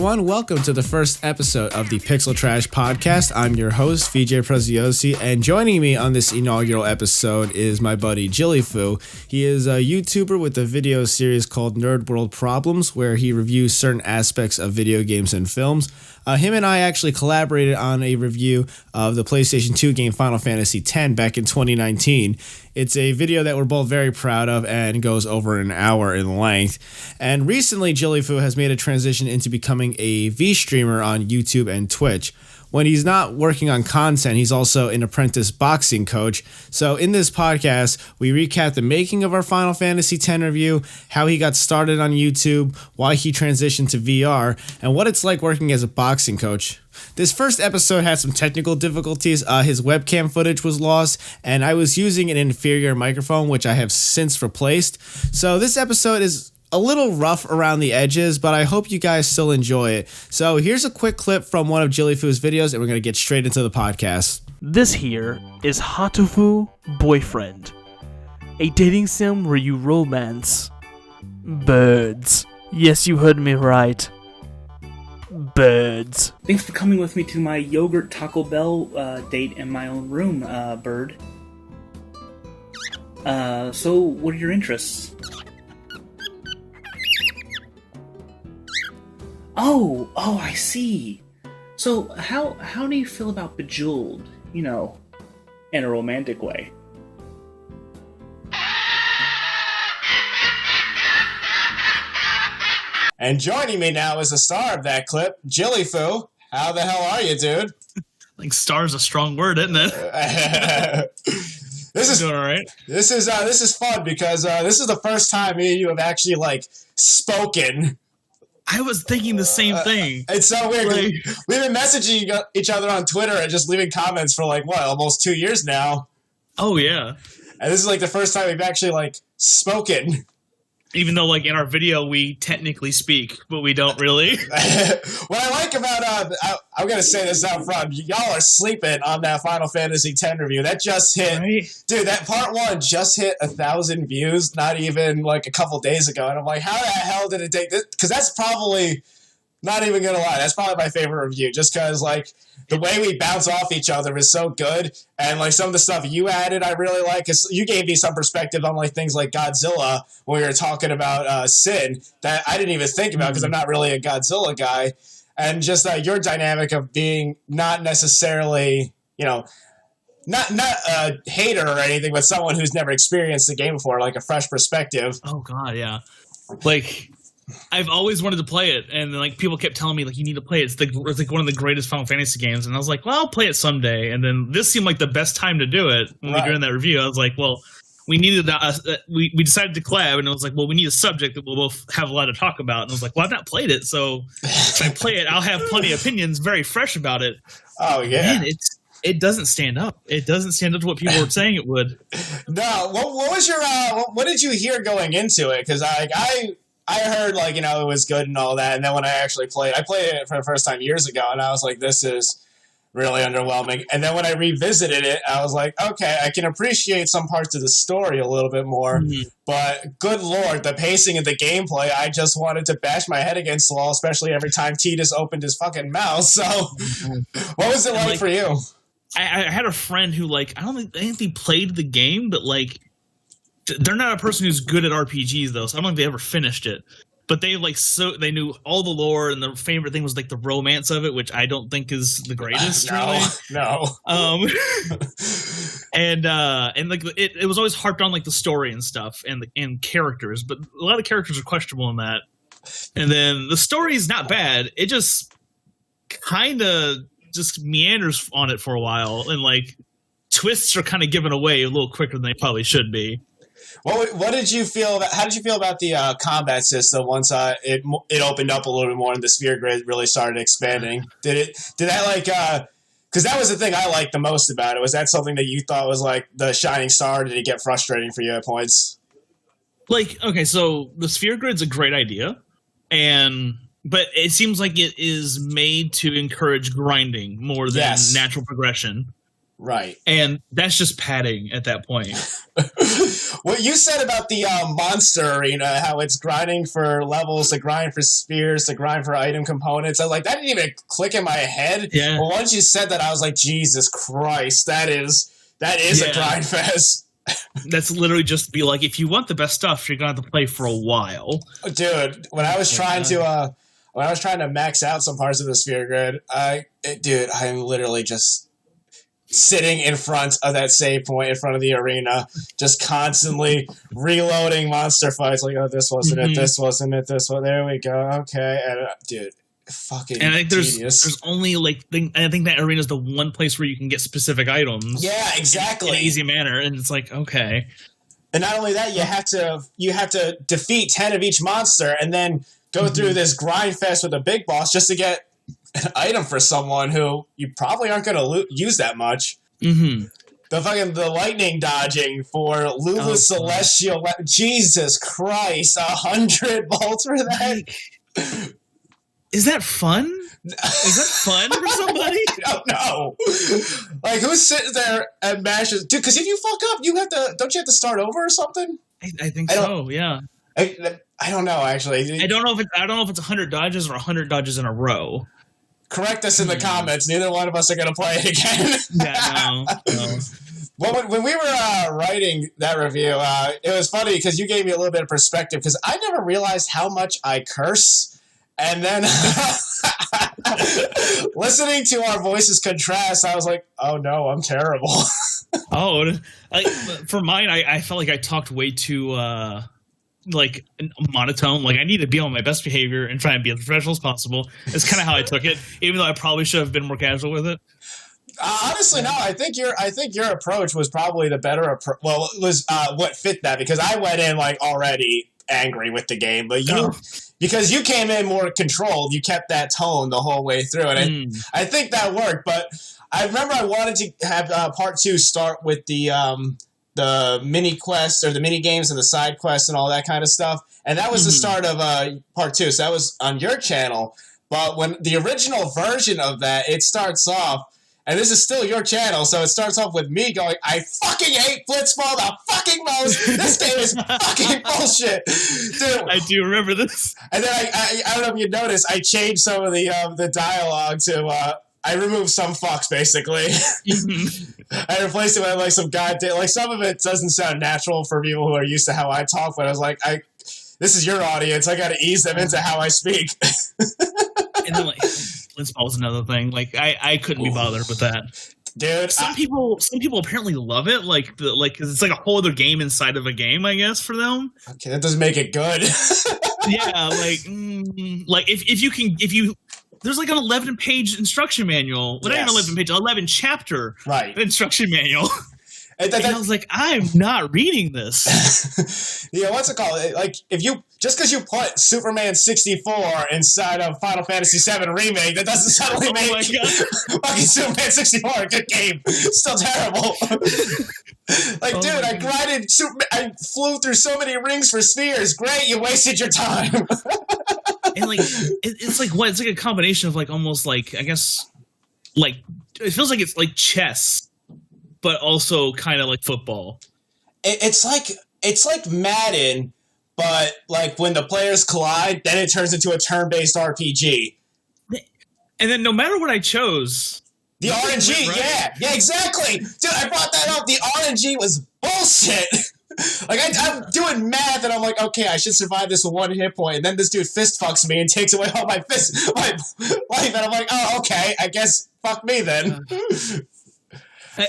everyone. Welcome to the first episode of the Pixel Trash Podcast. I'm your host, VJ Preziosi, and joining me on this inaugural episode is my buddy JillieFoo. He is a YouTuber with a video series called Nerd World Problems, where he reviews certain aspects of video games and films. Him and I actually collaborated on a review of the PlayStation 2 game Final Fantasy X back in 2019. It's a video that we're both very proud of and goes over an hour in length. And recently, JillieFoo has made a transition into becoming a VStreamer on YouTube and Twitch. When he's not working on content, he's also an apprentice boxing coach. So in this podcast, we recap the making of our Final Fantasy X review, how he got started on YouTube, why he transitioned to VR, and what it's like working as a boxing coach. This first episode had some technical difficulties. His webcam footage was lost, and I was using an inferior microphone, which I have since replaced. So this episode is a little rough around the edges, but I hope you guys still enjoy it. So here's a quick clip from one of JillieFoo's videos, and we're going to get straight into the podcast. This here is Hatofu Boyfriend, a dating sim where you romance birds. Yes, you heard me right. Birds. Thanks for coming with me to my yogurt Taco Bell date in my own room, bird. So what are your interests? Oh, I see. So how do you feel about Bejeweled? You know, in a romantic way. And joining me now is the star of that clip, JillieFoo. How the hell are you, dude? Like star is a strong word, isn't it? This is doing all right. This is fun because this is the first time me and you have actually spoken. I was thinking the same thing. It's so weird. We've been messaging each other on Twitter and just leaving comments for almost 2 years now. Oh yeah. And this is the first time we've actually spoken. Even though in our video we technically speak, but we don't really. What I like about I'm gonna say this out front. Y'all are sleeping on that Final Fantasy X review. That just hit, right? Dude. That part 1 just hit 1,000 views. Not even a couple days ago, and I'm like, how the hell did it take this? Because that's probably, not even gonna lie, that's probably my favorite review. Just because the way we bounce off each other is so good, and some of the stuff you added I really like. Cause you gave me some perspective on things like Godzilla when we were talking about Sin that I didn't even think about because I'm not really a Godzilla guy, and just your dynamic of being not necessarily not a hater or anything, but someone who's never experienced the game before, a fresh perspective. Oh god, yeah. I've always wanted to play it, and then people kept telling me you need to play it. It's one of the greatest Final Fantasy games, and I was like, well, I'll play it someday. And then this seemed like the best time to do it when we were doing that review. I was like, well, we needed we decided to collab, and it was like, well, we need a subject that we'll both have a lot to talk about. And I was like, well, I've not played it, so if I play it, I'll have plenty of opinions, very fresh about it. Oh yeah, man, it doesn't stand up. It doesn't stand up to what people were saying it would. No, what was your what did you hear going into it? Because I heard it was good and all that, and then when I actually played it for the first time years ago, and I was like, this is really underwhelming. And then when I revisited it, I was like, okay, I can appreciate some parts of the story a little bit more, but good lord, the pacing of the gameplay, I just wanted to bash my head against the wall, especially every time Tidus opened his fucking mouth. So what was it like for you? I had a friend who I don't think they played the game, but they're not a person who's good at RPGs though, so I don't think they ever finished it. But they they knew all the lore, and the favorite thing was the romance of it, which I don't think is the greatest. No. It was always harped on the story and stuff and characters, but a lot of characters are questionable in that. And then the story is not bad. It just kind of just meanders on it for a while, and twists are kind of given away a little quicker than they probably should be. What did you feel about? How did you feel about the combat system once it opened up a little bit more and the sphere grid really started expanding? Did that because that was the thing I liked the most about it. Was that something that you thought was the shining star? Did it get frustrating for you at points? Okay, so the sphere grid's a great idea, but it seems like it is made to encourage grinding more than natural progression. Right. And that's just padding at that point. what you said about the monster arena, how it's grinding for levels, to grind for spears, to grind for item components. I was like, that didn't even click in my head. Yeah. But once you said that, I was like, Jesus Christ, that is a grind fest. That's literally just be like, if you want the best stuff, you're gonna have to play for a while. Dude, when I was trying to max out some parts of the sphere grid, I'm literally just sitting in front of that save point in front of the arena, just constantly reloading monster fights. Like, oh, this wasn't it, this wasn't it, this one. There we go. Okay, and dude, fucking. And I think there's only I think that arena is the one place where you can get specific items. Yeah, exactly. In an easy manner, and it's like, okay. And not only that, you have to defeat 10 of each monster, and then go through this grind fest with a big boss just to get an item for someone who you probably aren't going to use that much. Mm-hmm. The lightning dodging for Lulu Celestial. Jesus Christ, 100 bolts for that? Is that fun? Is that fun for somebody? I don't know. Like, who's sitting there and mashes? Dude, because if you fuck up, don't you have to start over or something? I think so, yeah. I don't know, actually. I don't know if it's 100 dodges or 100 dodges in a row. Correct us in the comments. Neither one of us are going to play it again. Yeah, no. Well, when we were writing that review, it was funny because you gave me a little bit of perspective because I never realized how much I curse. And then listening to our voices contrast, I was like, oh no, I'm terrible. For mine, I felt like I talked way too monotone. Like, I need to be on my best behavior and try and be as professional as possible. It's kind of how I took it, even though I probably should have been more casual with it. Honestly, no. I think your approach was probably the better approach. Well, it was what fit that, because I went in already angry with the game, but because you came in more controlled, you kept that tone the whole way through, and I think that worked. But I remember I wanted to have part 2 start with the mini quests or the mini games and the side quests and all that kind of stuff, and that was the start of part 2. So that was on your channel. But when the original version of that, it starts off, and this is still your channel, so it starts off with me going, I fucking hate Blitzball the fucking most. This game is fucking bullshit. Dude. I do remember this. And then I don't know if you noticed, I changed some of the dialogue to, I removed some fucks, basically. I replaced it with some goddamn, some of it doesn't sound natural for people who are used to how I talk, but I was like, this is your audience. I got to ease them into how I speak. And then Blitzball was another thing. I couldn't be bothered with that, dude. Some people apparently love it, because it's like a whole other game inside of a game, I guess, for them. Okay, that doesn't make it good. Yeah, if you there's an 11-page instruction manual. Well, not even 11-page, 11 chapter instruction manual. And I was like, I'm not reading this. Yeah, what's it called? Just because you put Superman 64 inside of Final Fantasy VII Remake, that doesn't suddenly make fucking Superman 64 a good game. It's still terrible. I flew through so many rings for spheres. Great, you wasted your time. And it's like a combination of almost I guess it feels like it's like chess, but also kind of like football. It's like Madden, but when the players collide, then it turns into a turn-based RPG. And then no matter what I chose, the RNG, yeah, exactly, dude. I brought that up. The RNG was bullshit. I'm doing math, and I'm like, okay, I should survive this with 1 hit point, and then this dude fist fucks me and takes away all my life, and I'm like, oh, okay, I guess fuck me then.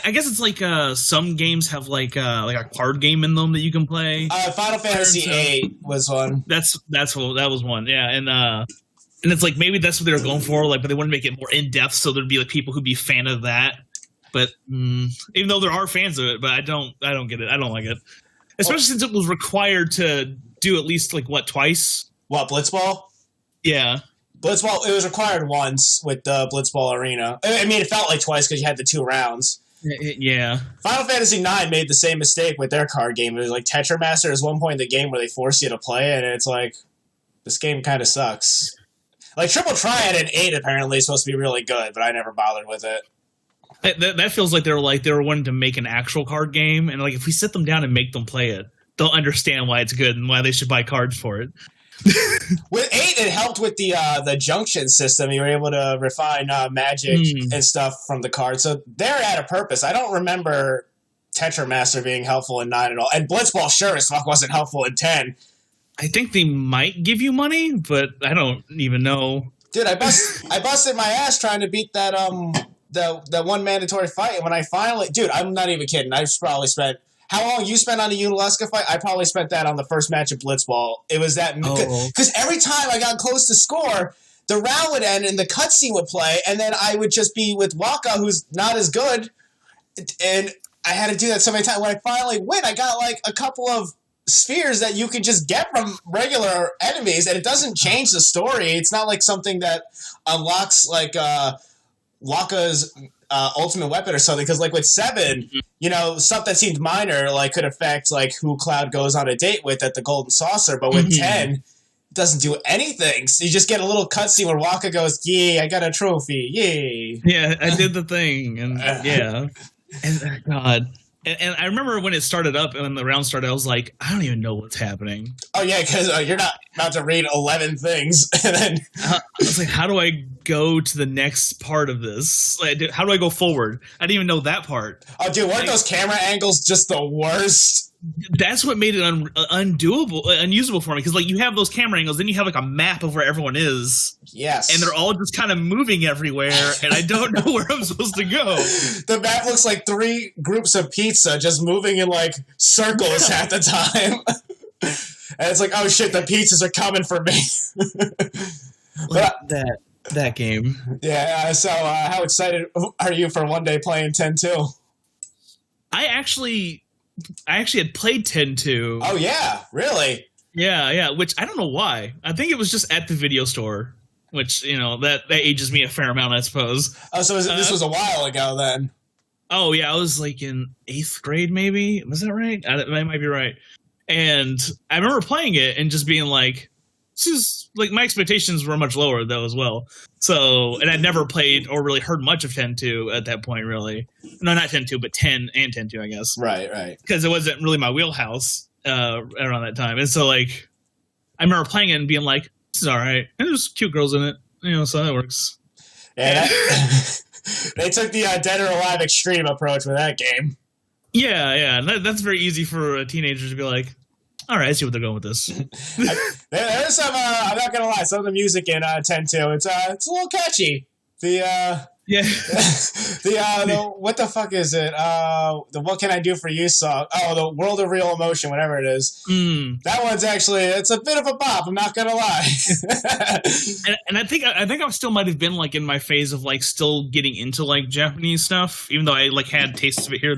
I guess it's some games have a card game in them that you can play. Final Fantasy VIII was one. That was one, yeah, and it's maybe that's what they were going for, but they want to make it more in depth, so there'd be people who'd be a fan of that. But even though there are fans of it, but I don't get it. I don't like it, especially since it was required to do at least twice. What, Blitzball? Yeah. Blitzball, it was required once with the Blitzball Arena. I mean, it felt like twice because you had the 2 rounds. Yeah. Final Fantasy IX made the same mistake with their card game. It was Tetramaster. There's one point in the game where they force you to play it, and it's this game kind of sucks. Triple Triad in 8 apparently is supposed to be really good, but I never bothered with it. That feels like they were wanting to make an actual card game, and if we sit them down and make them play it, they'll understand why it's good and why they should buy cards for it. With 8, it helped with the junction system. You were able to refine magic and stuff from the card. So they're at a purpose. I don't remember Tetramaster being helpful in 9 at all. And Blitzball sure as fuck wasn't helpful in 10. I think they might give you money, but I don't even know. Dude, I busted my ass trying to beat that the one mandatory fight. And when I finally... Dude, I'm not even kidding. I probably spent... How long you spent on the Unalesca fight? I probably spent that on the first match of Blitzball. It was that... Because every time I got close to score, the round would end and the cutscene would play, and then I would just be with Waka, who's not as good. And I had to do that so many times. When I finally win, I got like a couple of spheres that you could just get from regular enemies, and it doesn't change the story. It's not like something that unlocks like Waka's ultimate weapon or something, because like with 7, stuff that seemed minor like could affect like who Cloud goes on a date with at the Golden Saucer, but with 10 it doesn't do anything. So you just get a little cutscene where Waka goes, "Yay, I got a trophy, yay." Yeah, I did the thing, and yeah. And God. And I remember when it started up and when the round started, I was like, I don't even know what's happening. Oh, yeah, because you're not about to read 11 things. And then I was like, how do I go to the next part of this? Like, how do I go forward? I didn't even know that part. Oh, dude, weren't those camera angles just the worst? That's what made it unusable for me, because like you have those camera angles, then you have like a map of where everyone is. Yes, and they're all just kind of moving everywhere, and I don't know where I'm supposed to go. The map looks like 3 groups of pizza just moving in like circles at the time, and it's like, oh shit, the pizzas are coming for me. But that game, yeah. So, how excited are you for one day playing 10-2? I actually had played 10-2. Oh, yeah? Really? Yeah, which I don't know why. I think it was just at the video store, which, that ages me a fair amount, I suppose. Oh, so this was a while ago then? Oh, yeah, I was like in 8th grade, maybe? Was that right? That might be right. And I remember playing it and just being like, this is, like, my expectations were much lower, though, as well. So, and I'd never played or really heard much of 10-2 at that point, really. No, not 10-2, but 10 and 10-2, I guess. Right. Because it wasn't really my wheelhouse around that time. And so, like, I remember playing it and being like, this is all right. And there's cute girls in it, so that works. Yeah, they took the Dead or Alive extreme approach with that game. Yeah. That's very easy for a teenager to be like, all right, I see what they're going with this. There's some, I'm not going to lie, some of the music in 10-2, it's a little catchy. The what the fuck is it? The What Can I Do For You song. Oh, the World of Real Emotion, whatever it is. That one's actually, it's a bit of a bop, I'm not gonna lie. and I think I still might have been like in my phase of like still getting into like Japanese stuff, even though I like had tastes of it here.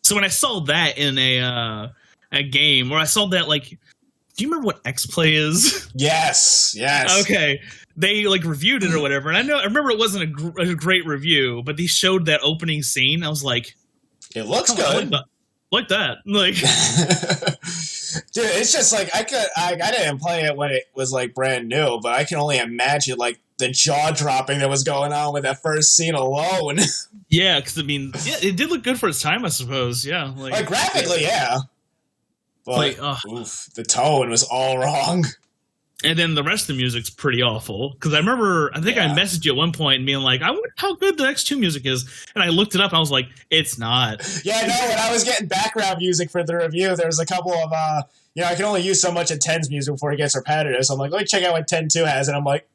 So when I saw that in a game, or I saw that, like, do you remember what X-Play is? Yes. Okay. They like reviewed it or whatever, and I remember it wasn't a great review, but they showed that opening scene. I was like, it looks good. Like that. Like, dude, it's just like I didn't play it when it was like brand new, but I can only imagine like the jaw dropping that was going on with that first scene alone. Yeah, because I mean, yeah, it did look good for its time, I suppose. Yeah, like graphically, yeah. But like, the tone was all wrong. And then the rest of the music's pretty awful. Because I remember, I think I messaged you at one point and being like, I wonder how good the X2 music is. And I looked it up and I was like, it's not. Yeah, no, when I was getting background music for the review, there was a couple of, I can only use so much of 10's music before it gets repetitive. So I'm like, let me check out what 10-2 has. And I'm like,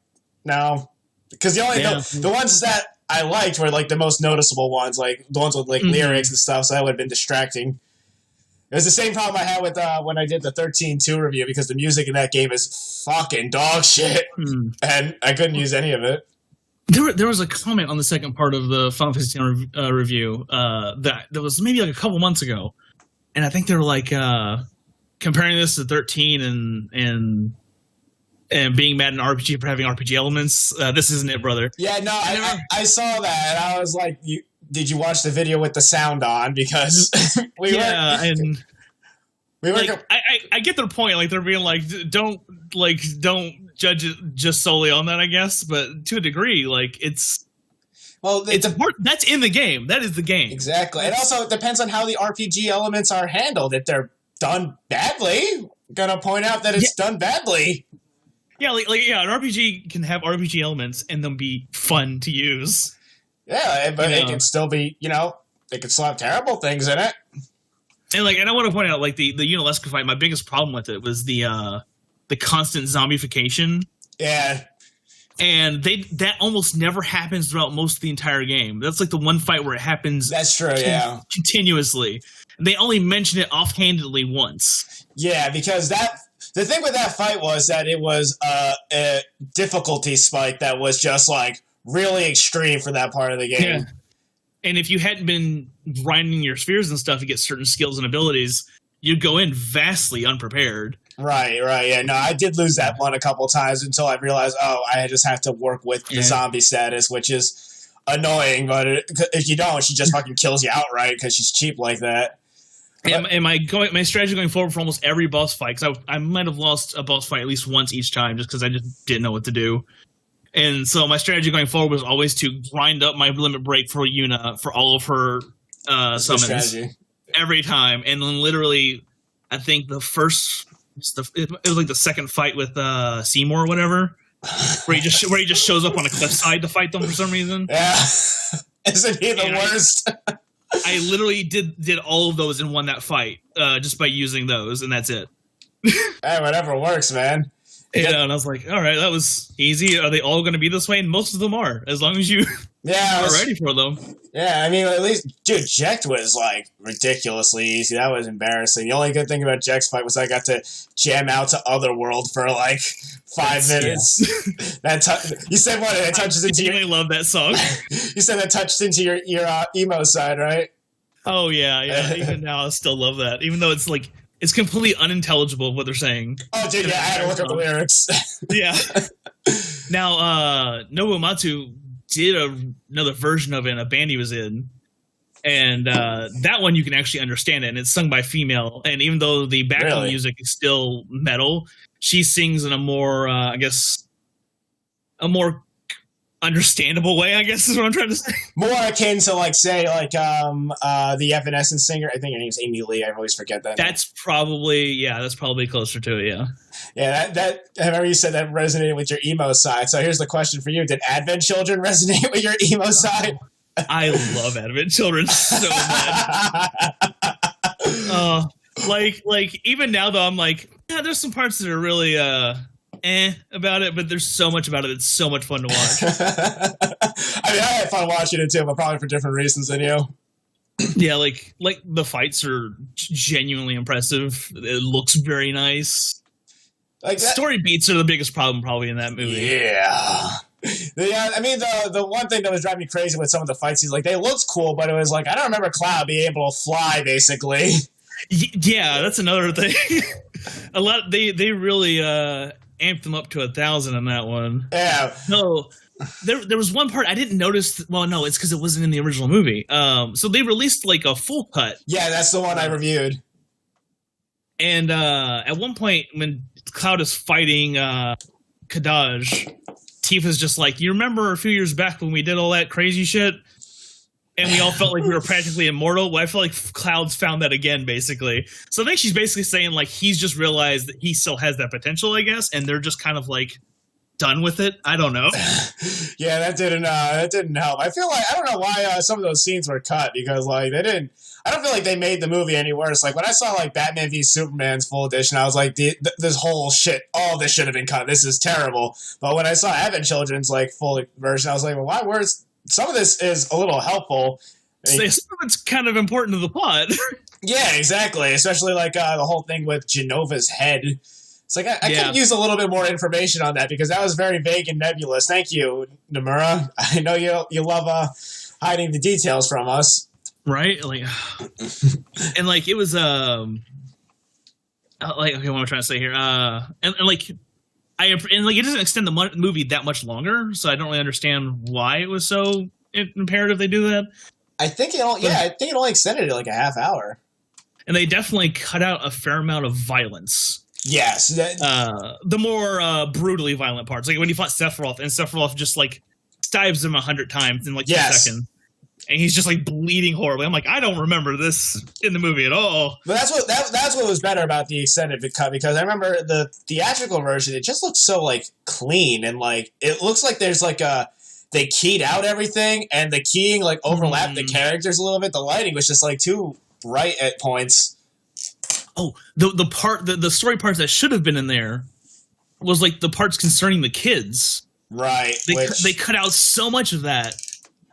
no. Because the ones that I liked were like the most noticeable ones, like the ones with like lyrics and stuff. So that would have been distracting. It was the same problem I had with when I did the 13-2 review, because the music in that game is fucking dog shit, and I couldn't use any of it. There was a comment on the second part of the Final Fantasy X review that was maybe like a couple months ago, and I think they were like comparing this to 13 and being mad at an RPG for having RPG elements. This isn't it, brother. Yeah, no, I saw that, and I was like, did you watch the video with the sound on? Because I get their point. Like, they're being like, don't judge it just solely on that, I guess. But to a degree, like, it's important. That's in the game. That is the game. Exactly. And also, it depends on how the RPG elements are handled. If they're done badly. Gonna point out that it's done badly. Yeah, an RPG can have RPG elements and them be fun to use. Yeah, but it can still be, they can still have terrible things in it. And I want to point out, the Unalesca fight, my biggest problem with it was the constant zombification. Yeah. And that almost never happens throughout most of the entire game. That's the one fight where it happens. That's true, continuously. They only mention it offhandedly once. Yeah, because the thing with that fight was that it was a difficulty spike that was just really extreme for that part of the game. Yeah. And if you hadn't been grinding your spheres and stuff to get certain skills and abilities, you'd go in vastly unprepared. Right. Yeah, no, I did lose that one a couple times until I realized, I just have to work with the zombie status, which is annoying. But if you don't, she just fucking kills you outright because she's cheap like that. And my strategy going forward for almost every boss fight, because I might have lost a boss fight at least once each time just because I just didn't know what to do. And so my strategy going forward was always to grind up my limit break for Yuna for all of her summons every time. And then literally, I think it was the second fight with Seymour or whatever, where he just shows up on a cliffside to fight them for some reason. Yeah, isn't he the worst? I literally did all of those and won that fight just by using those, and that's it. Hey, whatever works, man. Yeah, and I was like, all right, that was easy. Are they all going to be this way? And most of them are, as long as you are ready for them. Yeah, I mean, at least, dude, Jekt was, ridiculously easy. That was embarrassing. The only good thing about Jekt's fight was I got to jam out to Otherworld for, 5 minutes. Yeah. You said what? It touches into your... I love that song. You said that touched into your emo side, right? Oh, yeah. Even now, I still love that. Even though it's, it's completely unintelligible what they're saying. Oh, dude, yeah, I had to look up the lyrics. Yeah. Now, Nobumatsu did another version of it in a band he was in. And that one you can actually understand it. And it's sung by female. And even though the backing music is still metal, she sings in a more, a more understandable way, I guess is what I'm trying to say. More akin to the Evanescence singer. I think her name's Amy Lee. I always forget that. That's probably closer to it. Yeah. Yeah. That I remember you said that resonated with your emo side. So here's the question for you: did Advent Children resonate with your emo side? I love Advent Children so much. Even now though, I'm there's some parts that are really about it, but there's so much about it that's so much fun to watch. I mean, I had fun watching it too, but probably for different reasons than you. Yeah, the fights are genuinely impressive. It looks very nice. Story beats are the biggest problem probably in that movie. Yeah. I mean, the one thing that was driving me crazy with some of the fight scenes, they looked cool, but it was I don't remember Cloud being able to fly, basically. Yeah, that's another thing. They really amped them up to 1,000 on that one. Yeah. No, there was one part I didn't notice. Well, no, it's because it wasn't in the original movie. So they released a full cut. Yeah, that's the one I reviewed. And at one point when Cloud is fighting Kadaj, Tifa's just you remember a few years back when we did all that crazy shit? And we all felt like we were practically immortal. Well, I feel like Cloud's found that again, basically. So I think she's basically saying he's just realized that he still has that potential, I guess, and they're just kind of done with it. I don't know. Yeah, that didn't help. I feel I don't know why some of those scenes were cut because they didn't. I don't feel like they made the movie any worse. When I saw Batman v Superman's full edition, I was this whole shit, all this should have been cut. This is terrible. But when I saw Advent Children's full version, I was well, why? Where's some of this is a little helpful. Some of it's kind of important to the plot. Yeah, exactly. Especially the whole thing with Genova's head. It's I could use a little bit more information on that because that was very vague and nebulous. Thank you, Nomura. I know you love hiding the details from us. Right? And it was okay, what am I trying to say here? It doesn't extend the movie that much longer, so I don't really understand why it was so imperative they do that. I think it only extended it a half hour. And they definitely cut out a fair amount of violence. Yes. The more brutally violent parts. When you fought Sephiroth, and Sephiroth just stabs him 100 times in 2 seconds. and he's just like bleeding horribly. I'm like, I don't remember this in the movie at all. But that's what was better about the extended cut, because I remember the theatrical version. It just looks so like clean, and like it looks like there's like they keyed out everything, and the keying like overlapped the characters a little bit. The lighting was just like too bright at points. Oh, the story parts that should have been in there was like the parts concerning the kids. Right. They cut out so much of that,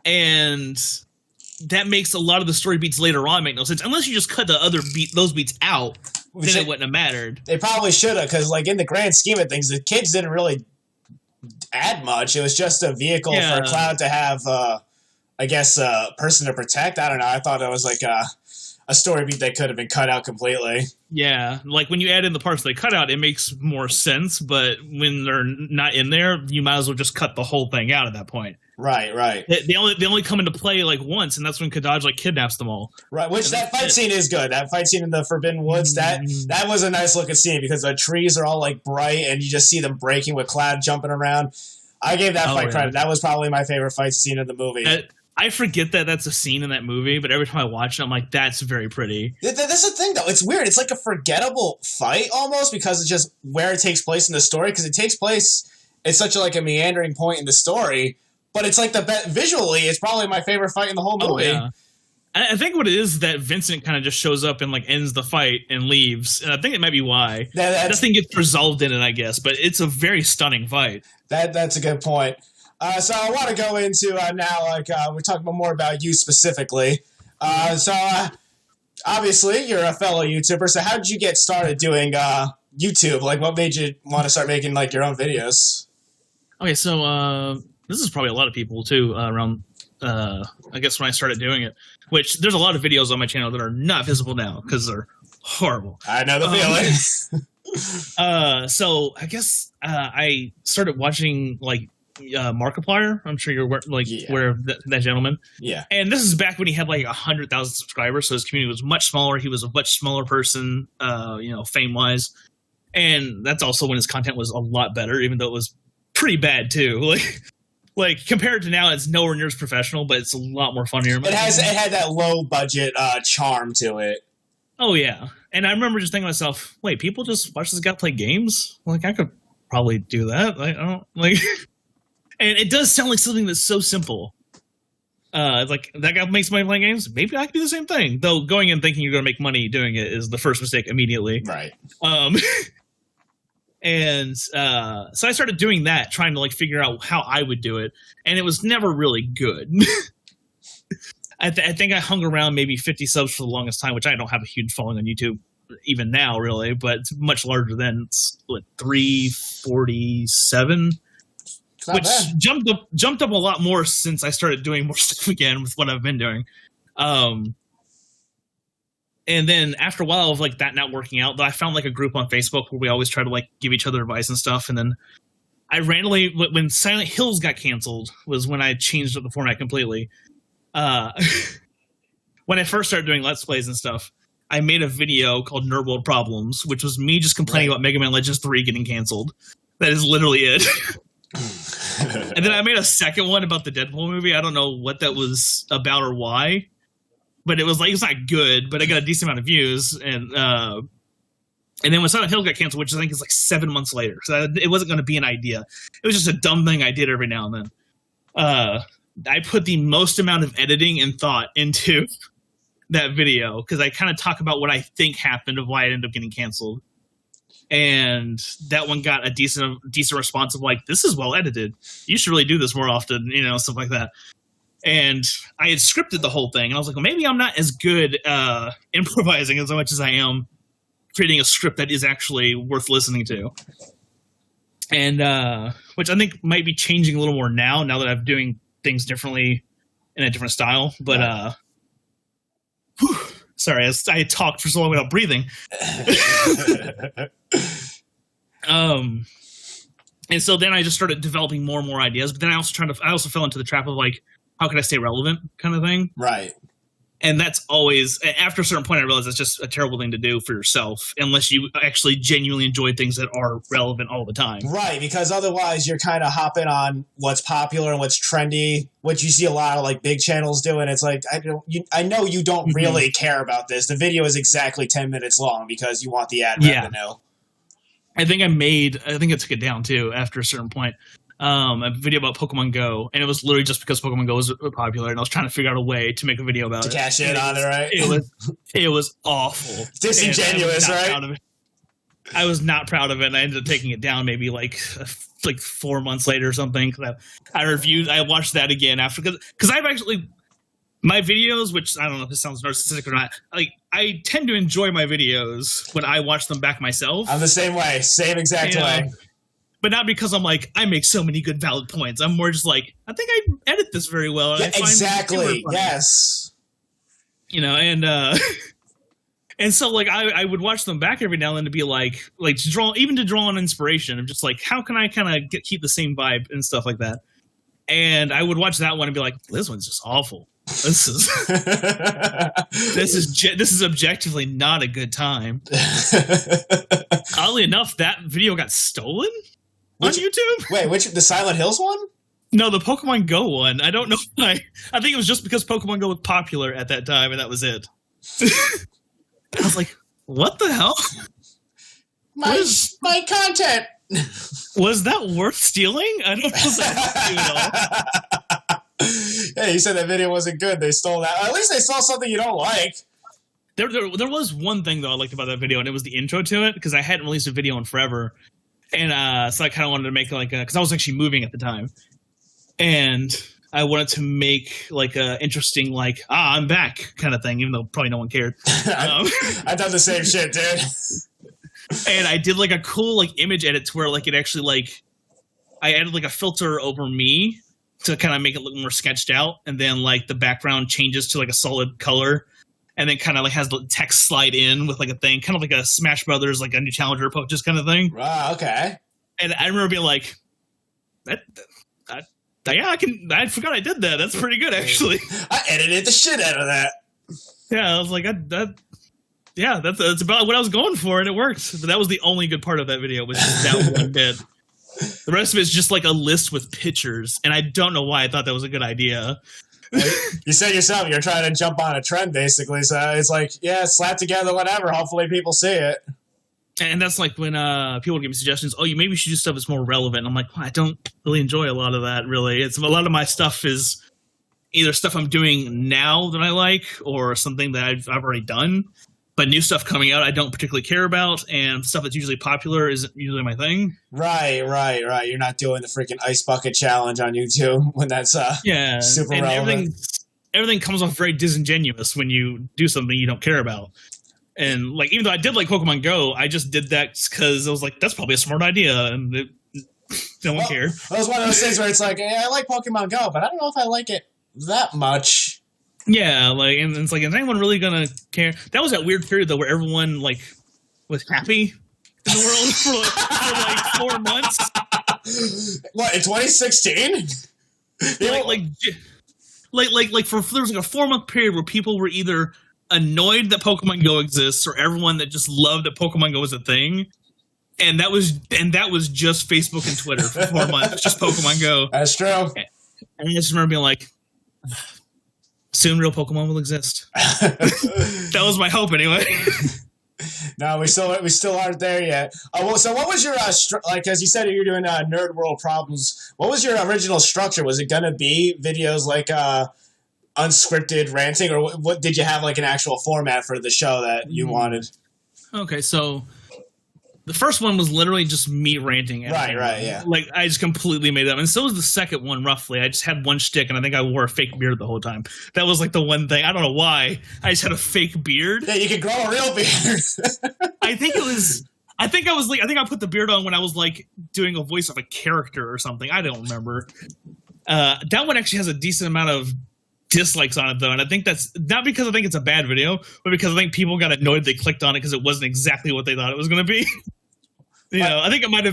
and that makes a lot of the story beats later on make no sense. Unless you just cut those beats out, then it wouldn't have mattered. They probably should have, because like in the grand scheme of things, the kids didn't really add much. It was just a vehicle for Cloud to have, I guess, a person to protect. I don't know. I thought it was like a story beat that could have been cut out completely. Yeah, like when you add in the parts they cut out, it makes more sense. But when they're not in there, you might as well just cut the whole thing out at that point. Right. They only come into play like once, and that's when Kadaj like kidnaps them all. Right, which that fight scene is good. That fight scene in the Forbidden Woods, that was a nice looking scene, because the trees are all like bright, and you just see them breaking with Cloud jumping around. I gave that fight credit. That was probably my favorite fight scene of the movie. I forget that that's a scene in that movie, but every time I watch it, I'm like, that's very pretty. That's the thing, though. It's weird. It's like a forgettable fight, almost, because it's just where it takes place in the story, because it takes place at such a meandering point in the story, but it's like visually, it's probably my favorite fight in the whole movie. Oh, yeah. I think what it is that Vincent kind of just shows up and like ends the fight and leaves, and I think it might be why. Nothing gets resolved in it, I guess, but it's a very stunning fight. That's a good point. So I want to go into now, we're talking more about you specifically. Obviously, you're a fellow YouTuber. So how did you get started doing YouTube? Like, what made you want to start making like your own videos? Okay, so this is probably a lot of people too around. I guess when I started doing it, which there's a lot of videos on my channel that are not visible now because they're horrible. I know the feeling. So I guess I started watching like Markiplier. I'm sure you're aware of that gentleman. Yeah. And this is back when he had like 100,000 subscribers, so his community was much smaller. He was a much smaller person, fame wise, and that's also when his content was a lot better, even though it was pretty bad too. Like compared to now, it's nowhere near as professional, but it's a lot more funnier. It had that low budget charm to it. Oh yeah, and I remember just thinking to myself, wait, people just watch this guy play games? Like I could probably do that. Like I don't like. And it does sound like something that's so simple. Like that guy makes money playing games. Maybe I could do the same thing. Though going in thinking you're going to make money doing it is the first mistake immediately. Right. And so I started doing that, trying to like figure out how I would do it, and it was never really good. I think I hung around maybe 50 subs for the longest time, which I don't have a huge following on YouTube even now, really, but it's much larger than 347. Which jumped up a lot more since I started doing more stuff again with what I've been doing. And then after a while of like that not working out, I found like a group on Facebook where we always try to like give each other advice and stuff. And then I randomly, when Silent Hills got canceled, was when I changed up the format completely. When I first started doing Let's Plays and stuff, I made a video called Nerd World Problems, which was me just complaining about Mega Man Legends 3 getting canceled. That is literally it. And then I made a second one about the Deadpool movie. I don't know what that was about or why, but it was like, it's not good, but I got a decent amount of views. And then when Silent Hill got canceled, which I think is like 7 months later, so it wasn't going to be an idea. It was just a dumb thing I did every now and then. I put the most amount of editing and thought into that video because I kind of talk about what I think happened of why it ended up getting canceled. And that one got a decent response of like, this is well edited. You should really do this more often, stuff like that. And I had scripted the whole thing, and I was like, well, maybe I'm not as good improvising as much as I am creating a script that is actually worth listening to. And which I think might be changing a little more now that I'm doing things differently in a different style. But sorry, I talked for so long without breathing. And so then I just started developing more and more ideas. But then I also fell into the trap of like, how can I stay relevant kind of thing. Right. And that's always, after a certain point, I realized that's just a terrible thing to do for yourself, unless you actually genuinely enjoy things that are relevant all the time. Right, because otherwise you're kind of hopping on what's popular and what's trendy, which you see a lot of like big channels doing. It's like, I know you don't really care about this. The video is exactly 10 minutes long because you want the ad revenue. I think I took it down too after a certain point. A video about Pokemon Go, and it was literally just because Pokemon Go was popular, and I was trying to figure out a way to make a video about it. To cash in on it, right? It was awful. Disingenuous, right? I was not proud of it, and I ended up taking it down maybe like 4 months later or something. I watched that again after, because I've actually, my videos, which I don't know if this sounds narcissistic or not, like I tend to enjoy my videos when I watch them back myself. I'm the same way, same exact way. But not because I'm like, I make so many good valid points. I'm more just like, I think I edit this very well. Yeah, exactly. Yes. You know, and so like I would watch them back every now and then to be like to draw on inspiration of just like, how can I kind of keep the same vibe and stuff like that. And I would watch that one and be like, this one's just awful. This is objectively not a good time. Oddly enough, that video got stolen on YouTube. Wait, the Silent Hills one? No, the Pokemon Go one. I don't know why. I think it was just because Pokemon Go was popular at that time, and that was it. I was like, what the hell? My content. Was that worth stealing? I don't know if that at all. Yeah, you said that video wasn't good. They stole that. At least they stole something you don't like. There was one thing, though, I liked about that video, and it was the intro to it, because I hadn't released a video in forever. And so I kind of wanted to make like because I was actually moving at the time, and I wanted to make like a interesting like I'm back kind of thing, even though probably no one cared. I've done the same shit, dude. And I did like a cool like image edit to where like it actually like I added like a filter over me to kind of make it look more sketched out, and then like the background changes to like a solid color. And then kind of like has the text slide in with like a thing, kind of like a Smash Brothers, like a new challenger approaches kind of thing. Wow, okay. And I remember being like, I forgot I did that. That's pretty good, actually. I edited the shit out of that. Yeah, I was like, that's about what I was going for, and it worked. But that was the only good part of that video, was just that one bit. The rest of it's just like a list with pictures, and I don't know why I thought that was a good idea. You said yourself, you're trying to jump on a trend, basically. So it's like, yeah, slap together whatever. Hopefully people see it. And that's like when people give me suggestions. Oh, you maybe should do stuff that's more relevant. I'm like, well, I don't really enjoy a lot of that. Really, a lot of my stuff is either stuff I'm doing now that I like, or something that I've already done. But new stuff coming out, I don't particularly care about, and stuff that's usually popular isn't usually my thing. Right. You're not doing the freaking ice bucket challenge on YouTube when that's super and relevant. Everything comes off very disingenuous when you do something you don't care about. And like, even though I did like Pokemon Go, I just did that because I was like, that's probably a smart idea, and no one cared. That was one of those things where it's like, hey, I like Pokemon Go, but I don't know if I like it that much. Yeah, like, and it's like, is anyone really gonna care? That was that weird period though, where everyone like was happy in the world for like 4 months. What, in 2016? Like for there was like a 4-month period where people were either annoyed that Pokemon Go exists, or everyone that just loved that Pokemon Go was a thing. And that was just Facebook and Twitter for 4 months, just Pokemon Go. That's true. And I just remember being like, soon real Pokemon will exist. That was my hope anyway. No, we still aren't there yet. So what was your like? As you said, you're doing Nerd World Problems. What was your original structure? Was it gonna be videos like unscripted ranting, or what did you have like an actual format for the show that you wanted? Okay, so the first one was literally just me ranting. Right, yeah. Like, I just completely made it up. And so was the second one, roughly. I just had one shtick, and I think I wore a fake beard the whole time. That was, like, the one thing. I don't know why. I just had a fake beard. Yeah, you could grow a real beard. I think I put the beard on when I was, like, doing a voice of a character or something. I don't remember. That one actually has a decent amount of dislikes on it, though, and I think that's not because I think it's a bad video, but because I think people got annoyed they clicked on it because it wasn't exactly what they thought it was going to be. You know, I think it might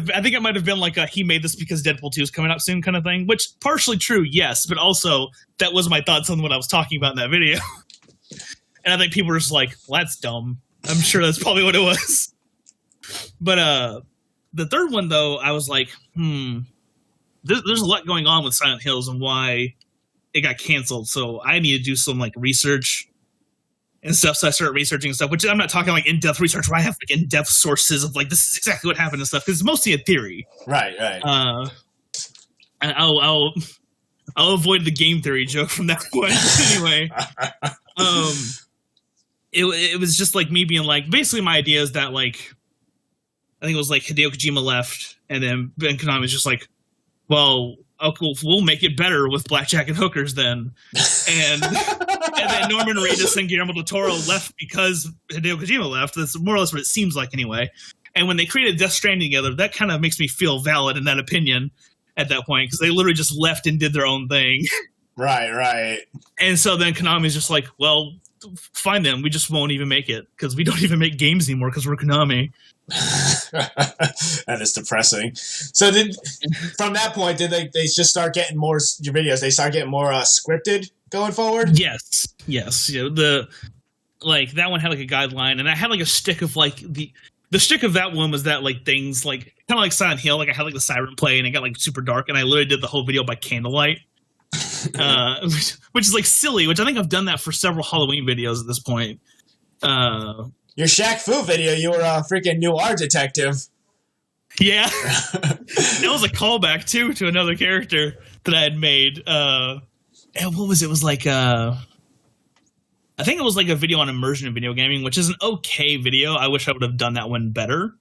have been like a he made this because Deadpool 2 is coming out soon kind of thing, which partially true, yes, but also that was my thoughts on what I was talking about in that video. And I think people were just like, well, that's dumb. I'm sure that's probably what it was. But the third one, though, I was like, there's a lot going on with Silent Hills and why it got canceled. So I need to do some like research and stuff. So I started researching stuff, which I'm not talking like in-depth research where I have like in-depth sources of like, this is exactly what happened and stuff. Because it's mostly a theory. Right. And I'll avoid the game theory joke from that point. Anyway, it was just like me being like, basically my idea is that like, I think it was like Hideo Kojima left, and then Ben Konami was just like, well, okay, we'll make it better with blackjack and hookers then. And then Norman Reedus and Guillermo del Toro left because Hideo Kojima left. That's more or less what it seems like anyway. And when they created Death Stranding together, that kind of makes me feel valid in that opinion at that point, because they literally just left and did their own thing. Right. And so then Konami's just like, well, fine then, we just won't even make it because we don't even make games anymore because we're Konami. That is depressing. So from that point, did they just start getting more your videos? They start getting more scripted going forward? Yes. You know, that one had like a guideline, and I had like a stick of like the stick of that one was that like things like kind of like Silent Hill, like I had like the siren play and it got like super dark, and I literally did the whole video by candlelight. Which is like silly, which I think I've done that for several Halloween videos at this point. Your Shaq Fu video, you were a freaking noir detective. Yeah. That was a callback too to another character that I had made. And what was it? It was like I think it was like a video on immersion in video gaming, which is an okay video. I wish I would have done that one better.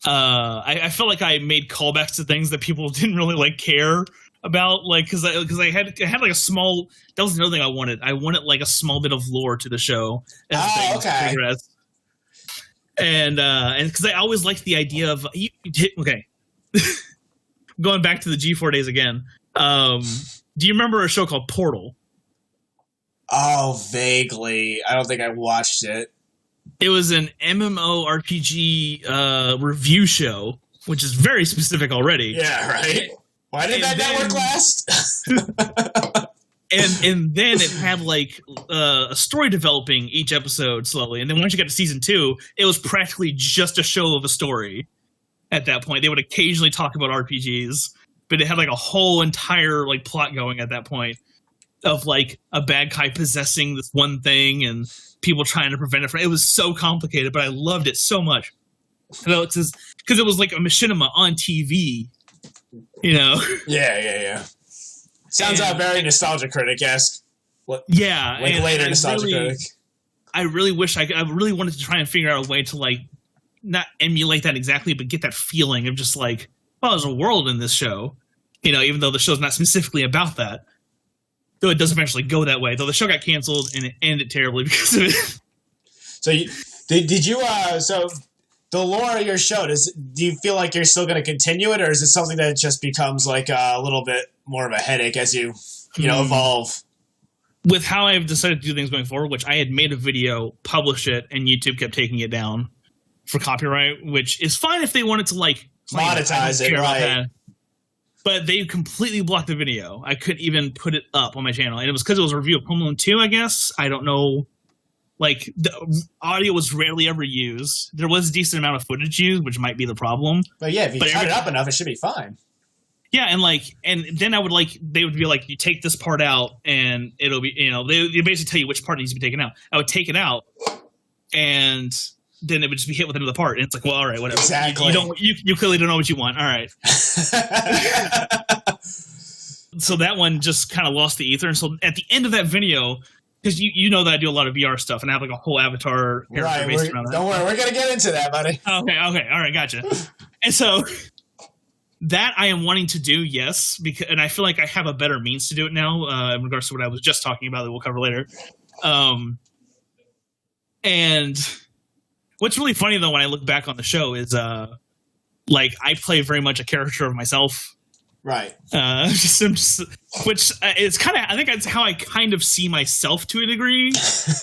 I felt like I made callbacks to things that people didn't really like care about, like because I had like a small, that was another thing I wanted like a small bit of lore to the show as okay. And because I always liked the idea of okay. Going back to the G4 days again, do you remember a show called Portal? Oh, vaguely. I don't think I watched it. It was an MMORPG review show, which is very specific already. Yeah, right. Why did that network last? and then it had like a story developing each episode slowly, and then once you got to season 2, it was practically just a show of a story. At that point, they would occasionally talk about RPGs, but it had like a whole entire like plot going at that point of like a bad guy possessing this one thing and people trying to prevent it from. It was so complicated, but I loved it so much. Because it was like a machinima on TV. You know? Yeah. Sounds very Nostalgia Critic-esque. Yeah. Like later Nostalgia Critic. I really wish I really wanted to try and figure out a way to like not emulate that exactly, but get that feeling of just like, well, there's a world in this show. You know, even though the show's not specifically about that. Though it does eventually go that way. Though the show got canceled and it ended terribly because of it. So did you so the lore of your show, do you feel like you're still going to continue it, or is it something that just becomes like a little bit more of a headache as you evolve? With how I've decided to do things going forward, which I had made a video, published it, and YouTube kept taking it down for copyright, which is fine if they wanted to like monetize it, right? But they completely blocked the video. I couldn't even put it up on my channel, and it was because it was a review of Home Alone 2, I guess. I don't know. Like, the audio was rarely ever used. There was a decent amount of footage used, which might be the problem. But yeah, if you cut it up enough, it should be fine. Yeah, and then they would be like, you take this part out, and it'll be, they basically tell you which part needs to be taken out. I would take it out, and then it would just be hit with another part. And it's like, well, all right, whatever. Exactly. You clearly don't know what you want. All right. So that one just kind of lost the ether. And so at the end of that video, because you know that I do a lot of VR stuff, and I have like a whole avatar character based around that. Don't worry, we're going to get into that, buddy. Okay, all right, gotcha. And so that I am wanting to do, yes, and I feel like I have a better means to do it now in regards to what I was just talking about that we'll cover later. And what's really funny, though, when I look back on the show is like I play very much a caricature of myself. Right. Which is kind of, I think that's how I kind of see myself to a degree,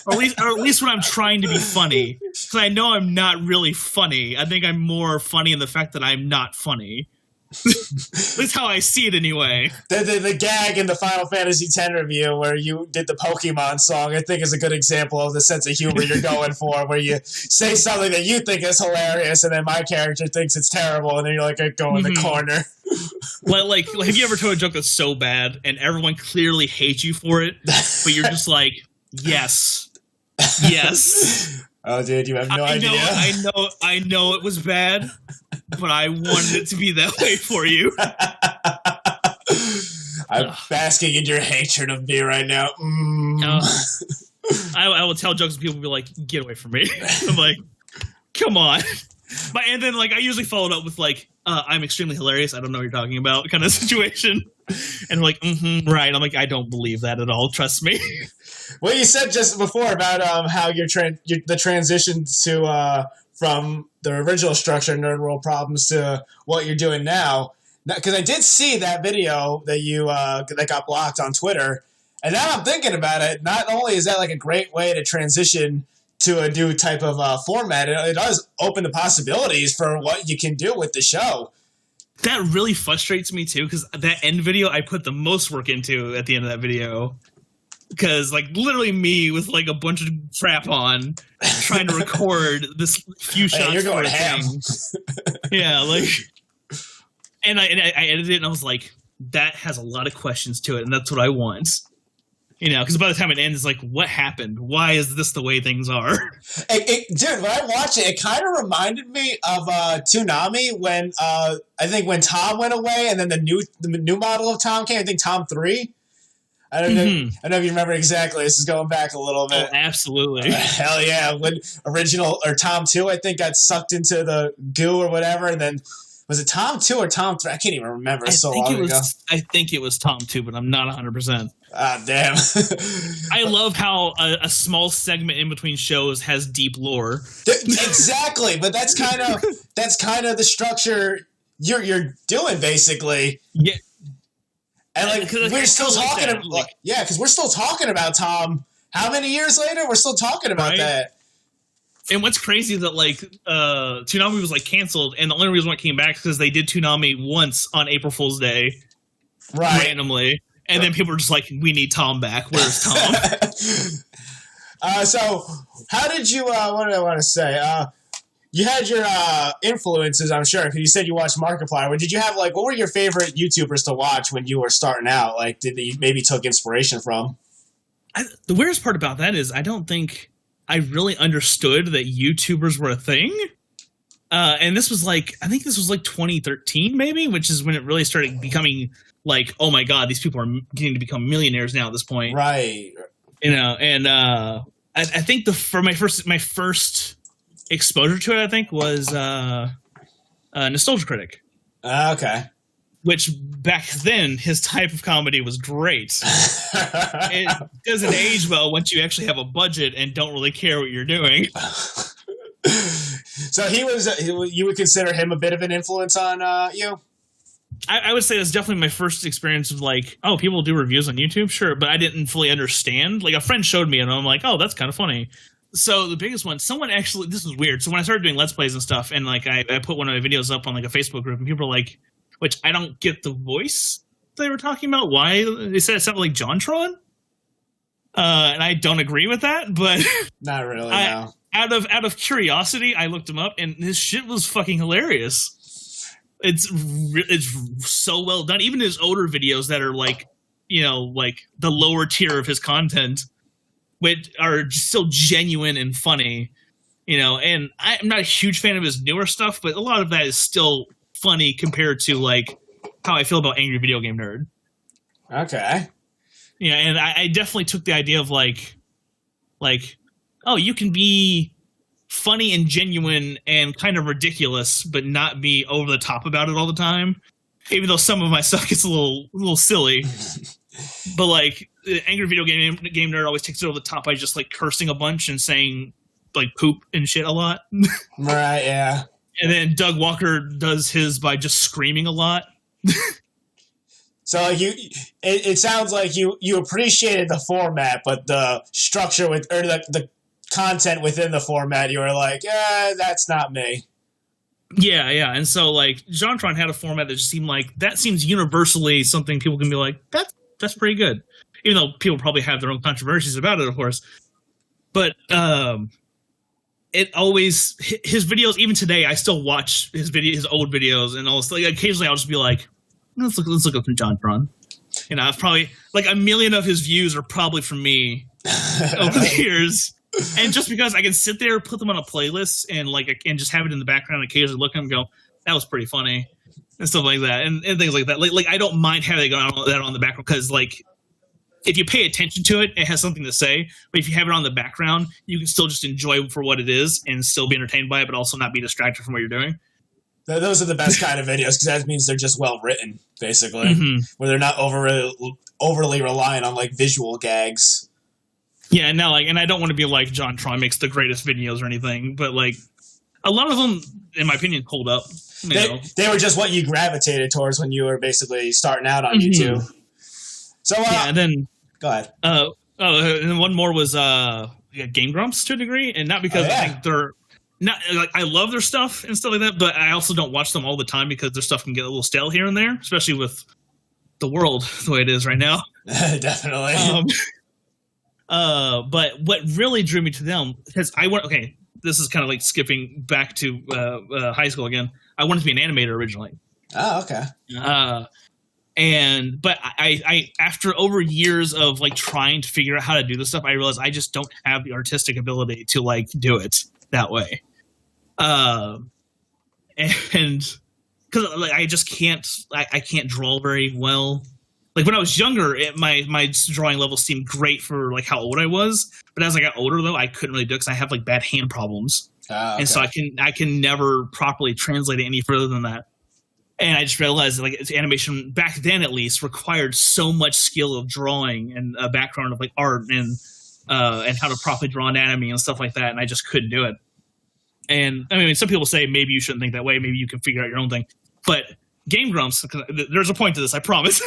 or at least when I'm trying to be funny, because I know I'm not really funny. I think I'm more funny in the fact that I'm not funny. That's how I see it anyway. The gag in the Final Fantasy X review where you did the Pokemon song, I think is a good example of the sense of humor you're going for, where you say something that you think is hilarious and then my character thinks it's terrible and then you're like, go in the corner. Like, have you ever told a joke that's so bad and everyone clearly hates you for it, but you're just like, yes. Oh, dude, you have no idea. I know it was bad, but I wanted it to be that way for you. I'm basking in your hatred of me right now. I will tell jokes and people will be like, get away from me. I'm like, come on. And then like I usually follow it up with like, I'm extremely hilarious. I don't know what you're talking about kind of situation. And like, right. I'm like, I don't believe that at all. Trust me. Well, you said just before about how the transition to from the original structure, Nerd World Problems, to what you're doing now. Because I did see that video that you that got blocked on Twitter, and now I'm thinking about it. Not only is that like a great way to transition to a new type of format, it does open the possibilities for what you can do with the show. That really frustrates me too, because that end video I put the most work into at the end of that video. Because, like, literally me with, like, a bunch of crap on trying to record this few shots. Hey, you're going ham. Yeah, like, and I edited it and I was like, that has a lot of questions to it, and that's what I want. You know, because by the time it ends, it's like, what happened? Why is this the way things are? Dude, when I watched it, it kind of reminded me of Toonami when, I think when Tom went away and then the new model of Tom came, I think Tom 3. I don't know if you remember exactly. This is going back a little bit. Oh, absolutely. Hell yeah. When original, or Tom 2, I think, got sucked into the goo or whatever, and then, was it Tom 2 or Tom 3? I can't even remember. It's so long ago. I think it was Tom 2, but I'm not 100%. Ah, damn. I love how a small segment in between shows has deep lore. Exactly, but that's kind of the structure you're doing, basically. Yeah. And like we're still talking about, because we're still talking about Tom. How many years later? We're still talking about that. And what's crazy is that like Toonami was like canceled, and the only reason why it came back is because they did Toonami once on April Fool's Day, randomly, and then people were just like, "We need Tom back. Where's Tom?" So how did you? What did I want to say? You had your influences, I'm sure, because you said you watched Markiplier. Did you have, like, what were your favorite YouTubers to watch when you were starting out? Like, did you maybe took inspiration from? The weirdest part about that is I don't think I really understood that YouTubers were a thing. And this was like, I think this was like 2013 maybe, which is when it really started becoming like, oh my God, these people are getting to become millionaires now at this point. Right. You know, and I think for my first exposure to it, I think, was Nostalgia Critic. Okay. Which back then, his type of comedy was great. It doesn't age well once you actually have a budget and don't really care what you're doing. So he was. You would consider him a bit of an influence on you? I would say that's definitely my first experience of like, oh, people do reviews on YouTube, sure, but I didn't fully understand. Like a friend showed me, and I'm like, oh, that's kind of funny. So the biggest one, someone actually, this was weird. So when I started doing Let's Plays and stuff, and like I put one of my videos up on like a Facebook group, and people were like, which I don't get the voice they were talking about. Why? They said it sounded like JonTron. And I don't agree with that, but not really, no. Out of curiosity, I looked him up, and his shit was fucking hilarious. It's so well done. Even his older videos that are like, you know, like the lower tier of his content, which are still genuine and funny, you know. And I'm not a huge fan of his newer stuff, but a lot of that is still funny compared to like how I feel about Angry Video Game Nerd. Okay. Yeah, and I definitely took the idea of like, oh, you can be funny and genuine and kind of ridiculous, but not be over the top about it all the time. Even though some of my stuff gets a little silly, but like Angry Video Game Nerd always takes it over the top by just like cursing a bunch and saying like poop and shit a lot. Right. Yeah. And then Doug Walker does his by just screaming a lot. So it sounds like you appreciated the format, but the structure or the content within the format, you were like, yeah, that's not me. Yeah. And so like JonTron had a format that just seemed like that seems universally something people can be like, that's pretty good. Even though people probably have their own controversies about it, of course. But it always his videos, even today, I still watch his old videos, and also like occasionally I'll just be like, let's look up some JonTron. You know, I've probably like 1 million of his views are probably from me over the years. And just because I can sit there, put them on a playlist, and just have it in the background, and occasionally look at them and go, that was pretty funny, and stuff like that, and things like that. Like I don't mind having that on the background, because like if you pay attention to it, it has something to say. But if you have it on the background, you can still just enjoy it for what it is and still be entertained by it, but also not be distracted from what you're doing. Those are the best kind of videos, because that means they're just well written, basically, where they're not overly reliant on like visual gags. Yeah, no, like, and I don't want to be like JonTron makes the greatest videos or anything, but like a lot of them, in my opinion, hold up. They were just what you gravitated towards when you were basically starting out on YouTube. So and then go ahead. And then one more was Game Grumps to a degree, and not because I think they're not like I love their stuff and stuff like that, but I also don't watch them all the time because their stuff can get a little stale here and there, especially with the world the way it is right now. Definitely. But what really drew me to them, because this is kind of like skipping back to high school again. I wanted to be an animator originally. Oh, okay. But I after over years of like trying to figure out how to do this stuff, I realized I just don't have the artistic ability to like do it that way. And because like I just can't, I can't draw very well. Like when I was younger, my drawing level seemed great for like how old I was. But as I got older, though, I couldn't really do it because I have like bad hand problems, and so I can never properly translate it any further than that. And I just realized that like its animation back then, at least, required so much skill of drawing and a background of like art and how to properly draw anatomy and stuff like that. And I just couldn't do it. And I mean, some people say maybe you shouldn't think that way. Maybe you can figure out your own thing, but Game Grumps, there's a point to this, I promise.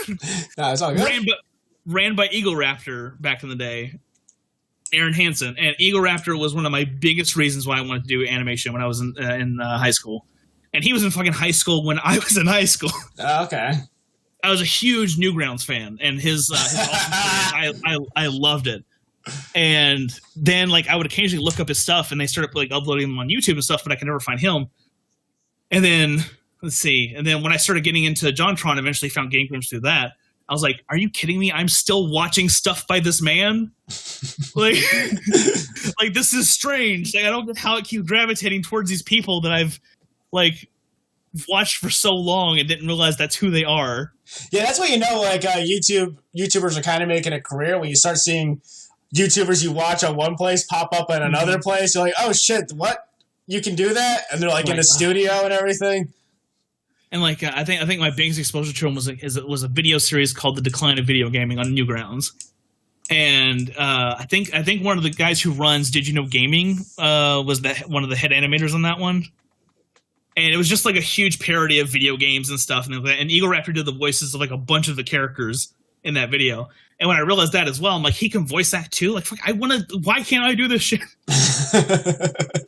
No, it's all good. Ran by Eagle Raptor back in the day, Aaron Hansen. And Eagle Raptor was one of my biggest reasons why I wanted to do animation when I was in high school. And he was in fucking high school when I was in high school. Okay. I was a huge Newgrounds fan, and his awesome series, I loved it. And then like I would occasionally look up his stuff, and they started like uploading them on YouTube and stuff, but I could never find him. And then let's see. And then when I started getting into JonTron, eventually found Game Grumps through that. I was like, are you kidding me? I'm still watching stuff by this man? Like, like this is strange. Like, I don't get how it keeps gravitating towards these people that I've like watched for so long and didn't realize that's who they are. Yeah, that's what like YouTubers are kind of making a career when you start seeing YouTubers you watch on one place pop up in another place. You're like, oh shit, what? You can do that? And they're like in the studio and everything. And like I think my biggest exposure to him was a video series called The Decline of Video Gaming on Newgrounds. And I think one of the guys who runs Did You Know Gaming was one of the head animators on that one. And it was just like a huge parody of video games and stuff. And Eagle Raptor did the voices of like a bunch of the characters in that video. And when I realized that as well, I'm like, he can voice act too? Like, fuck, why can't I do this shit?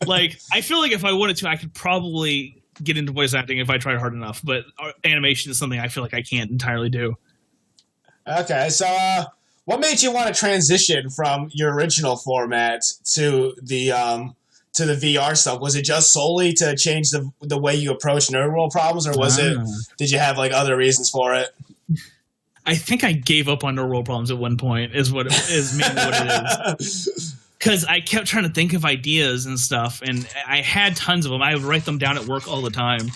Like, I feel like if I wanted to, I could probably get into voice acting if I tried hard enough. But animation is something I feel like I can't entirely do. Okay, so what made you want to transition from your original format to the VR stuff? Was it just solely to change the way you approach nerd world problems, or did you have like other reasons for it? I think I gave up on nerd world problems at one point. Is mainly what it is. Because I kept trying to think of ideas and stuff, and I had tons of them. I would write them down at work all the time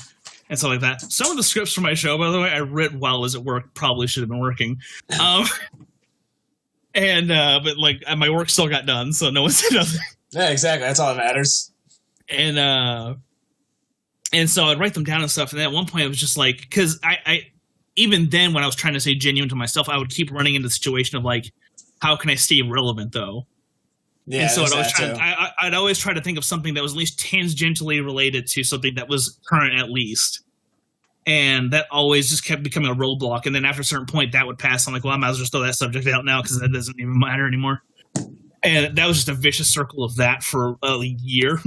and stuff like that. Some of the scripts for my show, by the way, I wrote while I was at work. Probably should have been working. But like my work still got done, so no one said nothing. Yeah, exactly. That's all that matters. And so I'd write them down and stuff. And then at one point I was just like, because I even then when I was trying to stay genuine to myself, I would keep running into the situation of like, how can I stay relevant though? Yeah, and so I'd always try to think of something that was at least tangentially related to something that was current at least. And that always just kept becoming a roadblock. And then after a certain point, that would pass. I'm like, well, I might as well just throw that subject out now because that doesn't even matter anymore. And that was just a vicious circle of that for a year,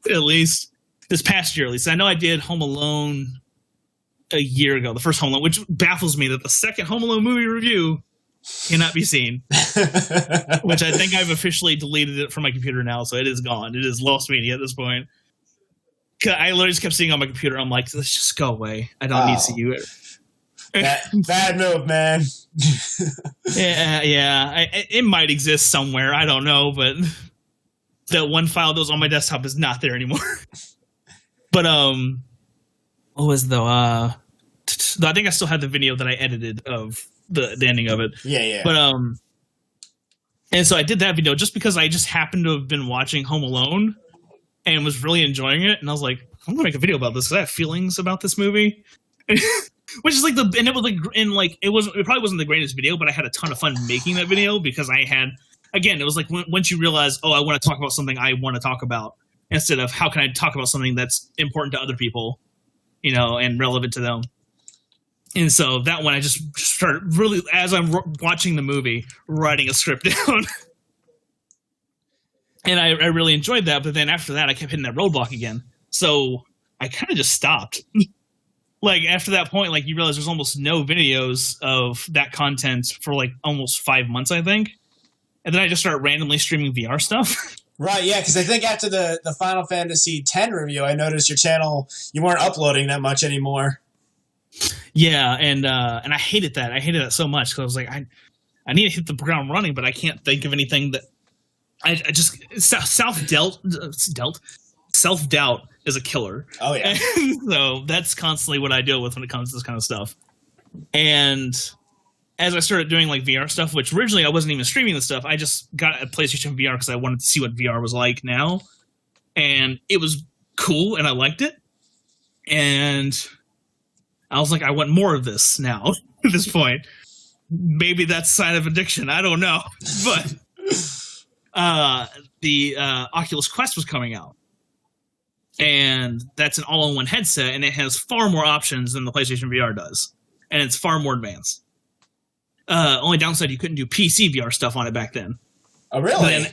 at least. this past year at least. I know I did Home Alone a year ago, the first Home Alone, which baffles me that the second Home Alone movie review cannot be seen. Which I think I've officially deleted it from my computer now, so it is gone. It is lost media at this point. I literally just kept seeing it on my computer. I'm like, let's just go away. I don't need to see you. Bad move, man. Yeah. It might exist somewhere. I don't know, but the one file that was on my desktop is not there anymore. But what was I think I still had the video that I edited of the ending of it. Yeah. But and so I did that video just because I just happened to have been watching Home Alone and was really enjoying it, and I was like, I'm gonna make a video about this because I have feelings about this movie. Which is like it probably wasn't the greatest video, but I had a ton of fun making that video because I had, again, it was like once you realize, I want to talk about something I want to talk about instead of how can I talk about something that's important to other people, and relevant to them. And so that one, I just started really, as I'm watching the movie, writing a script down. And I really enjoyed that, but then after that, I kept hitting that roadblock again. So I kind of just stopped. Like, after that point, like, you realize there's almost no videos of that content for, like, almost 5 months, I think. And then I just started randomly streaming VR stuff. Right, yeah, because I think after the Final Fantasy X review, I noticed your channel, you weren't uploading that much anymore. Yeah, and I hated that. I hated that so much, because I was like, I need to hit the ground running, but I can't think of anything that... I just... Self-doubt is a killer. Oh, yeah. And so that's constantly what I deal with when it comes to this kind of stuff. And as I started doing like VR stuff, which originally I wasn't even streaming this stuff, I just got a PlayStation VR because I wanted to see what VR was like now. And it was cool and I liked it. And I was like, I want more of this now at this point. Maybe that's a sign of addiction. I don't know. But the Oculus Quest was coming out. And that's an all-in-one headset, and it has far more options than the PlayStation VR does. And it's far more advanced. Only downside, you couldn't do PC VR stuff on it back then. Oh, really?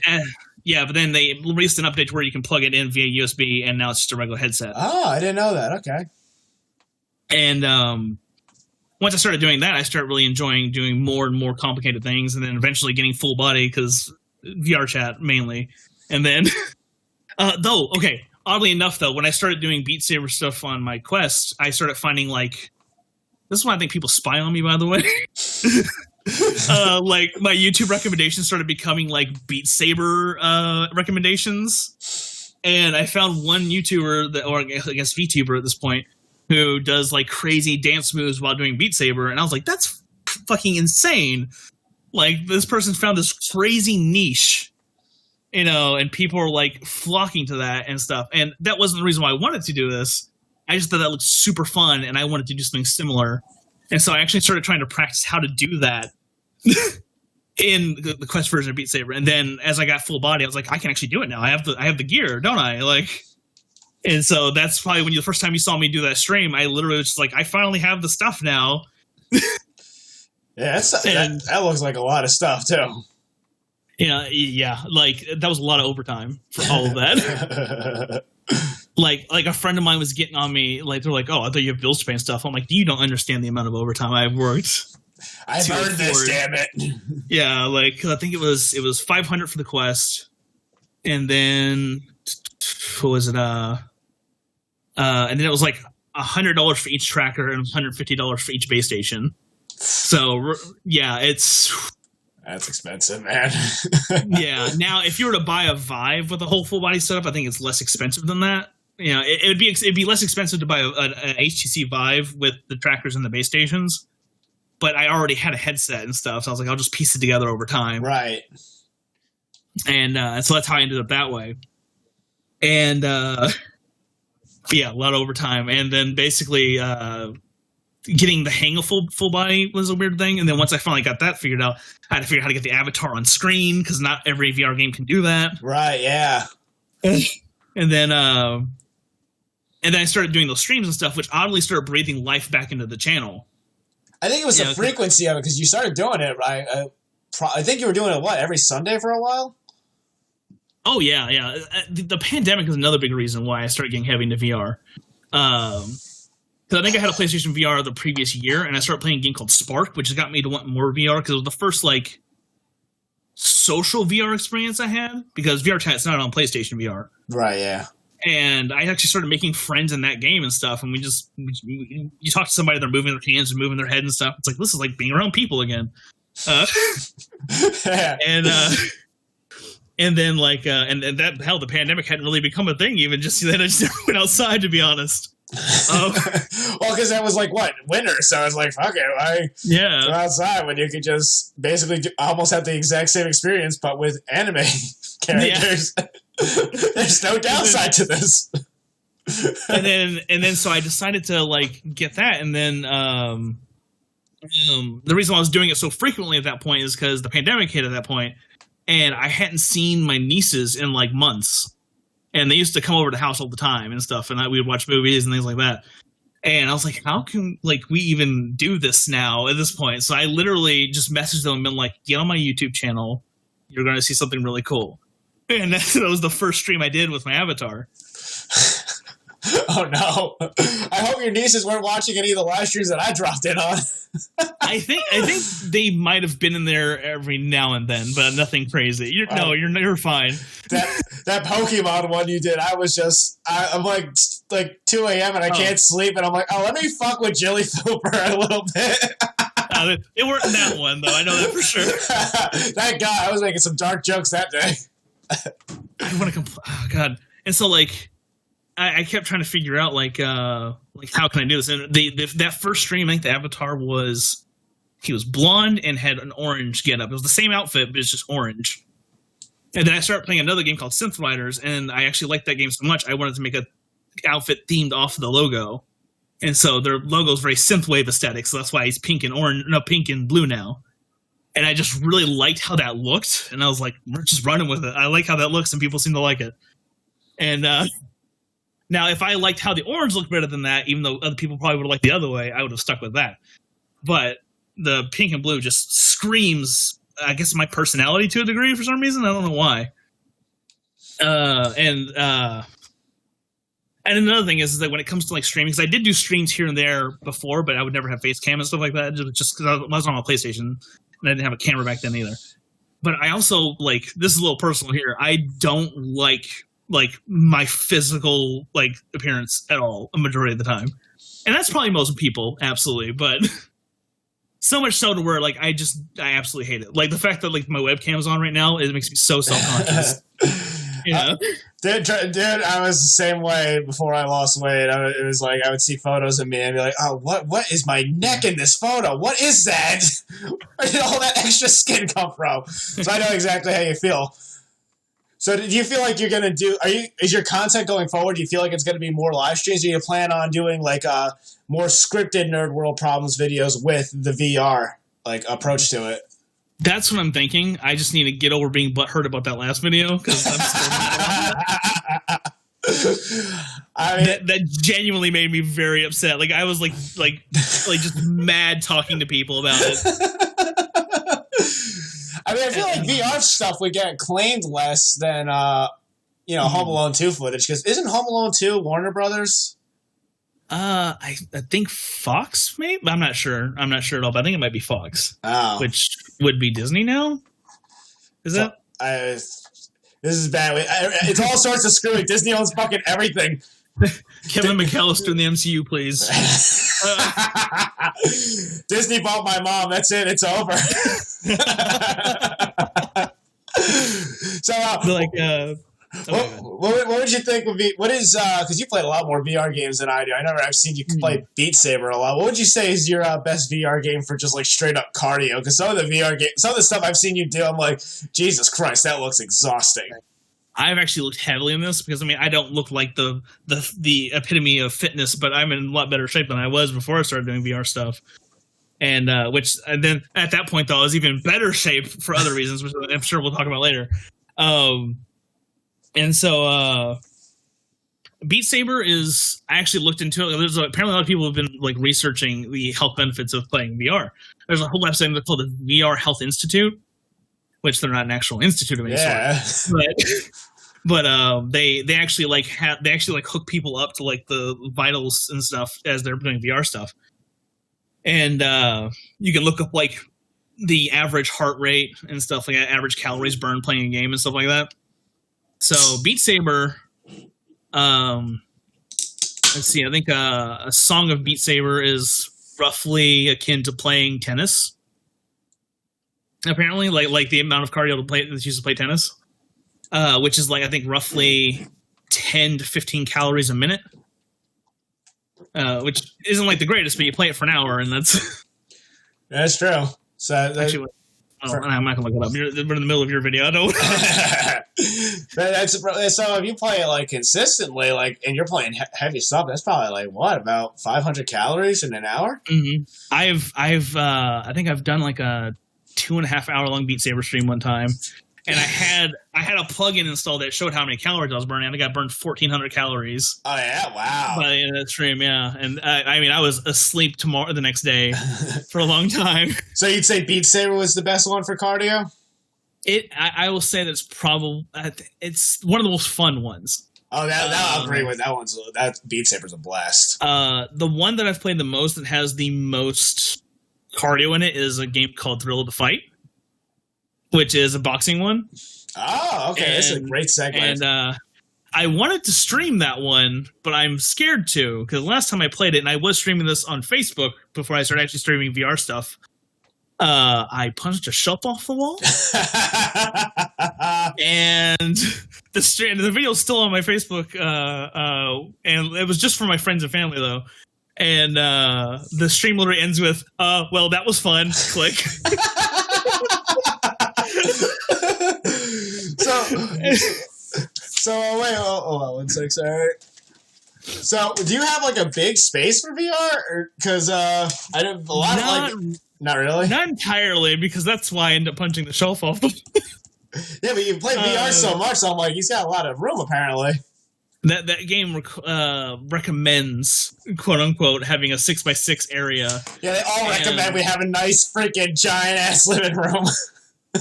But then they released an update where you can plug it in via USB, and now it's just a regular headset. Oh, I didn't know that. Okay. And once I started doing that, I started really enjoying doing more and more complicated things, and then eventually getting full body, because VR chat, mainly. And then... Oddly enough, though, when I started doing Beat Saber stuff on my Quest, I started finding, like... This is why I think people spy on me, by the way. Like, my YouTube recommendations started becoming, like, Beat Saber recommendations. And I found one YouTuber, or I guess VTuber at this point, who does, like, crazy dance moves while doing Beat Saber. And I was like, that's fucking insane. Like, this person found this crazy niche. And people are, like, flocking to that and stuff. And that wasn't the reason why I wanted to do this. I just thought that looked super fun, and I wanted to do something similar. And so I actually started trying to practice how to do that in the Quest version of Beat Saber. And then as I got full body, I was like, I can actually do it now. I have the gear, don't I? Like, and so that's probably when the first time you saw me do that stream, I literally was just like, I finally have the stuff now. Yeah, that looks like a lot of stuff, too. Yeah, like that was a lot of overtime for all of that. like a friend of mine was getting on me, like they're like, "Oh, I thought you have bills to pay and stuff." I'm like, "You don't understand the amount of overtime I've worked." I've heard this, damn it. Yeah, like I think it was $500 for the Quest, and then what was it? And then it was like $100 for each tracker and $150 for each base station. So yeah, that's expensive, man. Yeah. Now, if you were to buy a Vive with a whole full body setup, I think it's less expensive than that. It'd be less expensive to buy an HTC Vive with the trackers and the base stations. But I already had a headset and stuff, so I was like, I'll just piece it together over time. Right. And so that's how I ended up that way. And yeah, a lot of overtime. And then basically getting the hang of full body was a weird thing. And then once I finally got that figured out, I had to figure out how to get the avatar on screen, because not every VR game can do that. Right, yeah. And then I started doing those streams and stuff, which oddly started breathing life back into the channel. I think it was the frequency of it, because you started doing it, right? I think you were doing it, every Sunday for a while? Oh yeah, yeah. The pandemic is another big reason why I started getting heavy into VR. Because I think I had a PlayStation VR the previous year, and I started playing a game called Spark, which got me to want more VR because it was the first like social VR experience I had. Because VR chat's not on PlayStation VR, Right, yeah. and I actually started making friends in that game and stuff. And you talk to somebody, they're moving their hands and moving their head and stuff. It's like this is like being around people again. And then like and that hell, the pandemic hadn't really become a thing even. Just that I just never went outside, to be honest. Well, because that was like what, winter, so I was like, fuck it, why go outside when you could just basically almost have the exact same experience but with anime characters. Yeah. There's no downside to this. and then so I decided to like get that, and then the reason why I was doing it so frequently at that point is because the pandemic hit at that point, and I hadn't seen my nieces in like months. And they used to come over to the house all the time and stuff, and we would watch movies and things like that. And I was like, how can like we even do this now at this point? So I literally just messaged them and been like, get on my YouTube channel. You're going to see something really cool. And that was the first stream I did with my avatar. Oh no! I hope your nieces weren't watching any of the live streams that I dropped in on. I think they might have been in there every now and then, but nothing crazy. You're fine. That Pokemon one you did, I'm like 2 a.m. and I can't sleep, and I'm like, let me fuck with JillieFoo for a little bit. It weren't that one though. I know that for sure. Thank God, I was making some dark jokes that day. I want to oh god. And so like I kept trying to figure out like how can I do this? And that first stream, I think the avatar was he was blonde and had an orange getup. It was the same outfit, but it's just orange. And then I started playing another game called Synth Riders, and I actually liked that game so much I wanted to make a outfit themed off the logo. And so their logo is very synthwave aesthetic, so that's why he's pink and blue now. And I just really liked how that looked, and I was like, we're just running with it. I like how that looks, and people seem to like it. And now, if I liked how the orange looked better than that, even though other people probably would have liked the other way, I would have stuck with that. But the pink and blue just screams, I guess, my personality to a degree for some reason. I don't know why. And another thing is that when it comes to like streaming, because I did do streams here and there before, but I would never have face cam and stuff like that, just because I was on my PlayStation and I didn't have a camera back then either. But I also like, this is a little personal here, I don't like my physical like appearance at all a majority of the time, and that's probably most people, absolutely, but so much so to where like I absolutely hate it. Like the fact that like my webcam's on right now, it makes me so self-conscious. Yeah, dude, I was the same way before I lost weight. It was like I would see photos of me and be like, oh, what is my neck in this photo? What is that? Where did all that extra skin come from? So I know exactly how you feel. So do you feel like you're going to do, is your content going forward, do you feel like it's going to be more live streams? Do you plan on doing like more scripted Nerd World Problems videos with the VR like approach to it? That's what I'm thinking. I just need to get over being butthurt about that last video because I'm still I mean, that genuinely made me very upset. Like I was like just mad talking to people about it. I mean, I feel like VR stuff would get claimed less than, Home Alone 2 footage. Because isn't Home Alone 2 Warner Brothers? I think Fox, maybe? I'm not sure. I'm not sure at all, but I think it might be Fox. Oh. Which would be Disney now? Is that? This is bad. It's all sorts of screwy. Disney owns fucking everything. Kevin McAllister in the MCU, please. Disney bought my mom. That's it. It's over. So, what would you think would be? What is? Because you played a lot more VR games than I do. I've seen you play Beat Saber a lot. What would you say is your best VR game for just like straight up cardio? Because some of the VR games, some of the stuff I've seen you do, I'm like, Jesus Christ, that looks exhausting. I've actually looked heavily in this because I don't look like the epitome of fitness, but I'm in a lot better shape than I was before I started doing VR stuff. And then at that point though, I was even better shape for other reasons, which I'm sure we'll talk about later. And so Beat Saber is, I actually looked into it. There's apparently a lot of people have been like researching the health benefits of playing VR. There's a whole website called the VR Health Institute, which they're not an actual institute of any sort. But they actually like hook people up to like the vitals and stuff as they're doing VR stuff, and you can look up like the average heart rate and stuff like that, average calories burned playing a game and stuff like that. So Beat Saber, let's see, I think a song of Beat Saber is roughly akin to playing tennis. Apparently, like the amount of cardio to play that's used to play tennis, which is like I think roughly 10 to 15 calories a minute, which isn't like the greatest, but you play it for an hour, and that's true. So actually, I'm not gonna look it up. We're in the middle of your video. I don't. So if you play it like consistently, like, and you're playing heavy stuff, that's probably like what, about 500 calories in an hour? Mm-hmm. I think I've done like a 2.5 hour long Beat Saber stream one time, and I had a plugin installed that showed how many calories I was burning. I think I burned 1,400 calories. Oh yeah, wow! By the end of that stream, yeah, and I mean I was asleep the next day for a long time. So you'd say Beat Saber was the best one for cardio? I will say that's probably it's one of the most fun ones. Oh, I'll agree with that one. That Beat Saber's a blast. The one that I've played the most that has the most cardio in it is a game called Thrill of the Fight, which is a boxing one. Oh, okay. This is a great segment. And I wanted to stream that one, but I'm scared to, because last time I played it, and I was streaming this on Facebook before I started actually streaming VR stuff, I punched a shelf off the wall. And the video's still on my Facebook, and it was just for my friends and family, though. And the stream literally ends with, well, that was fun. Click. So wait, hold on 1 sec, sorry. So, do you have like a big space for VR? Because I don't not really, not entirely, because that's why I end up punching the shelf off. Yeah, but you play VR so much, so I'm like, he's got a lot of room apparently. That game recommends, quote unquote, having a 6x6 area. Yeah, they all recommend we have a nice freaking giant ass living room.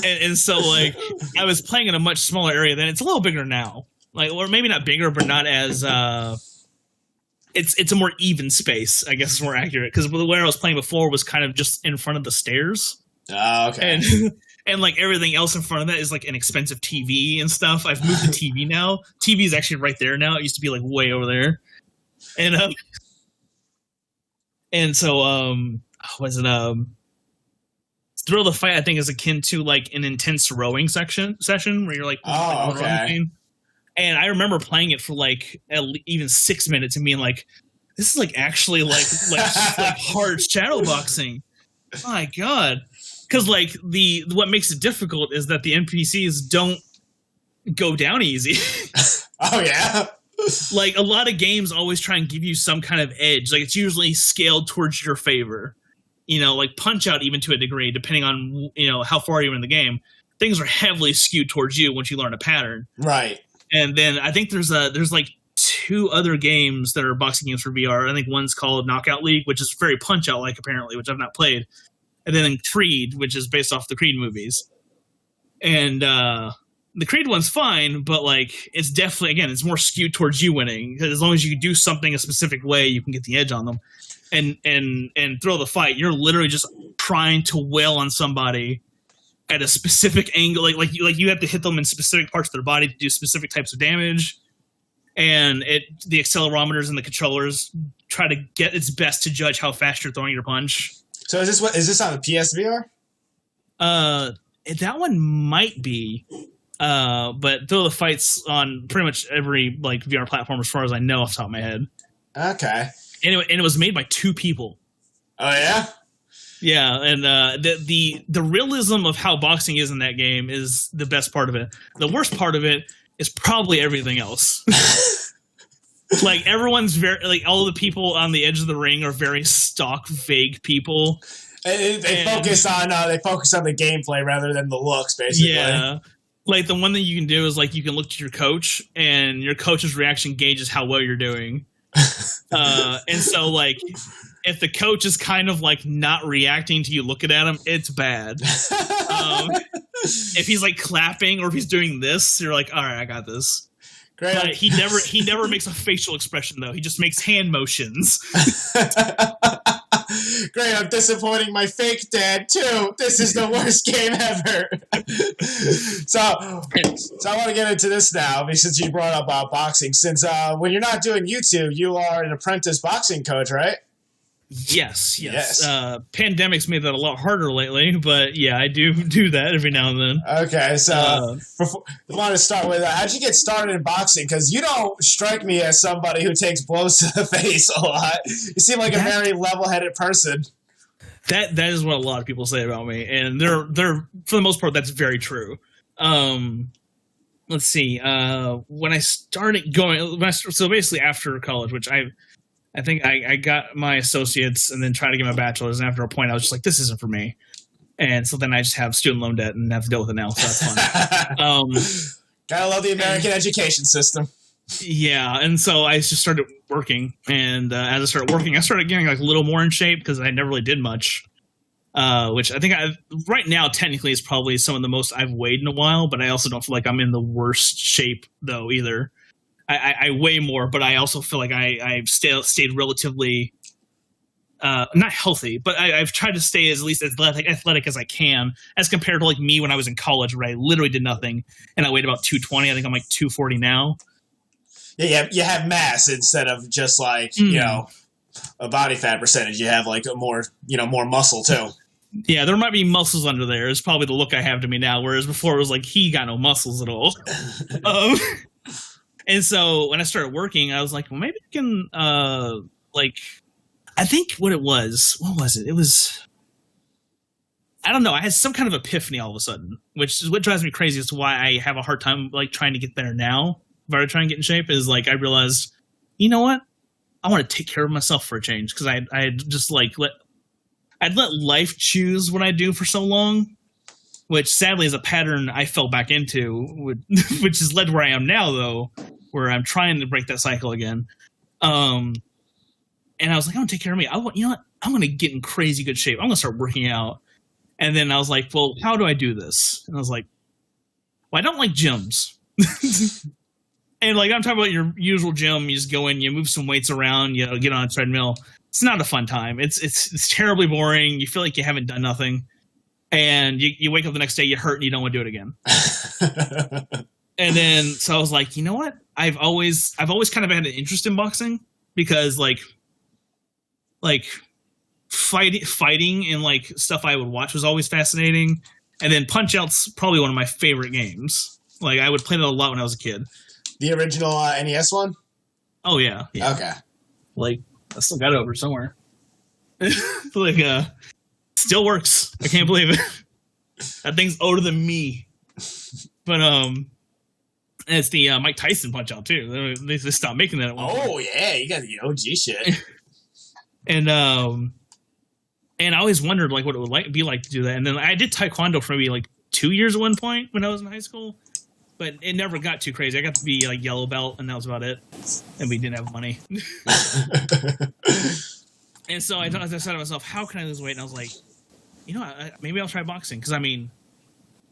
and so like I was playing in a much smaller area. Then it's a little bigger now, like, or maybe not bigger, but not as it's a more even space, I guess is more accurate, because where I was playing before was kind of just in front of the stairs. Oh, okay. And like everything else in front of that is like an expensive TV and stuff. I've moved the TV now. TV is actually right there now. It used to be like way over there. And so was it Thrill of the Fight, I think, is akin to like an intense rowing session where you're like, oh, okay. And I remember playing it for like even 6 minutes and being like, this is like actually like hard shadow boxing. My God. Because like what makes it difficult is that the NPCs don't go down easy. Oh yeah. Like a lot of games always try and give you some kind of edge. Like it's usually scaled towards your favor. You know, like Punch-Out even to a degree, depending on how far you're in the game. Things are heavily skewed towards you once you learn a pattern. Right. And then I think there's like 2 other games that are boxing games for VR. I think one's called Knockout League, which is very Punch-Out like apparently, which I've not played. And then Creed, which is based off the Creed movies. And the Creed one's fine, but like it's definitely, again, it's more skewed towards you winning. Because as long as you do something a specific way, you can get the edge on them. And Thrill of the Fight, you're literally just trying to wail on somebody at a specific angle. Like you have to hit them in specific parts of their body to do specific types of damage. And the accelerometers and the controllers try to get its best to judge how fast you're throwing your punch. So is this on the PSVR? That one might be, but Thrill of the Fight's on pretty much every like VR platform as far as I know off the top of my head. Okay. And it was made by 2 people. Oh yeah. Yeah, and the realism of how boxing is in that game is the best part of it. The worst part of it is probably everything else. Like everyone's very like all the people on the edge of the ring are very stock, vague people. They focus on the gameplay rather than the looks, basically. Yeah, like the one thing you can do is like you can look to your coach, and your coach's reaction gauges how well you're doing. And so like if the coach is kind of like not reacting to you looking at him, it's bad. If he's like clapping or if he's doing this, you're like, all right, I got this. Great. But he never makes a facial expression though. He just makes hand motions. Great, I'm disappointing my fake dad too. This is the worst game ever. So I want to get into this now, since you brought up boxing. Since when you're not doing YouTube, you are an apprentice boxing coach, right? Yes. Pandemic's made that a lot harder lately, but yeah, I do that every now and then. Okay, so I want to start with how'd you get started in boxing? Because you don't strike me as somebody who takes blows to the face a lot. You seem like a very level-headed person. That is what a lot of people say about me, and they're for the most part that's very true. Let's see. When I started so basically after college, which I think I got my associates and then tried to get my bachelor's, and after a point I was just like, this isn't for me. And so then I just have student loan debt and have to deal with it now, so that's fun. Gotta love the American education system. Yeah, and so I just started working, and as I started working, I started getting like a little more in shape because I never really did much. Which I think right now technically is probably some of the most I've weighed in a while, but I also don't feel like I'm in the worst shape though either. I weigh more, but I also feel like I've stayed relatively not healthy, but I've tried to stay at least as athletic as I can, as compared to like me when I was in college, where I literally did nothing and I weighed about 220. I think I'm like 240 now. Yeah, you have mass instead of just like you know a body fat percentage. You have like a more muscle too. Yeah, there might be muscles under there. It's probably the look I have to me now, whereas before it was like he got no muscles at all. And so when I started working, I was like, well, maybe I can, I think what was it? It was, I don't know. I had some kind of epiphany all of a sudden, which is what drives me crazy as to why I have a hard time, like, trying to get there now. If I were to try and get in shape, is like, I realized, you know what? I want to take care of myself for a change. Cause I had just like, I'd let life choose what I do for so long, which sadly is a pattern I fell back into, which has led to where I am now, though, where I'm trying to break that cycle again. And I was like, I want to take care of me. I'm going to get in crazy good shape. I'm going to start working out. And then I was like, well, how do I do this? And I was like, well, I don't like gyms. And like, I'm talking about your usual gym. You just go in, you move some weights around, get on a treadmill. It's not a fun time. It's terribly boring. You feel like you haven't done nothing. And you wake up the next day, you hurt, and you don't want to do it again. And then, so I was like, you know what? I've always kind of had an interest in boxing because like fighting and like stuff I would watch was always fascinating. And then Punch-Out's probably one of my favorite games. Like I would play that a lot when I was a kid. The original NES one? Oh yeah. Okay. Like I still got it over somewhere. Like still works. I can't believe it. That thing's older than me. But it's the Mike Tyson Punch-Out too. They stopped making that at one point. Oh yeah, you got the OG shit. And I always wondered like what it would be like to do that. And then I did Taekwondo for maybe like 2 years at one point when I was in high school. But it never got too crazy. I got to be like yellow belt, and that was about it. And we didn't have money. And so I said to myself, how can I lose weight? And I was like, maybe I'll try boxing. Because, I mean,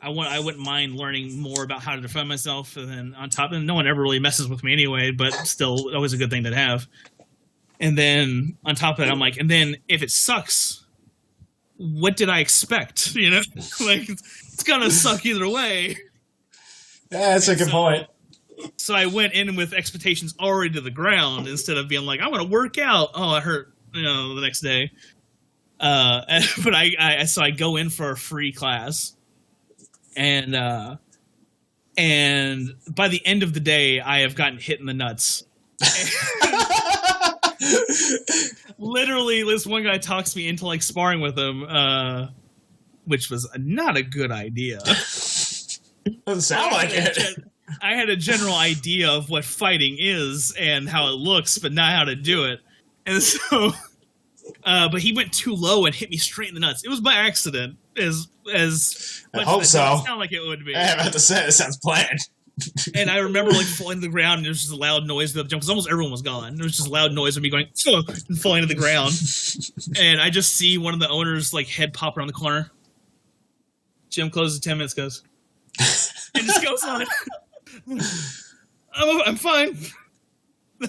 I wouldn't mind learning more about how to defend myself. And then on top of it, no one ever really messes with me anyway, but still always a good thing to have. And then on top of that, I'm like, and then if it sucks, what did I expect? Like, it's going to suck either way. Yeah, that's a good point. So I went in with expectations already to the ground instead of being like, I'm going to work out. Oh, I hurt, the next day. But I go in for a free class, and by the end of the day, I have gotten hit in the nuts. Literally, this one guy talks me into like sparring with him, which was not a good idea. Doesn't sound like it. I had a general idea of what fighting is and how it looks, but not how to do it. And so, but he went too low and hit me straight in the nuts. It was by accident, as I hope so. It sounded like it would be. I have to say, it sounds planned. And I remember like falling to the ground, and there was just a loud noise of the jump because almost everyone was gone. There was just a loud noise of me going and falling to the ground. And I just see one of the owners like head pop around the corner. Gym closes in 10 minutes, goes. And just goes on. I'm fine.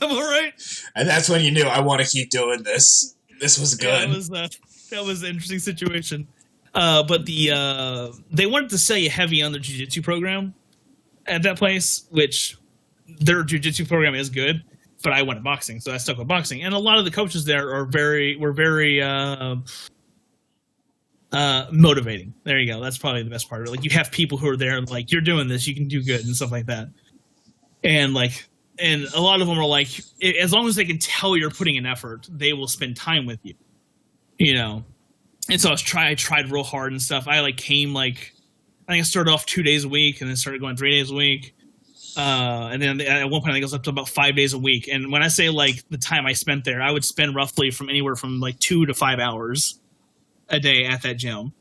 I'm all right. And that's when you knew, I want to keep doing this. This was good. Yeah, that was an interesting situation. But they wanted to sell you heavy on the jiu-jitsu program at that place, which their jiu-jitsu program is good, but I wanted boxing, so I stuck with boxing. And a lot of the coaches there were very motivating. There you go. That's probably the best part of it. Like, you have people who are there, like, you're doing this, you can do good, and stuff like that. And and a lot of them are like, as long as they can tell you're putting in effort, they will spend time with you. You know. And so I tried real hard and stuff. I came I think I started off 2 days a week and then started going 3 days a week. And then at one point I think it was up to about 5 days a week. And when I say the time I spent there, I would spend roughly from anywhere from 2 to 5 hours a day at that gym.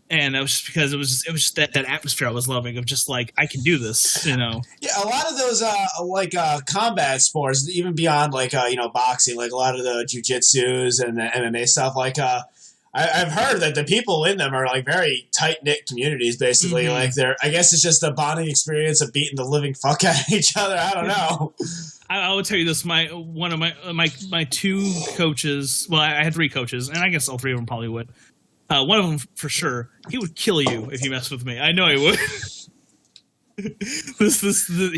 And it was just because it was just that atmosphere I was loving of just I can do this, you know. Yeah, a lot of those combat sports, even beyond boxing, a lot of the jiu-jitsus and the MMA stuff, I've heard that the people in them are very tight-knit communities, basically. Mm-hmm. I guess it's just the bonding experience of beating the living fuck out of each other. I don't know. I will tell you this: one of my two coaches. Well, I had 3 coaches, and I guess all 3 of them probably would. One of them for sure, he would kill you if you messed with me. I know he would.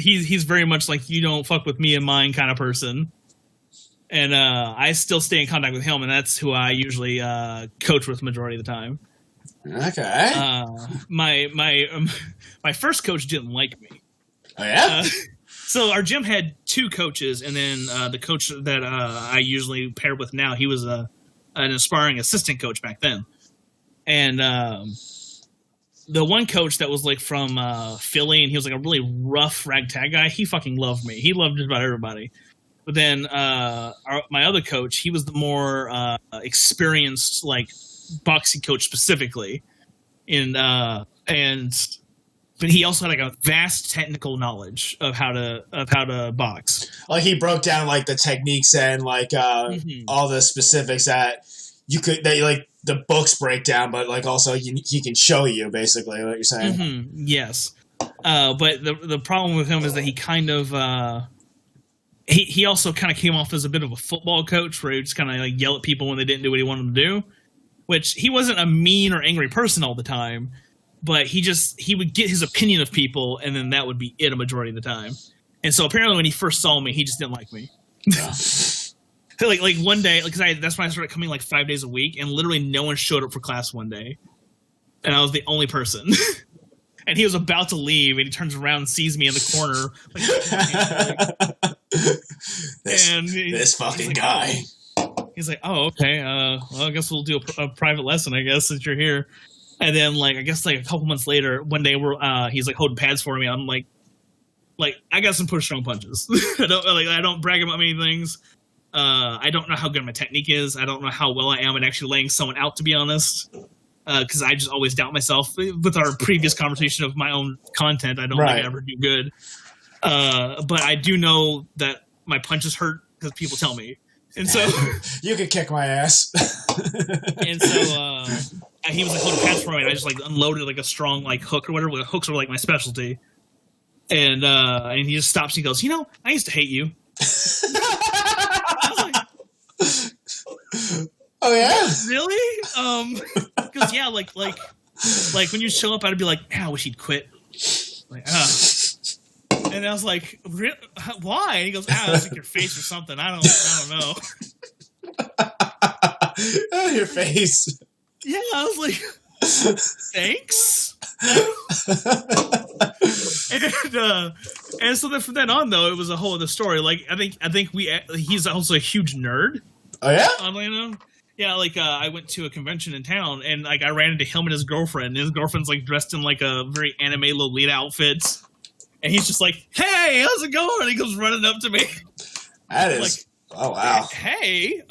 He's very much you don't fuck with me and mine kind of person. And I still stay in contact with him, and that's who I usually coach with majority of the time. Okay. My first coach didn't like me. Oh yeah. So our gym had 2 coaches, and then the coach that I usually pair with now, he was an aspiring assistant coach back then. And the one coach that was from Philly, and he was a really rough ragtag guy. He fucking loved me. He loved just about everybody. But then my other coach, he was the more experienced boxing coach specifically, but he also had a vast technical knowledge of how to box. He broke down the techniques and all the specifics that the books break down, but also he can show you basically what you're saying. Mm-hmm. Yes, but the problem with him is that he kind of. He also kind of came off as a bit of a football coach where he would just kind of yell at people when they didn't do what he wanted them to do, which he wasn't a mean or angry person all the time, but he would get his opinion of people, and then that would be it a majority of the time. And so apparently when he first saw me, he just didn't like me. One day, that's when I started coming 5 days a week, and literally no one showed up for class one day, and I was the only person. And he was about to leave, and he turns around and sees me in the corner. This fucking guy. He's like, oh, okay. Well, I guess we'll do a private lesson, I guess, since you're here. And then, I guess, a couple months later, one day he's holding pads for me. I'm like, I got some push strong punches. I don't brag about many things. I don't know how good my technique is. I don't know how well I am at actually laying someone out, to be honest. Because I just always doubt myself. With our previous conversation of my own content, I don't think I ever do good. But I do know that my punches hurt because people tell me. And so you could kick my ass. And so he was holding pads for me, and I just unloaded a strong hook or whatever. Hooks are my specialty. And he just stops and he goes, I used to hate you. I was oh yeah? Really? Because yeah, when you show up, I'd be like, man, I wish he'd quit. And I was like, why? And he goes, it's your face or something. I don't know. Oh, your face. Yeah, I was like, thanks. And so then from then on, though, it was a whole other story. I think he's also a huge nerd. Oh yeah? Oddly enough. Yeah, I went to a convention in town, and I ran into him and his girlfriend. And his girlfriend's dressed in a very anime Lolita outfit, and he's just like, "Hey, how's it going?" And he comes running up to me. That is, oh wow. Hey,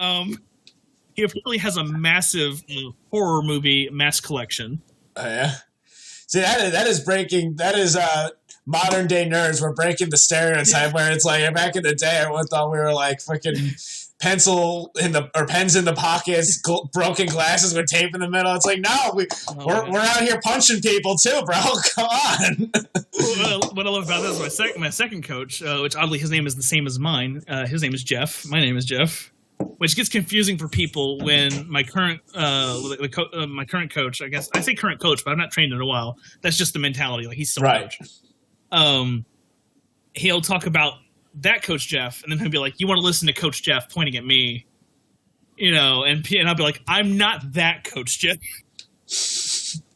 he apparently has a massive horror movie mask collection. Oh yeah. See, that is breaking. That is modern day nerds. We're breaking the stereotype where it's back in the day, everyone thought we were fucking. Pens in the pockets, broken glasses with tape in the middle. It's no, we're out here punching people too, bro. Come on. When what I love about this is my second coach, which oddly his name is the same as mine. His name is Jeff. My name is Jeff, which gets confusing for people when my current my current coach. I guess I say current coach, but I've not trained in a while. That's just the mentality. Like he's still a coach. He'll talk about that Coach Jeff, and then he'll be like, "You want to listen to Coach Jeff?" Pointing at me, and I'll be like, "I'm not that Coach Jeff."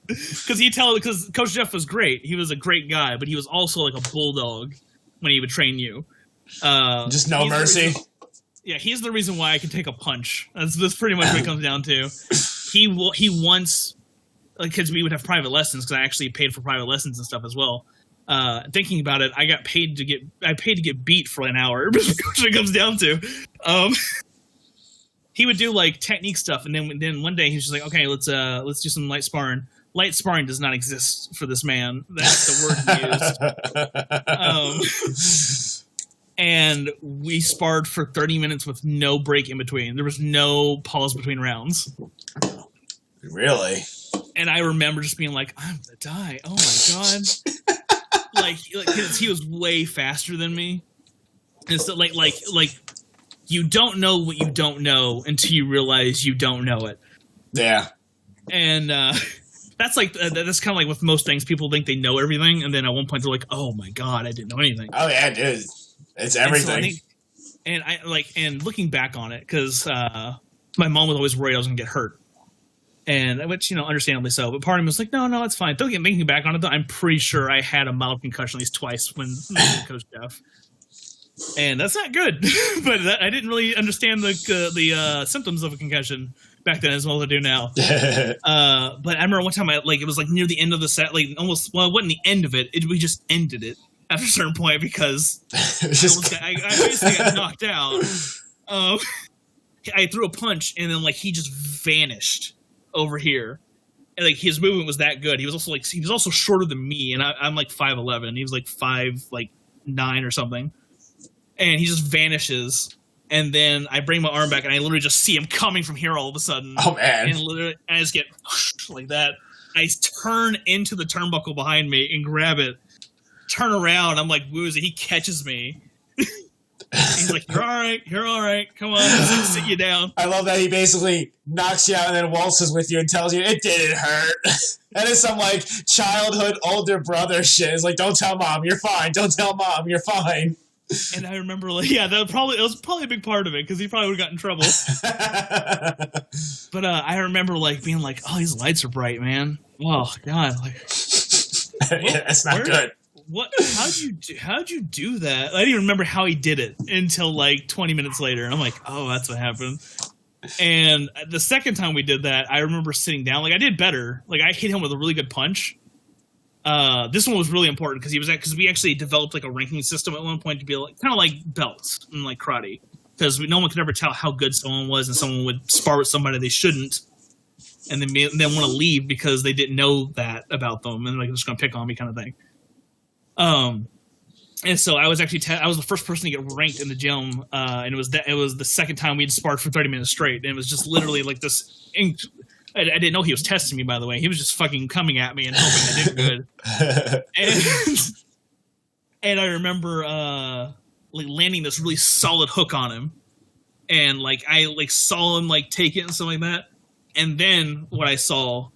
Because Coach Jeff was great. He was a great guy, but he was also like a bulldog when he would train you. Just no mercy. He's the reason why I can take a punch. That's pretty much what it comes down to. He once, because we would have private lessons, because I actually paid for private lessons and stuff as well. Thinking about it, I paid to get beat for an hour. That's what it comes down to. He would do like technique stuff, and then one day he was just like, "Okay, let's do some light sparring." Light sparring does not exist for this man. That's the word he used. And we sparred for 30 minutes with no break in between. There was no pause between rounds. Really? And I remember just being like, "I'm gonna die! Oh my god!" like he was way faster than me. And so like you don't know what you don't know until you realize you don't know it. Yeah. And that's that's kind of like with most things. People think they know everything, and then at one point they're like, "Oh my god, I didn't know anything." Oh yeah, dude, it's everything. And looking back on it, because my mom was always worried I was gonna get hurt, and which understandably so. But part of me was like, "No, it's fine." Thinking back on it, though, I'm pretty sure I had a mild concussion at least twice when Coach Jeff. And that's not good, but I didn't really understand the symptoms of a concussion back then as well as I do now. But I remember one time it was like near the end of the set, it wasn't the end of it. We just ended it after a certain point because I basically got knocked out. I threw a punch and then he just vanished over here. And his movement was that good. He was also shorter than me, and I'm 5'11". He was 5'9" or something. And he just vanishes, and then I bring my arm back, and I literally just see him coming from here all of a sudden. Oh, man. And literally, I just get like that. I turn into the turnbuckle behind me and grab it. Turn around, I'm woozy. He catches me. He's like, "You're all right. Come on, let's sit you down." I love that he basically knocks you out and then waltzes with you and tells you it didn't hurt. That is some childhood older brother shit. It's don't tell mom, you're fine. Don't tell mom, you're fine. And I remember, it was probably a big part of it because he probably would have got in trouble. But I remember being "Oh, these lights are bright, man. Oh God, yeah, that's not good. What? How'd you do that? I didn't even remember how he did it until 20 minutes later, and I'm like, "Oh, that's what happened." And the second time we did that, I remember sitting down. I did better. I hit him with a really good punch. This one was really important because we actually developed a ranking system at one point to be kind of like belts in karate, because no one could ever tell how good someone was, and someone would spar with somebody they shouldn't, and then want to leave because they didn't know that about them, and they're just gonna pick on me kind of thing. And so I was actually I was the first person to get ranked in the gym, and it was the second time we'd sparred for 30 minutes straight, and it was just literally this. I didn't know he was testing me, by the way. He was just fucking coming at me and hoping I did good. And I remember landing this really solid hook on him, and I saw him take it and stuff like that. And then what I saw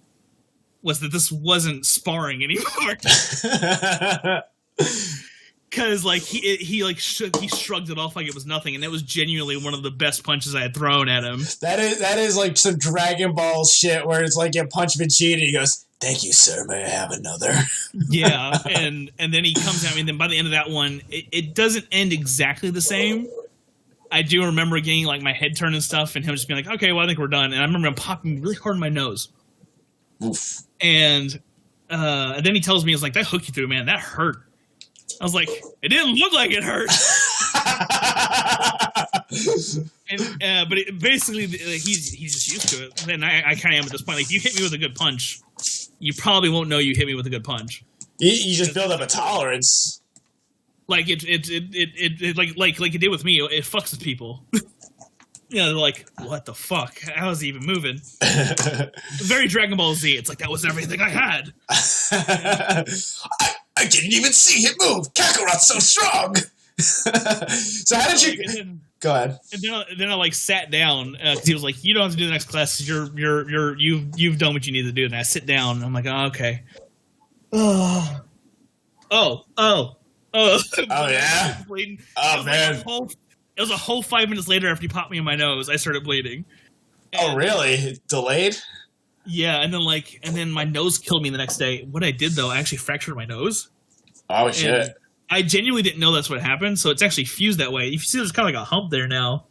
was that this wasn't sparring anymore. Because he shrugged it off like it was nothing, and it was genuinely one of the best punches I had thrown at him. That is some Dragon Ball shit where it's you punch Vegeta and he goes, "Thank you, sir. May I have another?" Yeah, and then he comes at me, and then by the end of that one, it doesn't end exactly the same. I do remember getting my head turned and stuff, and him just being "Okay, well, I think we're done." And I remember him popping really hard in my nose. Oof. And then he tells me, "That hook you threw, man, that hurt." I was like, "It didn't look like it hurt." And but basically, he's just used to it. And I kind of am at this point. If you hit me with a good punch, you probably won't know you hit me with a good punch. You just build up a tolerance. Like it did with me. It fucks with people. They're like, "What the fuck? How is he even moving?" Very Dragon Ball Z. It's that was everything I had. I didn't even see it move. Kakarot's so strong. So how did you? Go ahead. And then I like sat down because he was like, "You don't have to do the next class. You've done what you need to do." And I sit down. And I'm like, "Oh, okay." Oh yeah. Bleeding. Oh man. It was a whole 5 minutes later after he popped me in my nose, I started bleeding. Oh really? Delayed? Yeah, and then my nose killed me the next day. What I did though, I actually fractured my nose. Oh shit. And I genuinely didn't know that's what happened, so it's actually fused that way. You see there's kind of like a hump there now.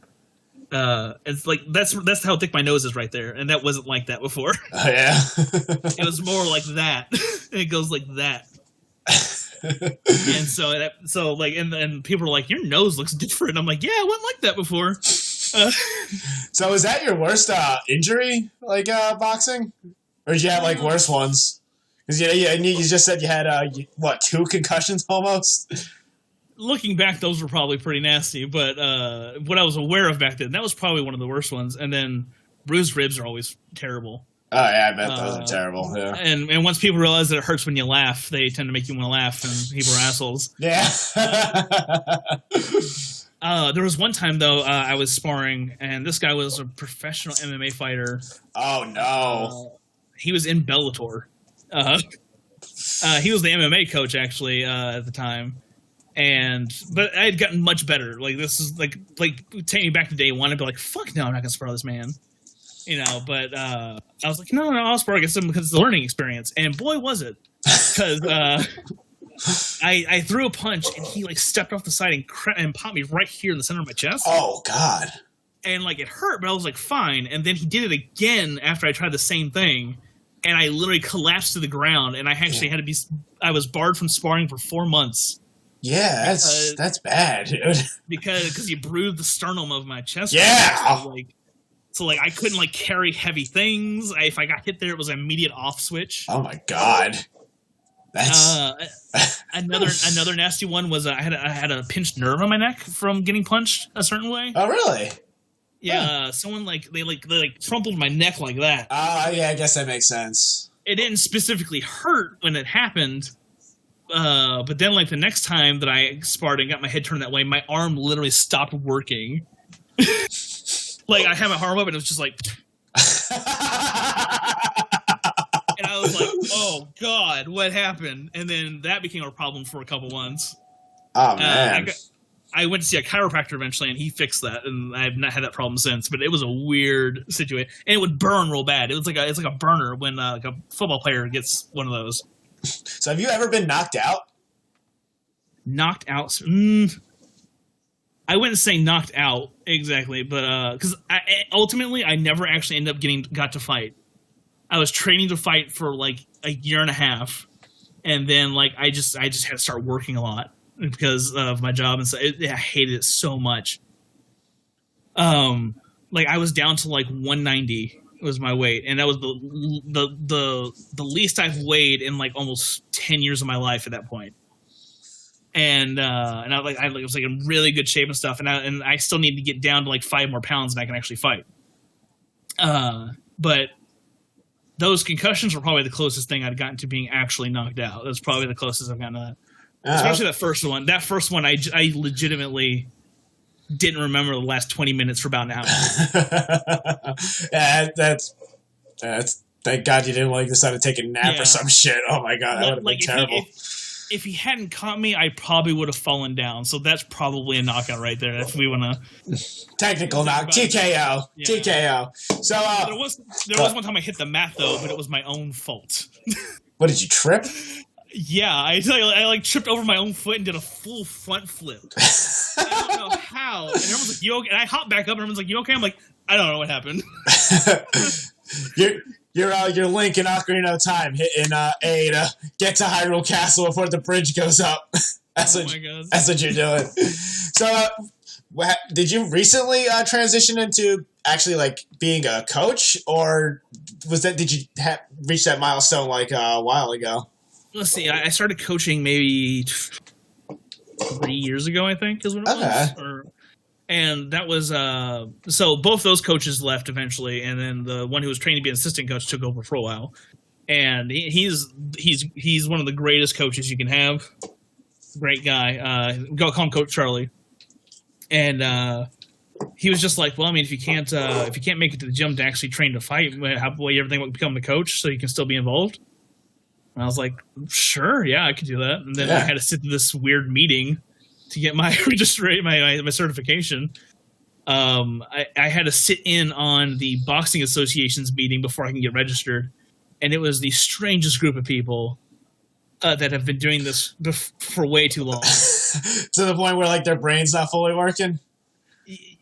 It's like that's how thick my nose is right there, and that wasn't like that before. Oh yeah. It was more like that. It goes like that. And so and people are like, your nose looks different. I'm like, yeah, it wasn't like that before. So is that your worst injury, like boxing, or did you have like worse ones? Because you just said you had 2 concussions almost. Looking back, those were probably pretty nasty. But what I was aware of back then, that was probably one of the worst ones. And then bruised ribs are always terrible. Oh yeah, I bet those are terrible. Yeah. And once people realize that it hurts when you laugh, they tend to make you want to laugh, and people are assholes. Yeah. There was one time though, I was sparring, and this guy was a professional MMA fighter. Oh no. He was in Bellator. He was the MMA coach actually at the time, but I had gotten much better. Like this is like take me back to day one. I'd be like, "Fuck no, I'm not gonna spar this man," But I was like, "No, I'll spar against him because it's a learning experience." And boy, was it! Because I threw a punch and he like stepped off the side and popped me right here in the center of my chest. Oh God! And like it hurt, but I was like, fine. And then he did it again after I tried the same thing. And I literally collapsed to the ground, and I actually had to be. I was barred from sparring for 4 months. Yeah, that's bad, dude. Because he bruised the sternum of my chest. Yeah. So I couldn't like carry heavy things. If I got hit there, it was an immediate off switch. Oh my God. That's another nasty one was I had a pinched nerve on my neck from getting punched a certain way. Oh really? Yeah, someone they crumpled my neck like that. Yeah, I guess that makes sense. It didn't specifically hurt when it happened, but then the next time that I sparred and got my head turned that way, my arm literally stopped working. I had my arm up and it was just like, and I was like, oh God, what happened? And then that became a problem for a couple months. Oh man. I went to see a chiropractor eventually, and he fixed that, and I have not had that problem since. But it was a weird situation, and it would burn real bad. It's like a burner when a football player gets one of those. So, have you ever been knocked out? Knocked out? I wouldn't say knocked out exactly, but because ultimately I never actually ended up got to fight. I was training to fight for like a year and a half, and then I just had to start working a lot because of my job, and so I hated it so much. I was down to 190 was my weight, and that was the least I've weighed in almost 10 years of my life at that point. And I was in really good shape and stuff, and I still need to get down to 5 more pounds, and I can actually fight. But those concussions were probably the closest thing I'd gotten to being actually knocked out. That's probably the closest I've gotten to that. Especially that first one. That first one, I legitimately didn't remember the last 20 minutes for about an hour. Yeah, that's thank God you didn't decide to take a nap or some shit. Oh my God, that would have been terrible. If he hadn't caught me, I probably would have fallen down. So that's probably a knockout right there. If we want to technical knock, TKO, yeah. TKO. So there was one time I hit the mat though, but it was my own fault. What did you trip? Yeah, I tripped over my own foot and did a full front flip. I don't know how. And everyone's like, "You okay?" And I hopped back up, and everyone's like, "You okay?" I'm like, "I don't know what happened." You're Link in Ocarina of Time hitting A to get to Hyrule Castle before the bridge goes up. That's what you're doing. So, did you recently transition into actually being a coach, or did you reach that milestone a while ago? Let's see. I started coaching maybe 3 years ago, I think, is what it was. And that was so both those coaches left eventually, and then the one who was trained to be an assistant coach took over for a while. and he's one of the greatest coaches you can have. Great guy. Go call him Coach Charlie. And he was just like, well, I mean, if you can't make it to the gym to actually train to fight, how will you ever think about becoming a coach so you can still be involved? And I was like, sure, yeah, I could do that. And then I had to sit through this weird meeting to get my my certification. I had to sit in on the Boxing Association's meeting before I can get registered. And it was the strangest group of people that have been doing this for way too long. To the point where like their brain's not fully working.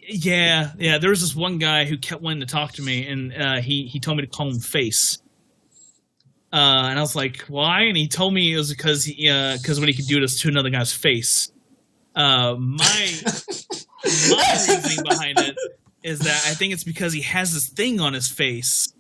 Yeah. There was this one guy who kept wanting to talk to me, and he told me to call him Face. And I was like, why? And he told me it was because what he could do is to another guy's face. My reasoning behind it is that I think it's because he has this thing on his face.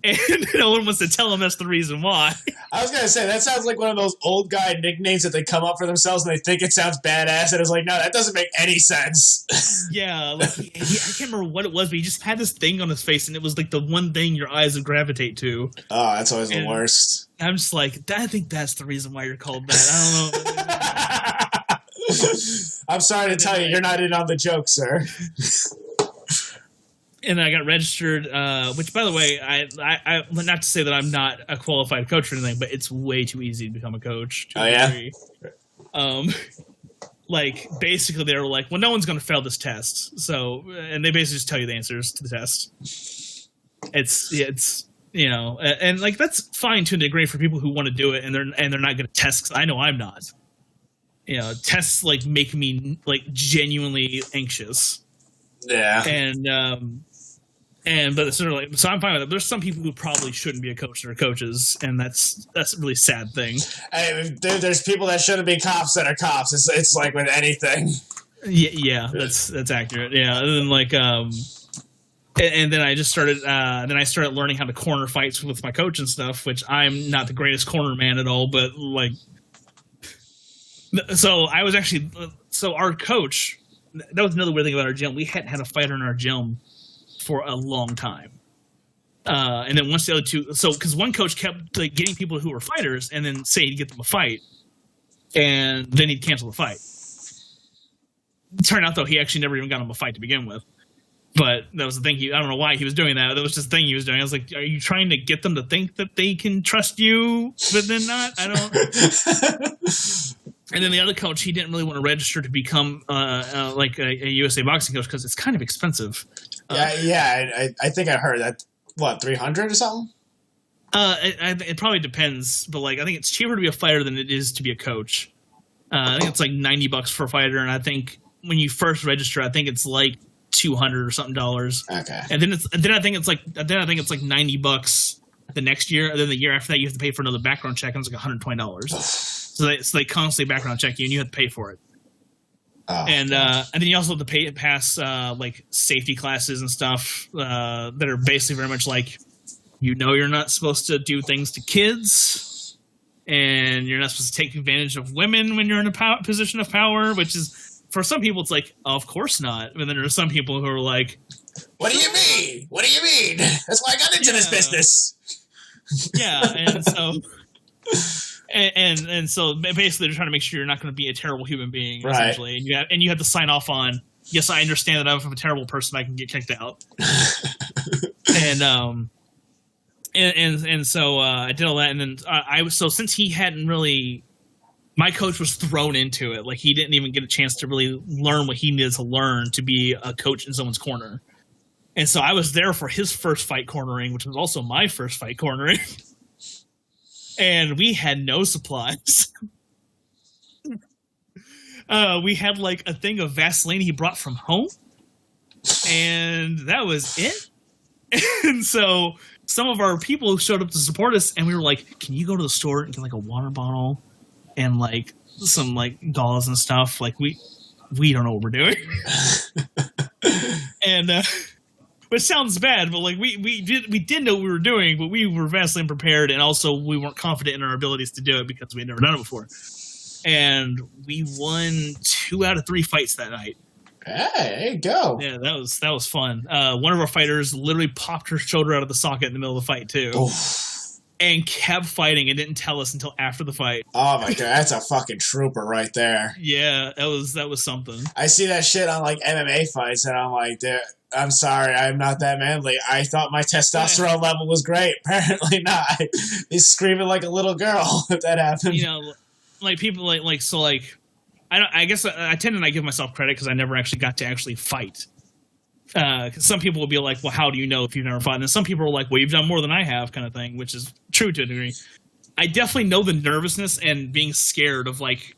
And no one wants to tell him that's the reason why. I was going to say, that sounds like one of those old guy nicknames that they come up for themselves and they think it sounds badass. And it's like, no, that doesn't make any sense. Yeah, like I can't remember what it was, but he just had this thing on his face, and it was like the one thing your eyes would gravitate to. Oh, that's always the worst. I'm just like, I think that's the reason why you're called that. I don't know. I'm sorry to tell you, you're not in on the joke, sir. And I got registered, which, by the way, I not to say that I'm not a qualified coach or anything, but it's way too easy to become a coach. Oh, yeah? Like, basically, they were like, well, no one's going to fail this test. So, and they basically just tell you the answers to the test. It's you know, and like, that's fine to a degree for people who want to do it, and they're not going to test, because I know I'm not. You know, tests, like, make me, like, genuinely anxious. Yeah. But sort of like, so I'm fine with it. There's some people who probably shouldn't be a coach that are coaches, and that's a really sad thing. There's people that shouldn't be cops that are cops. It's like with anything. Yeah, that's accurate. Yeah, and then like and then I just started. Then I started learning how to corner fights with my coach and stuff, which I'm not the greatest corner man at all, but like, so I was actually our coach. That was another weird thing about our gym. We hadn't had a fighter in our gym for a long time. And then once the other two, because one coach kept like getting people who were fighters and then say he'd get them a fight, and then he'd cancel the fight. It turned out though he actually never even got him a fight to begin with. But that was the thing. I don't know why he was doing that. That was just the thing he was doing. I was like, are you trying to get them to think that they can trust you, but then not? I don't. And then the other coach, he didn't really want to register to become like a USA boxing coach because it's kind of expensive. I think I heard that. What, 300 or something? It probably depends, but like I think it's cheaper to be a fighter than it is to be a coach. I think it's like $90 for a fighter, and I think when you first register, I think it's like $200 or something dollars. Okay. And then I think it's like $90 the next year, and then the year after that you have to pay for another background check, and it's like $120. So they constantly background check you, and you have to pay for it. Oh, and then you also have to pass like safety classes and stuff that are basically very much like, you're not supposed to do things to kids, and you're not supposed to take advantage of women when you're in a position of power, which is, for some people, it's like, of course not. And then there are some people who are like, what do you mean? What do you mean? That's why I got into this business. Yeah, and so... And so basically they're trying to make sure you're not going to be a terrible human being, right, essentially. And you have to sign off on, yes, I understand that if I'm a terrible person, I can get kicked out. and so I did all that, and then so since he hadn't really, my coach was thrown into it. Like, he didn't even get a chance to really learn what he needed to learn to be a coach in someone's corner. And so I was there for his first fight cornering, which was also my first fight cornering. And we had no supplies. We had like a thing of Vaseline he brought from home, and that was it. And so some of our people showed up to support us, and we were like, can you go to the store and get like a water bottle and like some like gauze and stuff? Like, we don't know what we're doing. And which sounds bad, but like we did know what we were doing, but we were vastly unprepared, and also we weren't confident in our abilities to do it because we had never done it before. And we won 2 out of 3 fights that night. Hey, there you go. Yeah, that was fun. One of our fighters literally popped her shoulder out of the socket in the middle of the fight too. Oof. and kept fighting and didn't tell us until after the fight. Oh my god, that's a fucking trooper right there. Yeah, that was something. I see that shit on like MMA fights, and I'm like, dude, I'm sorry, I'm not that manly. I thought my testosterone level was great. Apparently not. He's screaming like a little girl if that happened. You know, like people I guess I tend to not give myself credit because I never actually got to actually fight. Some people will be like, well, how do you know if you've never fought? And then some people are like, well, you've done more than I have, kind of thing, which is true to a degree. I definitely know the nervousness and being scared of like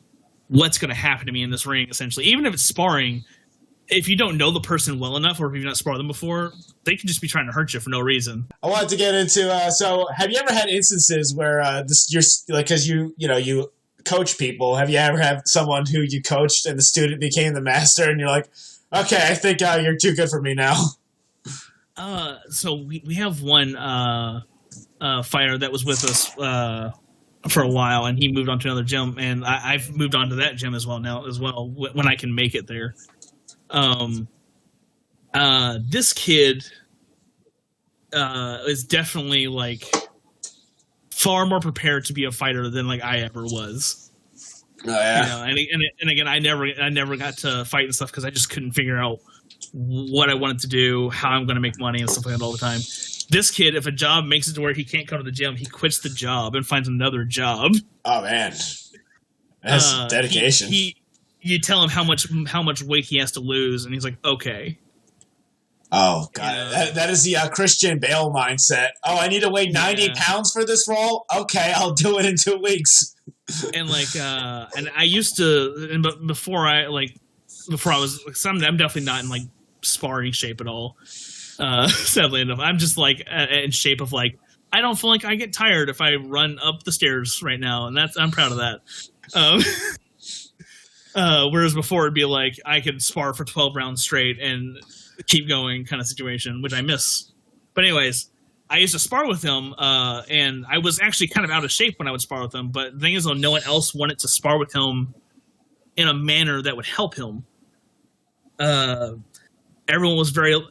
what's going to happen to me in this ring, essentially. Even if it's sparring, if you don't know the person well enough, or if you've not sparred them before, they can just be trying to hurt you for no reason. I wanted to get into, so have you ever had instances where you're like, because you coach people, have you ever had someone who you coached and the student became the master and you're like, okay, I think you're too good for me now? So we have one fighter that was with us for a while, and he moved on to another gym, and I've moved on to that gym as well now when I can make it there. This kid is definitely like far more prepared to be a fighter than like I ever was. Oh, yeah. You know, and again, I never got to fight and stuff because I just couldn't figure out what I wanted to do, how I'm going to make money and stuff like that all the time. This kid, if a job makes it to where he can't come to the gym, he quits the job and finds another job. Oh man, that's dedication. You tell him how much weight he has to lose, and he's like, okay. Oh god, that is the Christian Bale mindset. Oh, I need to weigh 90 pounds for this role. Okay, I'll do it in 2 weeks. And like, and I used to, and before I was, I'm definitely not in like sparring shape at all. Sadly enough, I'm just like in shape of like, I don't feel like I get tired if I run up the stairs right now, and I'm proud of that. Whereas before it'd be like I could spar for 12 rounds straight and keep going kind of situation, which I miss. But anyways, I used to spar with him, and I was actually kind of out of shape when I would spar with him. But the thing is, though, no one else wanted to spar with him in a manner that would help him. Everyone was very...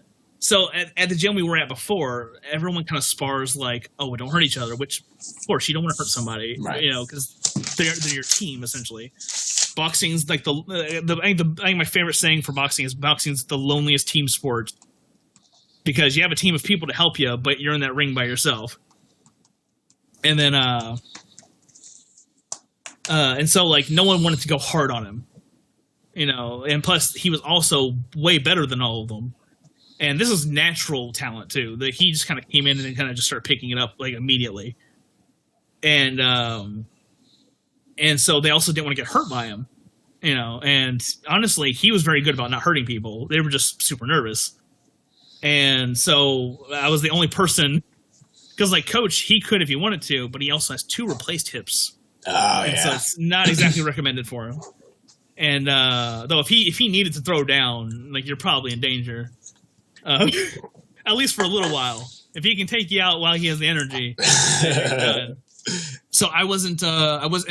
So at the gym we were at before, everyone kind of spars like, oh, we don't hurt each other, which, of course, you don't want to hurt somebody, right? You know, because they're your team, essentially. Boxing's like I think my favorite saying for boxing's the loneliest team sport. Because you have a team of people to help you, but you're in that ring by yourself. And then, and so like no one wanted to go hard on him, you know. And plus, he was also way better than all of them. And this is natural talent too. That he just kind of came in and then kind of just started picking it up like immediately. And so they also didn't want to get hurt by him, you know. And honestly, he was very good about not hurting people. They were just super nervous. And so I was the only person, because like coach, he could if he wanted to, but he also has 2 replaced hips. Oh, and so it's not exactly recommended for him. And though if he needed to throw down, like you're probably in danger, at least for a little while. If he can take you out while he has the energy. So I was in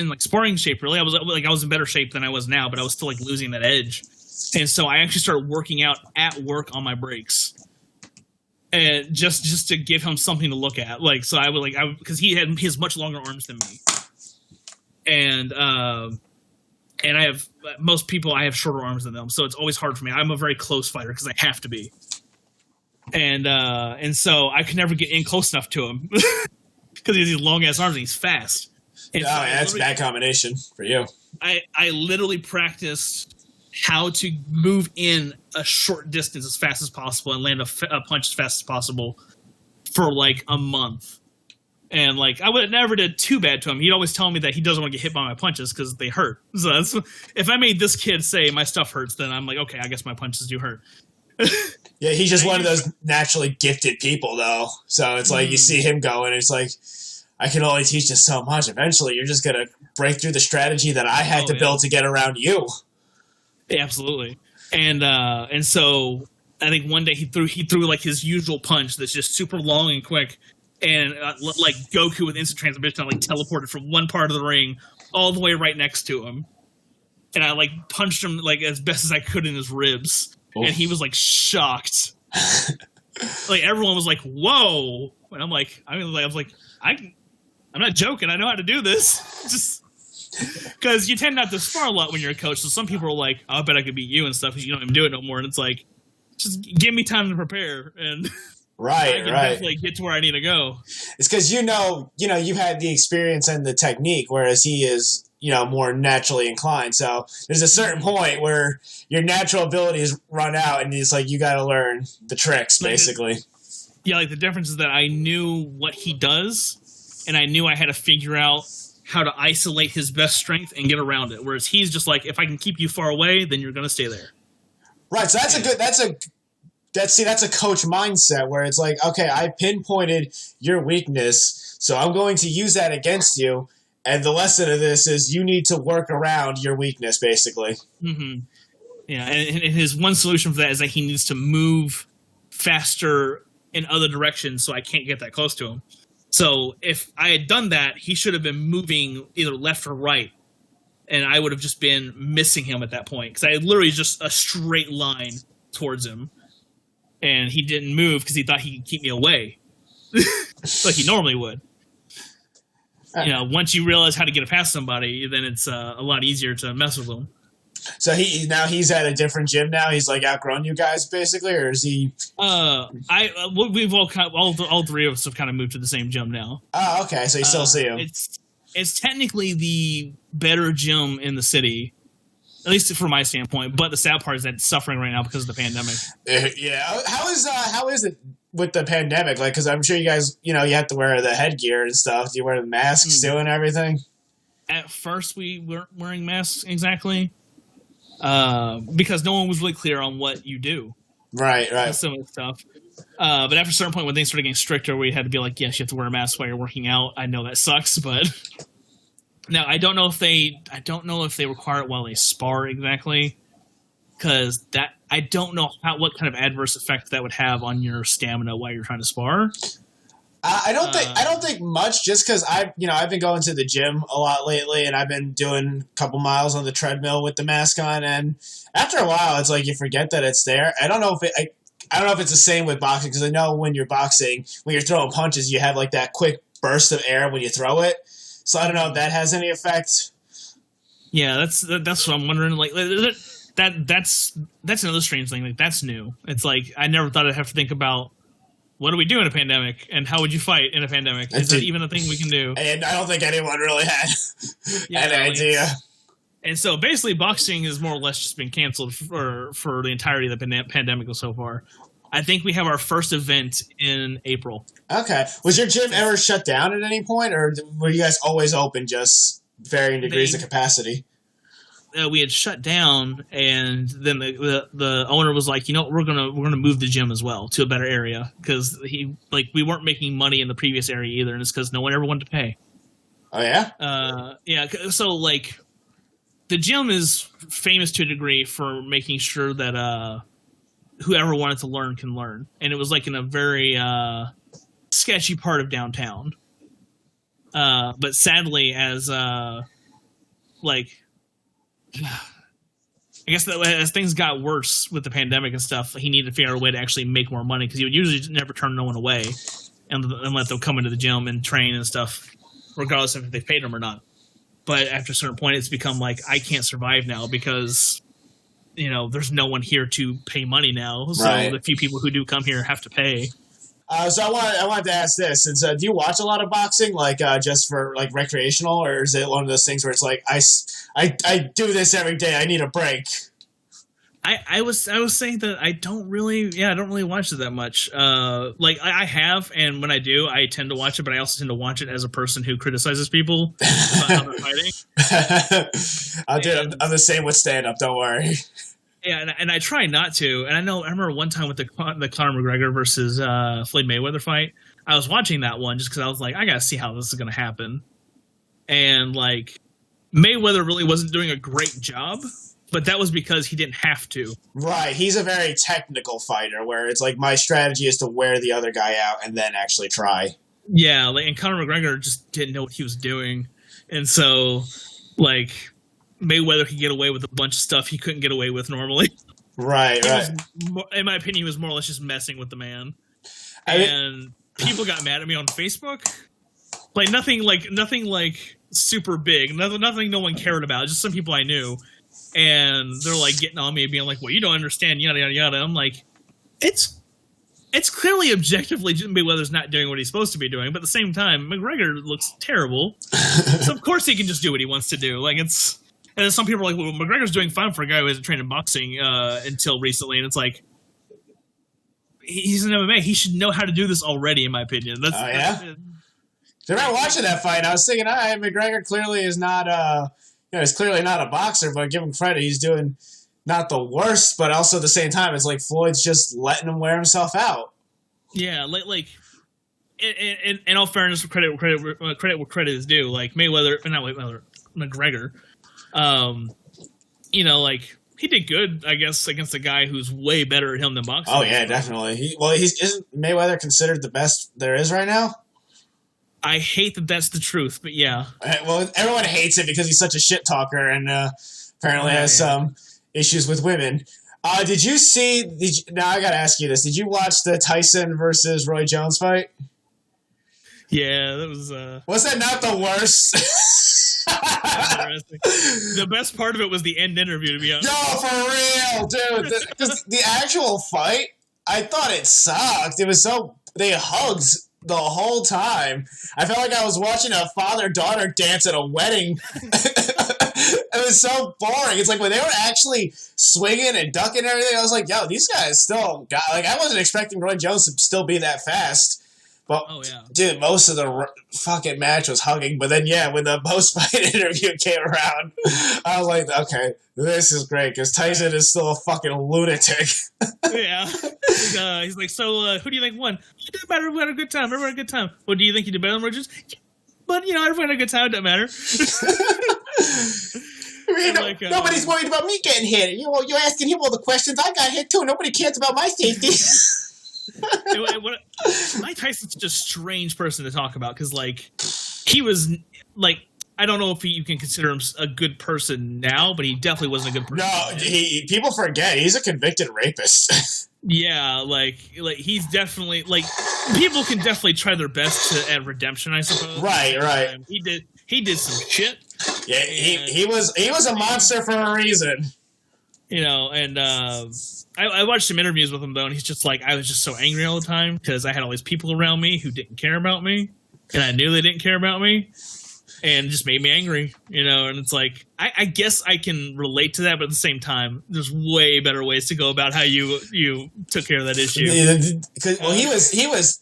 like sparring shape really. I was in better shape than I was now, but I was still like losing that edge. And so I actually started working out at work on my breaks. And just to give him something to look at, like, so I would like, because he has much longer arms than me, and I have most people I have shorter arms than them, so it's always hard for me. I'm a very close fighter because I have to be, and so I could never get in close enough to him because he has these long ass arms and he's fast. And so that's a bad combination for you. I literally practiced how to move in a short distance as fast as possible and land a punch as fast as possible for like a month. And like I would never did too bad to him. He'd always tell me that he doesn't want to get hit by my punches because they hurt. So if I made this kid say my stuff hurts, then I'm like, okay, I guess my punches do hurt. Yeah, he's just one of those naturally gifted people, though. So it's like you see him go, and it's like, I can only teach you so much. Eventually, you're just gonna break through the strategy that I had to build to get around you. Yeah, absolutely. And so I think one day he threw like his usual punch that's just super long and quick, and like Goku with instant transmission, I like teleported from one part of the ring all the way right next to him, and I like punched him like as best as I could in his ribs, and he was like shocked. Like everyone was like, "Whoa!" And I'm like, I was like, I'm not joking. I know how to do this. Just because you tend not to spar a lot when you're a coach. So some people are like, oh, I bet I could beat you and stuff because you don't even do it no more. And it's like, just give me time to prepare. And I can definitely get to where I need to go. It's because you've had the experience and the technique, whereas he is, more naturally inclined. So there's a certain point where your natural abilities run out, and it's like you got to learn the tricks, basically. Yeah, like the difference is that I knew what he does, and I knew I had to figure out how to isolate his best strength and get around it. Whereas he's just like, if I can keep you far away, then you're going to stay there. Right. So that's a coach mindset where it's like, okay, I pinpointed your weakness, so I'm going to use that against you. And the lesson of this is you need to work around your weakness, basically. Mm-hmm. Yeah, and his one solution for that is that he needs to move faster in other directions so I can't get that close to him. So if I had done that, he should have been moving either left or right, and I would have just been missing him at that point because I had literally just a straight line towards him, and he didn't move because he thought he could keep me away like he normally would. Once you realize how to get past somebody, then it's a lot easier to mess with them. So he's at a different gym now. He's like outgrown you guys basically, or is he? We've all three of us have kind of moved to the same gym now. Oh, okay. So you still see him. It's technically the better gym in the city, at least from my standpoint. But the sad part is that it's suffering right now because of the pandemic. Yeah. How is it with the pandemic? Like, because I'm sure you guys, you have to wear the headgear and stuff. Do you wear the masks too and everything? At first, we weren't wearing masks exactly. Because no one was really clear on what you do. Right. Some of the stuff. But after a certain point, when things started getting stricter, we had to be like, yes, you have to wear a mask while you're working out. I know that sucks, but now I don't know if they require it while they spar exactly, because I don't know what kind of adverse effect that would have on your stamina while you're trying to spar. I don't think much, just because I've been going to the gym a lot lately, and I've been doing a couple miles on the treadmill with the mask on, and after a while, it's like you forget that it's there. I don't know if it's the same with boxing, because I know when you're boxing, when you're throwing punches, you have like that quick burst of air when you throw it. So I don't know if that has any effect. Yeah, that's what I'm wondering. Like that's another strange thing. Like that's new. It's like I never thought I'd have to think about. What do we do in a pandemic, and how would you fight in a pandemic? Is that even a thing we can do? And I don't think anyone really had an idea. And so basically boxing has more or less just been canceled for the entirety of the pandemic so far. I think we have our first event in April. Okay. Was your gym ever shut down at any point, or were you guys always open, just varying degrees of capacity? We had shut down, and then the owner was like, we're gonna move the gym as well to a better area because we weren't making money in the previous area either, and it's because no one ever wanted to pay. Oh yeah. Yeah. So like, the gym is famous to a degree for making sure that whoever wanted to learn can learn, and it was like in a very sketchy part of downtown. But sadly, as I guess that as things got worse with the pandemic and stuff, he needed to figure out a way to actually make more money because he would usually never turn no one away and let them come into the gym and train and stuff, regardless of if they paid them or not. But after a certain point, it's become like, I can't survive now because, there's no one here to pay money now. So the few people who do come here have to pay. So I wanted to ask this: since do you watch a lot of boxing, like just for like recreational, or is it one of those things where it's like I do this every day, I need a break? I was saying that I don't really watch it that much. I have, and when I do, I tend to watch it, but I also tend to watch it as a person who criticizes people about how they're fighting. I'm the same with stand-up. Don't worry. Yeah, and I try not to. And I remember one time with the Conor McGregor versus Floyd Mayweather fight, I was watching that one just because I was like, I got to see how this is going to happen. And, like, Mayweather really wasn't doing a great job, but that was because he didn't have to. Right. He's a very technical fighter where it's like my strategy is to wear the other guy out and then actually try. Yeah, and Conor McGregor just didn't know what he was doing. And so, like, Mayweather could get away with a bunch of stuff he couldn't get away with normally. Right. In my opinion, he was more or less just messing with the man. People got mad at me on Facebook Like nothing like super big, nothing no one cared about. Just some people I knew, and they're like getting on me, being like, "Well, you don't understand, yada yada yada." I'm like, it's clearly objectively Mayweather's not doing what he's supposed to be doing, but at the same time, McGregor looks terrible. So of course he can just do what he wants to do. Like it's, and then some people are like, "Well, McGregor's doing fine for a guy who hasn't trained in boxing until recently," and it's like, he's an MMA. He should know how to do this already, in my opinion. That's, If I'm watching that fight, I was thinking, all right, McGregor clearly is not he's clearly not a boxer, but give him credit, he's doing not the worst, but also at the same time, it's like Floyd's just letting him wear himself out. Yeah, like in all fairness, credit where credit is due. Like McGregor, like he did good, I guess, against a guy who's way better at him than boxing. Oh yeah, definitely. Isn't Mayweather considered the best there is right now? I hate that that's the truth, but yeah. Well, everyone hates it because he's such a shit talker and apparently has some issues with women. Did you see? Now I gotta ask you this: did you watch the Tyson versus Roy Jones fight? Yeah, that was. Was that not the worst? Interesting. The best part of it was the end interview, to be honest. Yo, for real, dude. The actual fight, I thought it sucked. It was they hugged the whole time. I felt like I was watching a father-daughter dance at a wedding. It was so boring. It's like when they were actually swinging and ducking and everything, I was like, yo, these guys still got, like, I wasn't expecting Roy Jones to still be that fast. But, dude, most of the fucking match was hugging. But then, when the post-fight interview came around, I was like, okay, this is great because Tyson is still a fucking lunatic. Yeah. He's like, so who do you think won? It doesn't matter. We had a good time. Everyone had a good time. Well, do you think you did better than Rogers? Yeah, but, everyone had a good time. It doesn't matter. Nobody's worried about me getting hit. You're asking him all the questions. I got hit, too. Nobody cares about my safety. Mike Tyson's such a strange person to talk about because, like, he was, like, I don't know if you can consider him a good person now, but he definitely wasn't a good person. No, people forget he's a convicted rapist. Yeah, like he's definitely, like, people can definitely try their best at redemption, I suppose. Right. He did some shit. Yeah, he was a monster for a reason. And I watched some interviews with him, though, and he's just like, I was just so angry all the time because I had all these people around me who didn't care about me, and I knew they didn't care about me, and it just made me angry, and it's like, I guess I can relate to that, but at the same time, there's way better ways to go about how you took care of that issue. Well, he was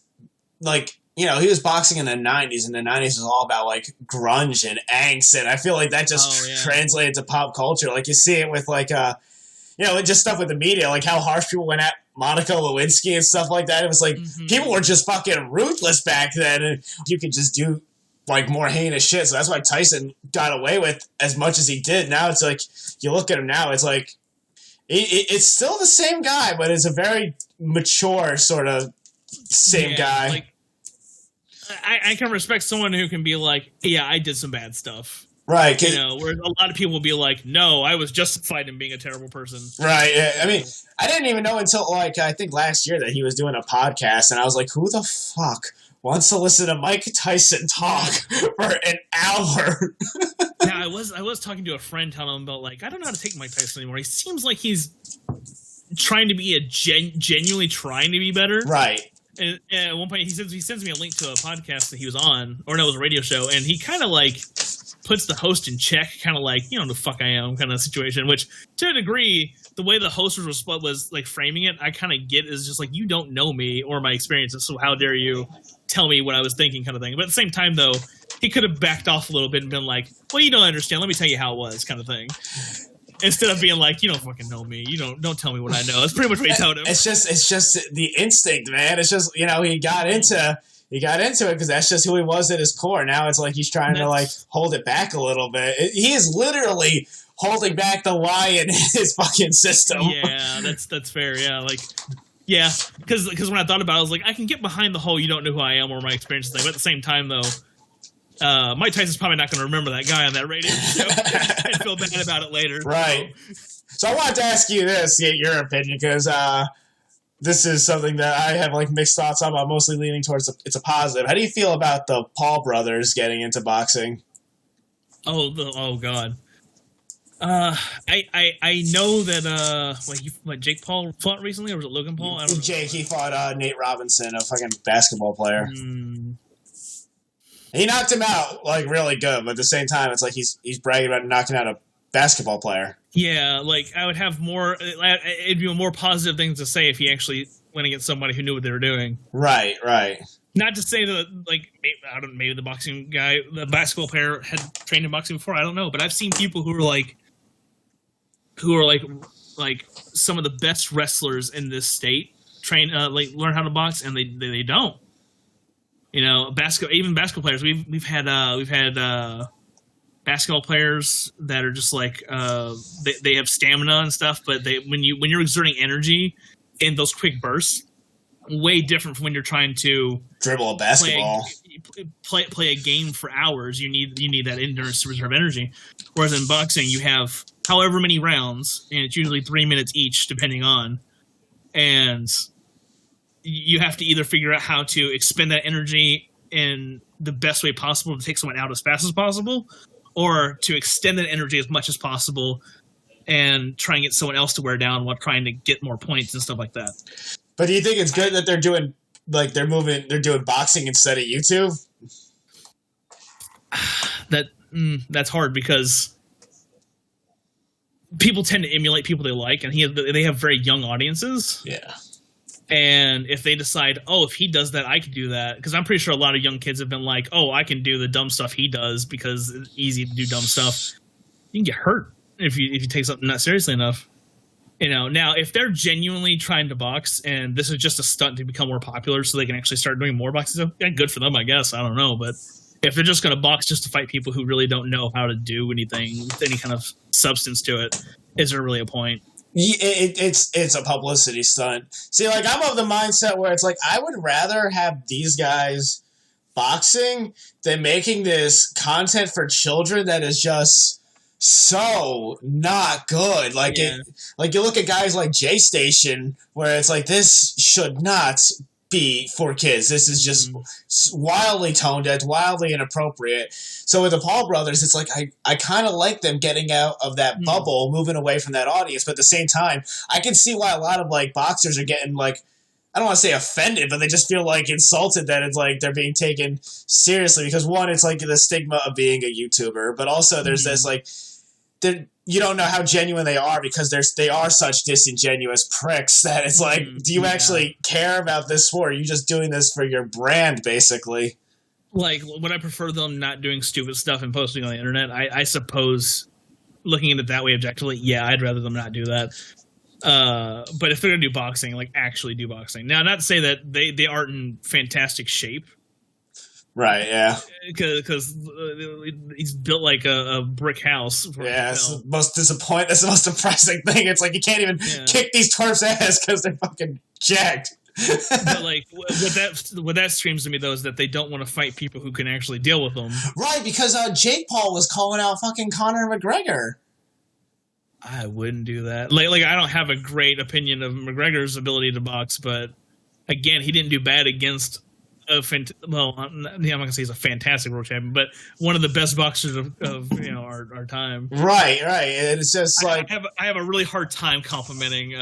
like, he was boxing in the 90s, and the 90s was all about, like, grunge and angst, and I feel like that just translated to pop culture. Like, you see it with, like, just stuff with the media, like how harsh people went at Monica Lewinsky and stuff like that. It was like, people were just fucking ruthless back then, and you could just do, like, more heinous shit. So that's why Tyson got away with as much as he did. Now it's like, you look at him now, it's like, it's still the same guy, but it's a very mature sort of same guy. Like, I can respect someone who can be like, yeah, I did some bad stuff. Right. Where a lot of people will be like, no, I was justified in being a terrible person. Right. Yeah. I mean, I didn't even know until, like, I think last year that he was doing a podcast, and I was like, who the fuck wants to listen to Mike Tyson talk for an hour? Yeah, I was talking to a friend telling him about, like, I don't know how to take Mike Tyson anymore. He seems like he's trying to be genuinely trying to be better. Right. And at one point, he sends me a link to a podcast that he was on, or no, it was a radio show, and he kind of, like, puts the host in check, kind of like, the fuck I am kind of situation, which, to a degree, the way the host was like, framing it, I kind of get is just like, you don't know me or my experiences, so how dare you tell me what I was thinking kind of thing. But at the same time, though, he could have backed off a little bit and been like, well, you don't understand, let me tell you how it was kind of thing. Instead of being like, you don't fucking know me. You don't tell me what I know. That's pretty much what he told him. It's just the instinct, man. It's just, he got into it because that's just who he was at his core. Now it's like he's trying to, like, hold it back a little bit. He is literally holding back the lion in his fucking system. Yeah, that's fair. Yeah, like, yeah, because when I thought about it, I was like, I can get behind the whole you don't know who I am or my experiences thing. But at the same time, though, Mike Tyson's probably not going to remember that guy on that radio show and feel bad about it later. Right. So I wanted to ask you this, get your opinion, because this is something that I have like mixed thoughts on, but I'm mostly leaning towards it's a positive. How do you feel about the Paul brothers getting into boxing? Oh God. I know that what Jake Paul fought recently, or was it Logan Paul? I don't know. Jake, he fought Nate Robinson, a fucking basketball player. He knocked him out like really good, but at the same time, it's like he's bragging about knocking out a basketball player. Yeah, like I would have more. It'd be more positive things to say if he actually went against somebody who knew what they were doing. Right. Not to say that, like, I don't know, maybe the basketball player had trained in boxing before. I don't know, but I've seen people who are like some of the best wrestlers in this state learn how to box, and they don't. You know, even basketball players. We've had basketball players that are just like they have stamina and stuff, but when you're exerting energy in those quick bursts, way different from when you're trying to dribble a basketball, play a game for hours. You need that endurance to reserve energy. Whereas in boxing, you have however many rounds, and it's usually 3 minutes each, depending on, and you have to either figure out how to expend that energy in the best way possible to take someone out as fast as possible, or to extend that energy as much as possible and try and get someone else to wear down while trying to get more points and stuff like that. But do you think it's good that they're doing boxing instead of YouTube? That's hard because people tend to emulate people they like, and they have very young audiences. Yeah. And if they decide, if he does that, I can do that. Because I'm pretty sure a lot of young kids have been like, I can do the dumb stuff he does because it's easy to do dumb stuff. You can get hurt if you take something not seriously enough. You know, now if they're genuinely trying to box and this is just a stunt to become more popular so they can actually start doing more boxing stuff, yeah, good for them, I guess. I don't know. But if they're just going to box just to fight people who really don't know how to do anything with any kind of substance to it, is there really a point? It's a publicity stunt. See, like, I'm of the mindset where it's like, I would rather have these guys boxing than making this content for children that is just so not good. Like, yeah. You look at guys like J Station, where it's like, this should not be for kids. This is just wildly tone deaf, wildly inappropriate. So with the Paul brothers, it's like I kind of like them getting out of that bubble, moving away from that audience. But at the same time, I can see why a lot of like boxers are getting like, I don't want to say offended, but they just feel like insulted that it's like they're being taken seriously because one, it's like the stigma of being a YouTuber, but also there's this like you don't know how genuine they are because they are such disingenuous pricks that it's like, do you actually care about this sport? Or are you just doing this for your brand, basically? Like, would I prefer them not doing stupid stuff and posting on the internet? I suppose, looking at it that way objectively, yeah, I'd rather them not do that. But if they're going to do boxing, like, actually do boxing. Now, not to say that they aren't in fantastic shape. Right, yeah. Because he's built like a brick house. Yeah, that's the most disappointing. That's the most depressing thing. It's like you can't even kick these twerps' ass because they're fucking jacked. But like, what that screams to me though is that they don't want to fight people who can actually deal with them. Right, because Jake Paul was calling out fucking Conor McGregor. I wouldn't do that. Like I don't have a great opinion of McGregor's ability to box, but again, he didn't do bad against. I'm not gonna say he's a fantastic world champion, but one of the best boxers of our time. Right. And it's just like I have a really hard time complimenting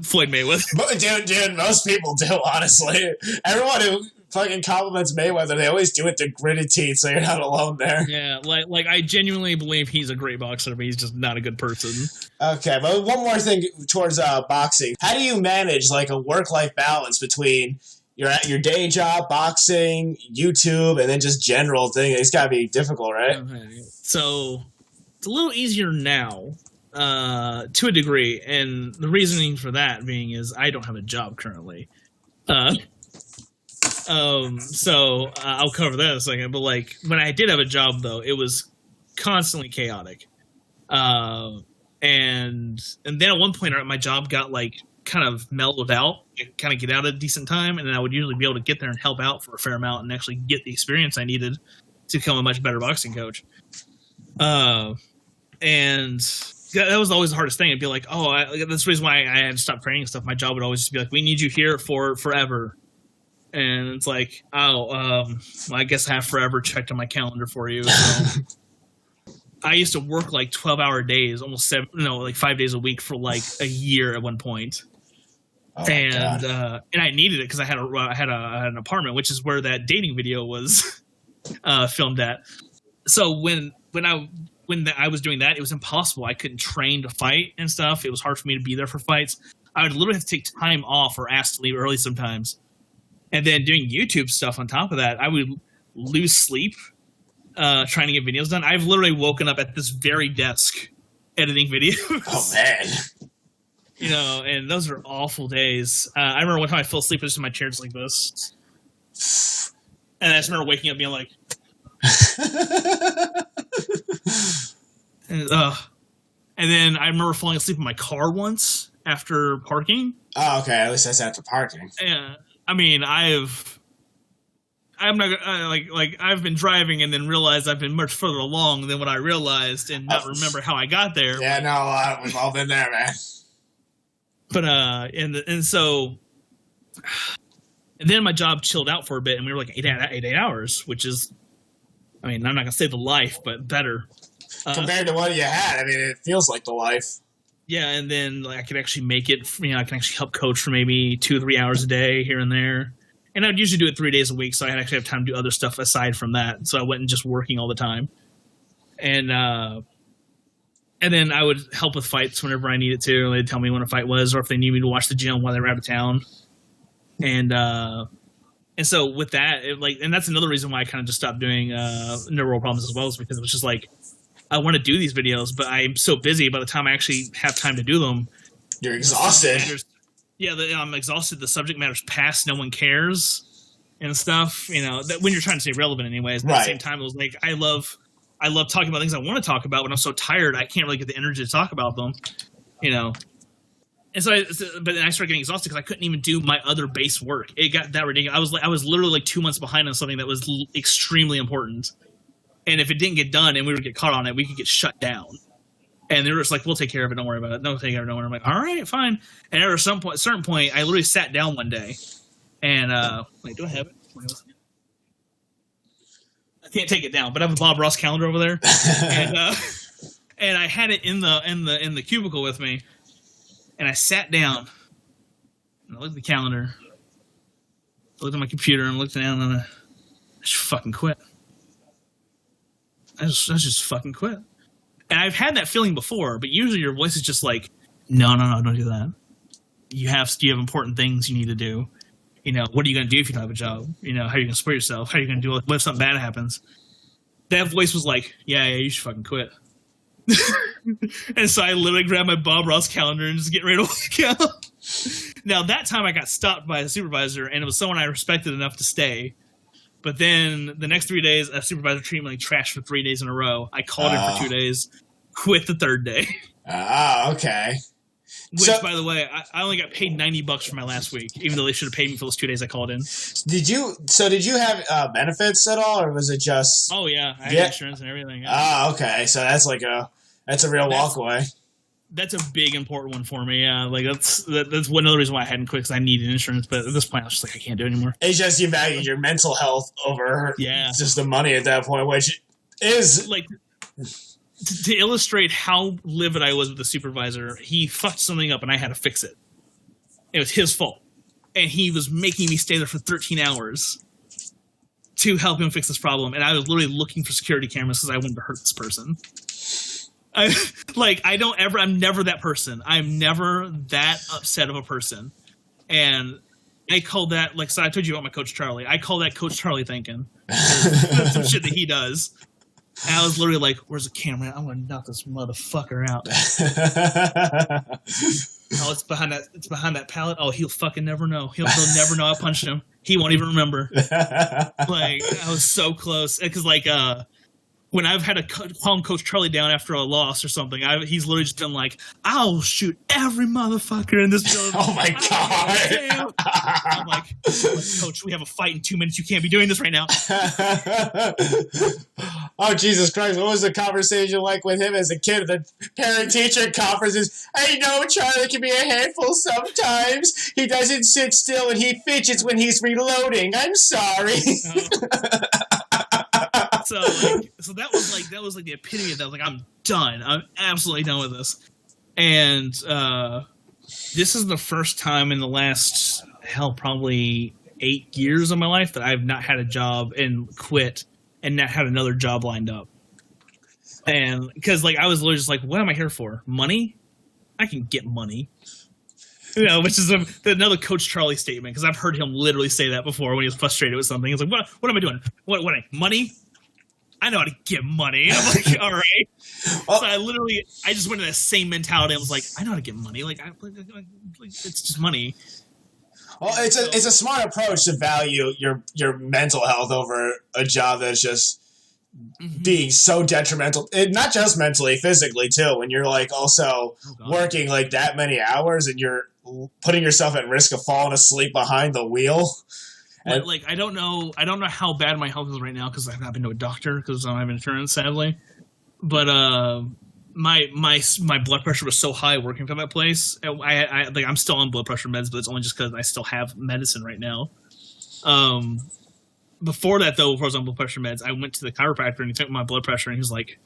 Floyd Mayweather. But dude, most people do, honestly. Everyone who fucking compliments Mayweather, they always do it to gritted teeth, so you're not alone there. Yeah, like I genuinely believe he's a great boxer, but he's just not a good person. Okay, but one more thing towards boxing. How do you manage like a work-life balance between your day job, boxing, YouTube, and then just general thing? It's got to be difficult, right? Okay. So it's a little easier now, to a degree, and the reasoning for that being is I don't have a job currently. So I'll cover that in a second. But like when I did have a job, though, it was constantly chaotic. And then at one point, my job got like kind of mellowed out, kind of get out at a decent time, and then I would usually be able to get there and help out for a fair amount and actually get the experience I needed to become a much better boxing coach. And that was always the hardest thing. It'd be like, that's the reason why I had to stop training and stuff. My job would always just be like, we need you here for forever. And it's like, well, I guess I have forever checked on my calendar for you. So. I used to work like 12-hour days, almost 5 days a week for like a year at one point. And I needed it because I had an apartment, which is where that dating video was filmed at. So when I was doing that, it was impossible. I couldn't train to fight and stuff. It was hard for me to be there for fights. I would literally have to take time off or ask to leave early sometimes. And then doing YouTube stuff on top of that, I would lose sleep trying to get videos done. I've literally woken up at this very desk editing videos. Oh, man. You know, and those are awful days. I remember one time I fell asleep just in my chair just like this. And I just remember waking up being like... and then I remember falling asleep in my car once after parking. Oh, okay. At least that's after parking. Yeah. I mean, I've been driving and then realized I've been much further along than what I realized and not remember how I got there. Yeah, no, we've all been there, man. But and then my job chilled out for a bit, and we were like 8 hours, which is, I mean, I'm not gonna say the life, but better compared to what you had. I mean, it feels like the life. Yeah, and then like I could actually make it. I can actually help coach for maybe 2 or 3 hours a day here and there. And I'd usually do it 3 days a week, so I'd actually have time to do other stuff aside from that. So I wasn't just working all the time. And then I would help with fights whenever I needed to. They'd tell me when a fight was, or if they needed me to watch the gym while they were out of town. And so with that, and that's another reason why I kind of just stopped doing neural problems as well, is because it was just like, I want to do these videos, but I'm so busy by the time I actually have time to do them. You're exhausted. Yeah, I'm exhausted. The subject matter's past. No one cares and stuff. You know, that when you're trying to stay relevant, anyways. But at the same time, it was like I love talking about things I want to talk about. When I'm so tired, I can't really get the energy to talk about them. You know, and but then I started getting exhausted because I couldn't even do my other base work. It got that ridiculous. I was literally like 2 months behind on something that was extremely important. And if it didn't get done and we would get caught on it, we could get shut down. And they were just like, we'll take care of it. Don't worry about it. No, take care of it. Don't worry. I'm like, all right, fine. And at a certain point, I literally sat down one day and, wait, do I have it? I can't take it down, but I have a Bob Ross calendar over there. And I had it in the cubicle with me. And I sat down and I looked at the calendar. I looked at my computer and looked down and I just fucking quit. I just fucking quit. And I've had that feeling before, but usually your voice is just like, no, don't do that. You have important things you need to do. You know, what are you going to do if you don't have a job? You know, how are you going to support yourself? How are you going to do it? What if something bad happens? That voice was like, yeah, you should fucking quit. And so I literally grabbed my Bob Ross calendar and just get ready to walk out. Now, that time I got stopped by a supervisor, and it was someone I respected enough to stay. But then the next 3 days, a supervisor treated me like trash for 3 days in a row. I called in for 2 days, quit the third day. Okay. Which, by the way, I only got paid $90 for my last week, even though they should have paid me for those 2 days I called in. Did you have benefits at all, or was it just? Oh yeah, I had insurance and everything. Yeah. Okay, so that's a real walkaway. That's a big important one for me. Yeah, like that's one other reason why I hadn't quit, because I needed insurance. But at this point, I was just like, I can't do it anymore. It's just you valued your mental health over just the money at that point, which is like. To illustrate how livid I was with the supervisor, he fucked something up and I had to fix it. It was his fault. And he was making me stay there for 13 hours to help him fix this problem. And I was literally looking for security cameras because I wanted to hurt this person. I'm never that person. I'm never that upset of a person. And I call that, like, so I told you about my Coach Charlie. I call that Coach Charlie thinking. That's some shit that he does. And I was literally like, where's the camera? I'm going to knock this motherfucker out. Oh, it's behind that pallet. Oh, he'll fucking never know. He'll never know I punched him. He won't even remember. Like, I was so close. Because, like, when I've had to calm Coach Charlie down after a loss or something, he's literally just been like, I'll shoot every motherfucker in this building. Oh, my God. I'm like, Coach, we have a fight in 2 minutes. You can't be doing this right now. Oh, Jesus Christ, what was the conversation like with him as a kid? The parent-teacher conferences, I know Charlie can be a handful sometimes. He doesn't sit still and he fidgets when he's reloading. I'm sorry. So that was the epitome of that. I was like, I'm done. I'm absolutely done with this. And this is the first time in the last, probably 8 years of my life that I've not had a job and quit and not had another job lined up. And because I was literally just like, what am I here for? Money? I can get money. Which is another Coach Charlie statement, because I've heard him literally say that before when he was frustrated with something. He's like, what am I doing? What money? I know how to get money. I'm like, all right. So I just went in that same mentality. I was like, I know how to get money. It's just money. Well, it's a smart approach to value your mental health over a job that's just being so detrimental. Not just mentally, physically too. When you're also working that many hours and you're putting yourself at risk of falling asleep behind the wheel. And, I don't know how bad my health is right now because I've not been to a doctor because I don't have insurance, sadly. But my blood pressure was so high working for that place. I'm still on blood pressure meds, but it's only just because I still have medicine right now. Before that, though, before I was on blood pressure meds, I went to the chiropractor and he took my blood pressure and he was like,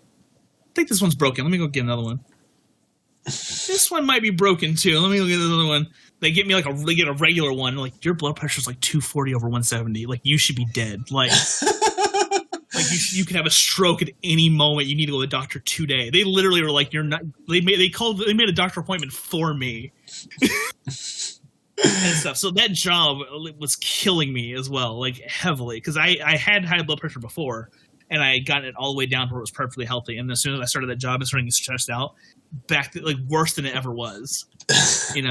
I think this one's broken. Let me go get another one. This one might be broken too. Let me go get another one. They get me they get a regular one. Your blood pressure's 240 over 170. You should be dead. You could have a stroke at any moment. You need to go to the doctor today. They literally were like, you're not. They made a doctor appointment for me. And stuff. So that job was killing me as well, heavily, because I had high blood pressure before, and I got it all the way down to where it was perfectly healthy. And as soon as I started that job, I started getting stressed out, back to worse than it ever was. And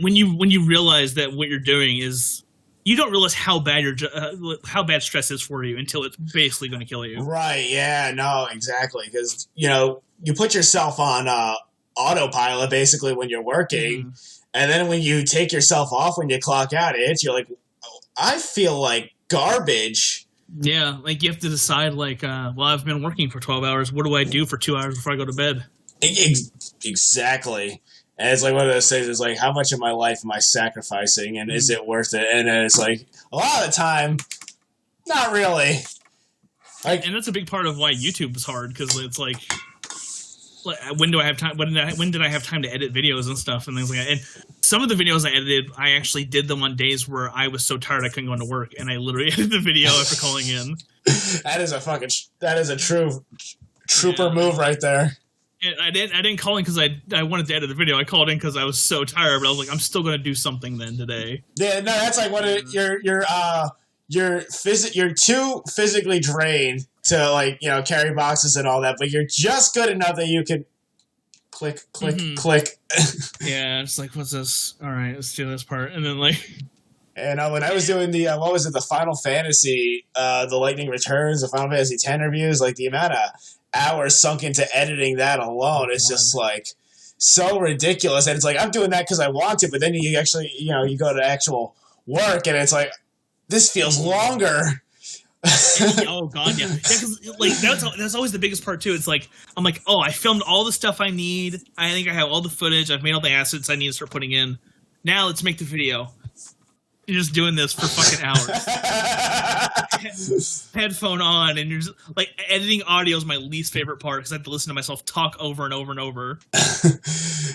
when you realize that what you're doing is, you don't realize how bad stress is for you until it's basically going to kill you. Right? Yeah. No. Exactly. Because you put yourself on autopilot basically when you're working. Mm-hmm. And then when you take yourself off, when you clock out, you're like, oh, I feel like garbage. Yeah, you have to decide, well, I've been working for 12 hours. What do I do for 2 hours before I go to bed? Exactly. And it's one of those things, is how much of my life am I sacrificing, and is it worth it? And then it's a lot of the time, not really. And that's a big part of why YouTube is hard, because it's when do I have time? When did I have time to edit videos and stuff and things like that? And some of the videos I edited, I actually did them on days where I was so tired I couldn't go into work, and I literally edited the video after calling in. That is a true trooper move right there. And I didn't call in because I wanted to edit the video. I called in because I was so tired, but I was like, I'm still going to do something then today. Yeah, no, that's you're too physically drained to carry boxes and all that, but you're just good enough that you can click. Yeah, it's what's this? All right, let's do this part, and then And when I was doing the the Final Fantasy, the Lightning Returns, the Final Fantasy X reviews, the amount of hours sunk into editing that alone is just so ridiculous. And it's I'm doing that because I want to, but then you actually you go to actual work and it's this feels longer. Oh god, yeah, because that's always the biggest part too. It's I'm oh, I filmed all the stuff I need. I think I have all the footage. I've made all the assets I need to start putting in. Now let's make the video. You're just doing this for fucking hours. Headphone on, and you're just editing audio is my least favorite part because I have to listen to myself talk over and over and over.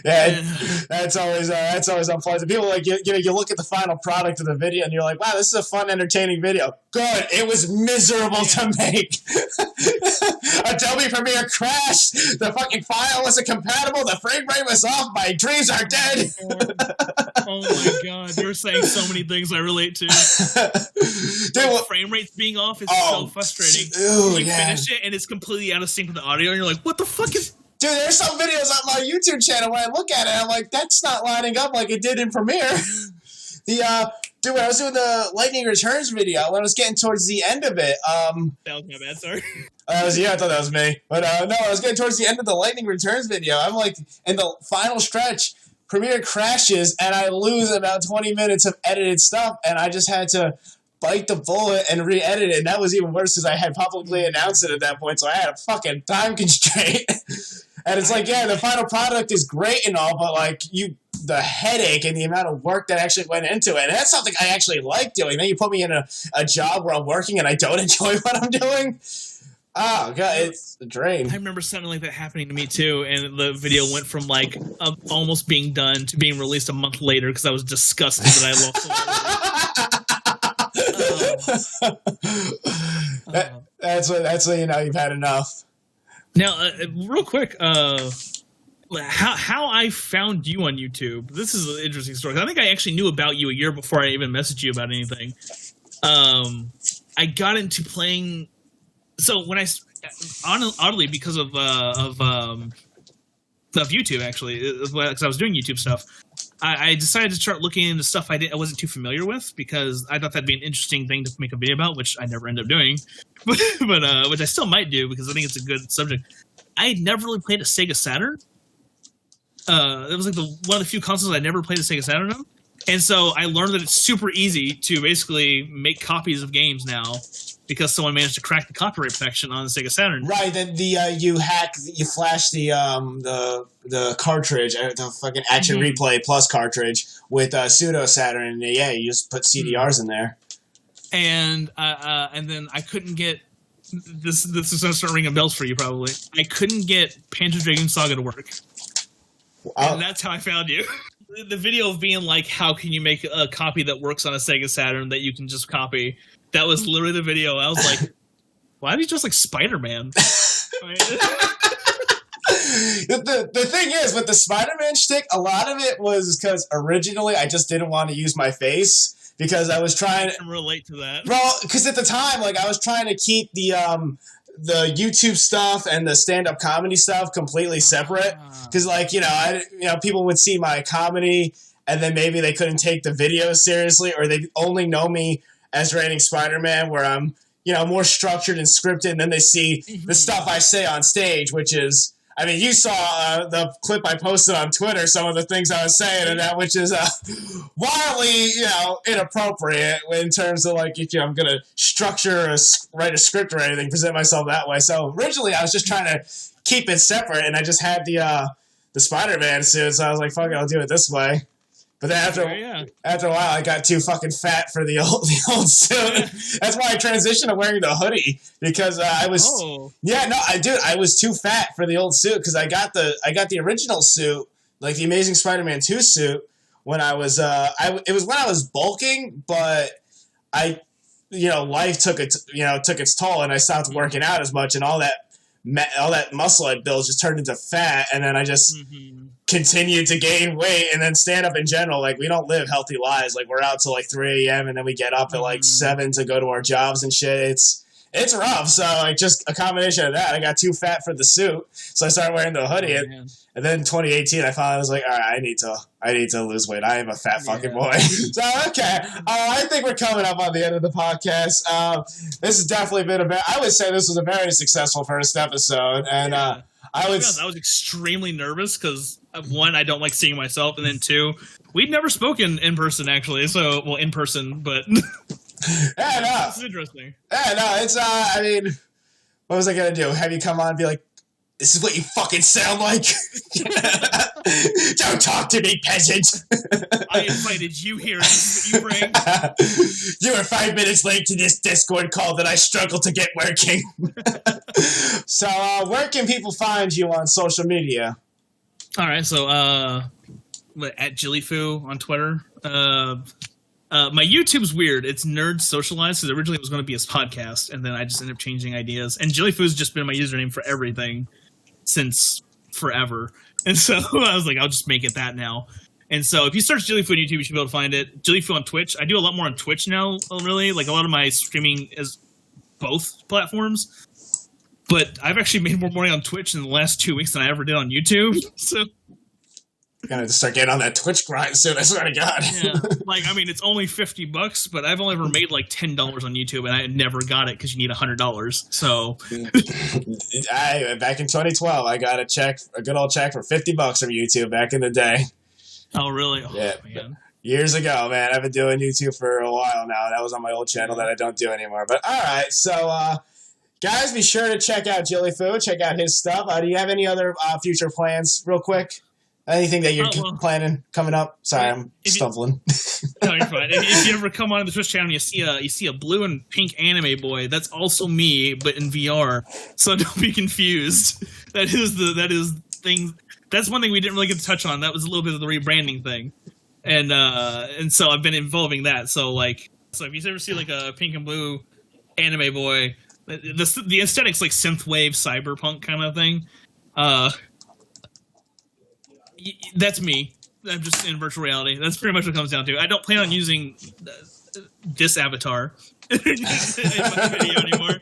Yeah, that's always unpleasant. People you look at the final product of the video and you're like, wow, this is a fun, entertaining video. Good, it was miserable to make. Adobe Premiere crashed. The fucking file wasn't compatible. The frame rate was off. My dreams are dead. Oh my god, you're saying so many things I relate to. Dude, frame rates being off is so frustrating. Dude, you finish it and it's completely out of sync with the audio, and you're like, what the fuck is... Dude, there's some videos on my YouTube channel when I look at it, I'm like, that's not lining up like it did in Premiere. When I was doing the Lightning Returns video, when I was getting towards the end of it, that was my bad, sorry. I thought that was me. But no, I was getting towards the end of the Lightning Returns video. I'm in the final stretch, Premiere crashes, and I lose about 20 minutes of edited stuff, and I just had to bite the bullet and re-edit it. And that was even worse because I had publicly announced it at that point, so I had a fucking time constraint. And it's like, yeah, the final product is great and all, but like the headache and the amount of work that actually went into it. And that's something I actually like doing. Then you put me in a job where I'm working and I don't enjoy what I'm doing. Oh, God, it's a drain. I remember something like that happening to me, too, and the video went from, like, almost being done to being released a month later because I was disgusted that I lost That's when you know you've had enough. Now, real quick, how I found you on YouTube. This is an interesting story. I think I actually knew about you a year before I even messaged you about anything. I got into playing... So when oddly because of YouTube actually, because I was doing YouTube stuff, I decided to start looking into stuff I wasn't too familiar with because I thought that'd be an interesting thing to make a video about, which I never ended up doing, but which I still might do because I think it's a good subject. I had never really played a Sega Saturn. It was like one of the few consoles I never played a Sega Saturn on, and so I learned that it's super easy to basically make copies of games now. Because someone managed to crack the copyright protection on the Sega Saturn. Right, then you flash the cartridge, the fucking Action Replay Plus cartridge with pseudo Saturn, and yeah, you just put CDRs in there. And then I couldn't get this is gonna start ringing bells for you probably. I couldn't get Panzer Dragoon Saga to work, and that's how I found you. The video of being like, how can you make a copy that works on a Sega Saturn that you can just copy? That was literally the video. I was like, why are you just like Spider-Man? The thing is, with the Spider-Man shtick, a lot of it was because originally I just didn't want to use my face because I was trying to... I can relate to that. Well, because at the time, like, I was trying to keep the YouTube stuff and the stand-up comedy stuff completely separate. Because, like, people would see my comedy and then maybe they couldn't take the video seriously, or they only know me as Ranting Spider-Man, where I'm, more structured and scripted, and then they see the stuff I say on stage, which is, I mean, you saw the clip I posted on Twitter, some of the things I was saying, and that, which is wildly, inappropriate in terms of, like, if I'm going to write a script or anything, present myself that way. So originally I was just trying to keep it separate, and I just had the Spider-Man suit, so I was like, fuck it, I'll do it this way. But then after a while, I got too fucking fat for the old suit. That's why I transitioned to wearing the hoodie because I was. Oh. Yeah, no, I was too fat for the old suit because I got the original suit, like the Amazing Spider-Man 2 suit, when I was it was when I was bulking, but life took its toll, and I stopped working out as much, and all that muscle I built just turned into fat, and then I just continued to gain weight. And then stand up in general, like, we don't live healthy lives. Like, we're out till like 3 a.m. and then we get up at like 7 to go to our jobs and shit. It's rough. So like, just a combination of that, I got too fat for the suit, so I started wearing the hoodie. And then in 2018, I finally was like, all right, I need to lose weight. I am a fat fucking boy. So, okay. I think we're coming up on the end of the podcast. This has definitely been I would say this was a very successful first episode. And I was extremely nervous because, one, I don't like seeing myself. And then two, we'd never spoken in person, actually. So, well, in person, but... Yeah, no. It's interesting. Yeah, no, it's, I mean, what was I going to do? Have you come on and be like, this is what you fucking sound like? Don't talk to me, peasant. I invited you here. This is what you bring. You were 5 minutes late to this Discord call that I struggle to get working. So, where can people find you on social media? All right, so, at JillieFoo on Twitter. My YouTube's weird. It's Nerd Socialized, because originally it was going to be a podcast, and then I just ended up changing ideas. And JillieFoo's just been my username for everything since forever. And so I was like, I'll just make it that now. And so if you search JillieFoo on YouTube, you should be able to find it. JillieFoo on Twitch. I do a lot more on Twitch now, really. Like, a lot of my streaming is both platforms. But I've actually made more money on Twitch in the last 2 weeks than I ever did on YouTube. So... Gotta start getting on that Twitch grind soon, I swear to God. Yeah, like, I mean, it's only $50, but I've only ever made like $10 on YouTube, and I never got it because you need $100. So, back in 2012, I got a good old check for $50 from YouTube back in the day. Oh, really? Oh, yeah, man. Years ago, man. I've been doing YouTube for a while now. That was on my old channel that I don't do anymore. But all right, so guys, be sure to check out JillieFoo. Check out his stuff. Do you have any other future plans, real quick? Anything that you're planning coming up? Sorry, I'm stumbling. No, you're fine. If you ever come on the Twitch channel and you see a blue and pink anime boy, that's also me, but in VR. So don't be confused. That is thing. That's one thing we didn't really get to touch on. That was a little bit of the rebranding thing, and so I've been involving that. So if you ever see like a pink and blue anime boy, the aesthetic's like synthwave cyberpunk kind of thing. That's me. I'm just in virtual reality. That's pretty much what it comes down to. I don't plan on using this avatar in my video anymore,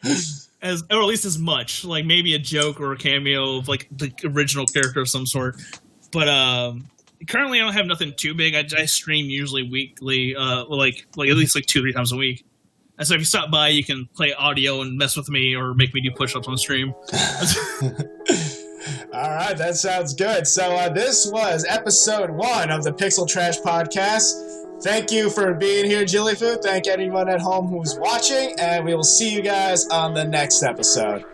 or at least as much. Like maybe a joke or a cameo of like the original character of some sort. But currently, I don't have nothing too big. I stream usually weekly, like at least like 2-3 times a week. And so if you stop by, you can play audio and mess with me or make me do push-ups on stream. All right, that sounds good. So this was episode 1 of the Pixel Trash Podcast. Thank you for being here, JillieFoo. Thank anyone at home who's watching, and we will see you guys on the next episode.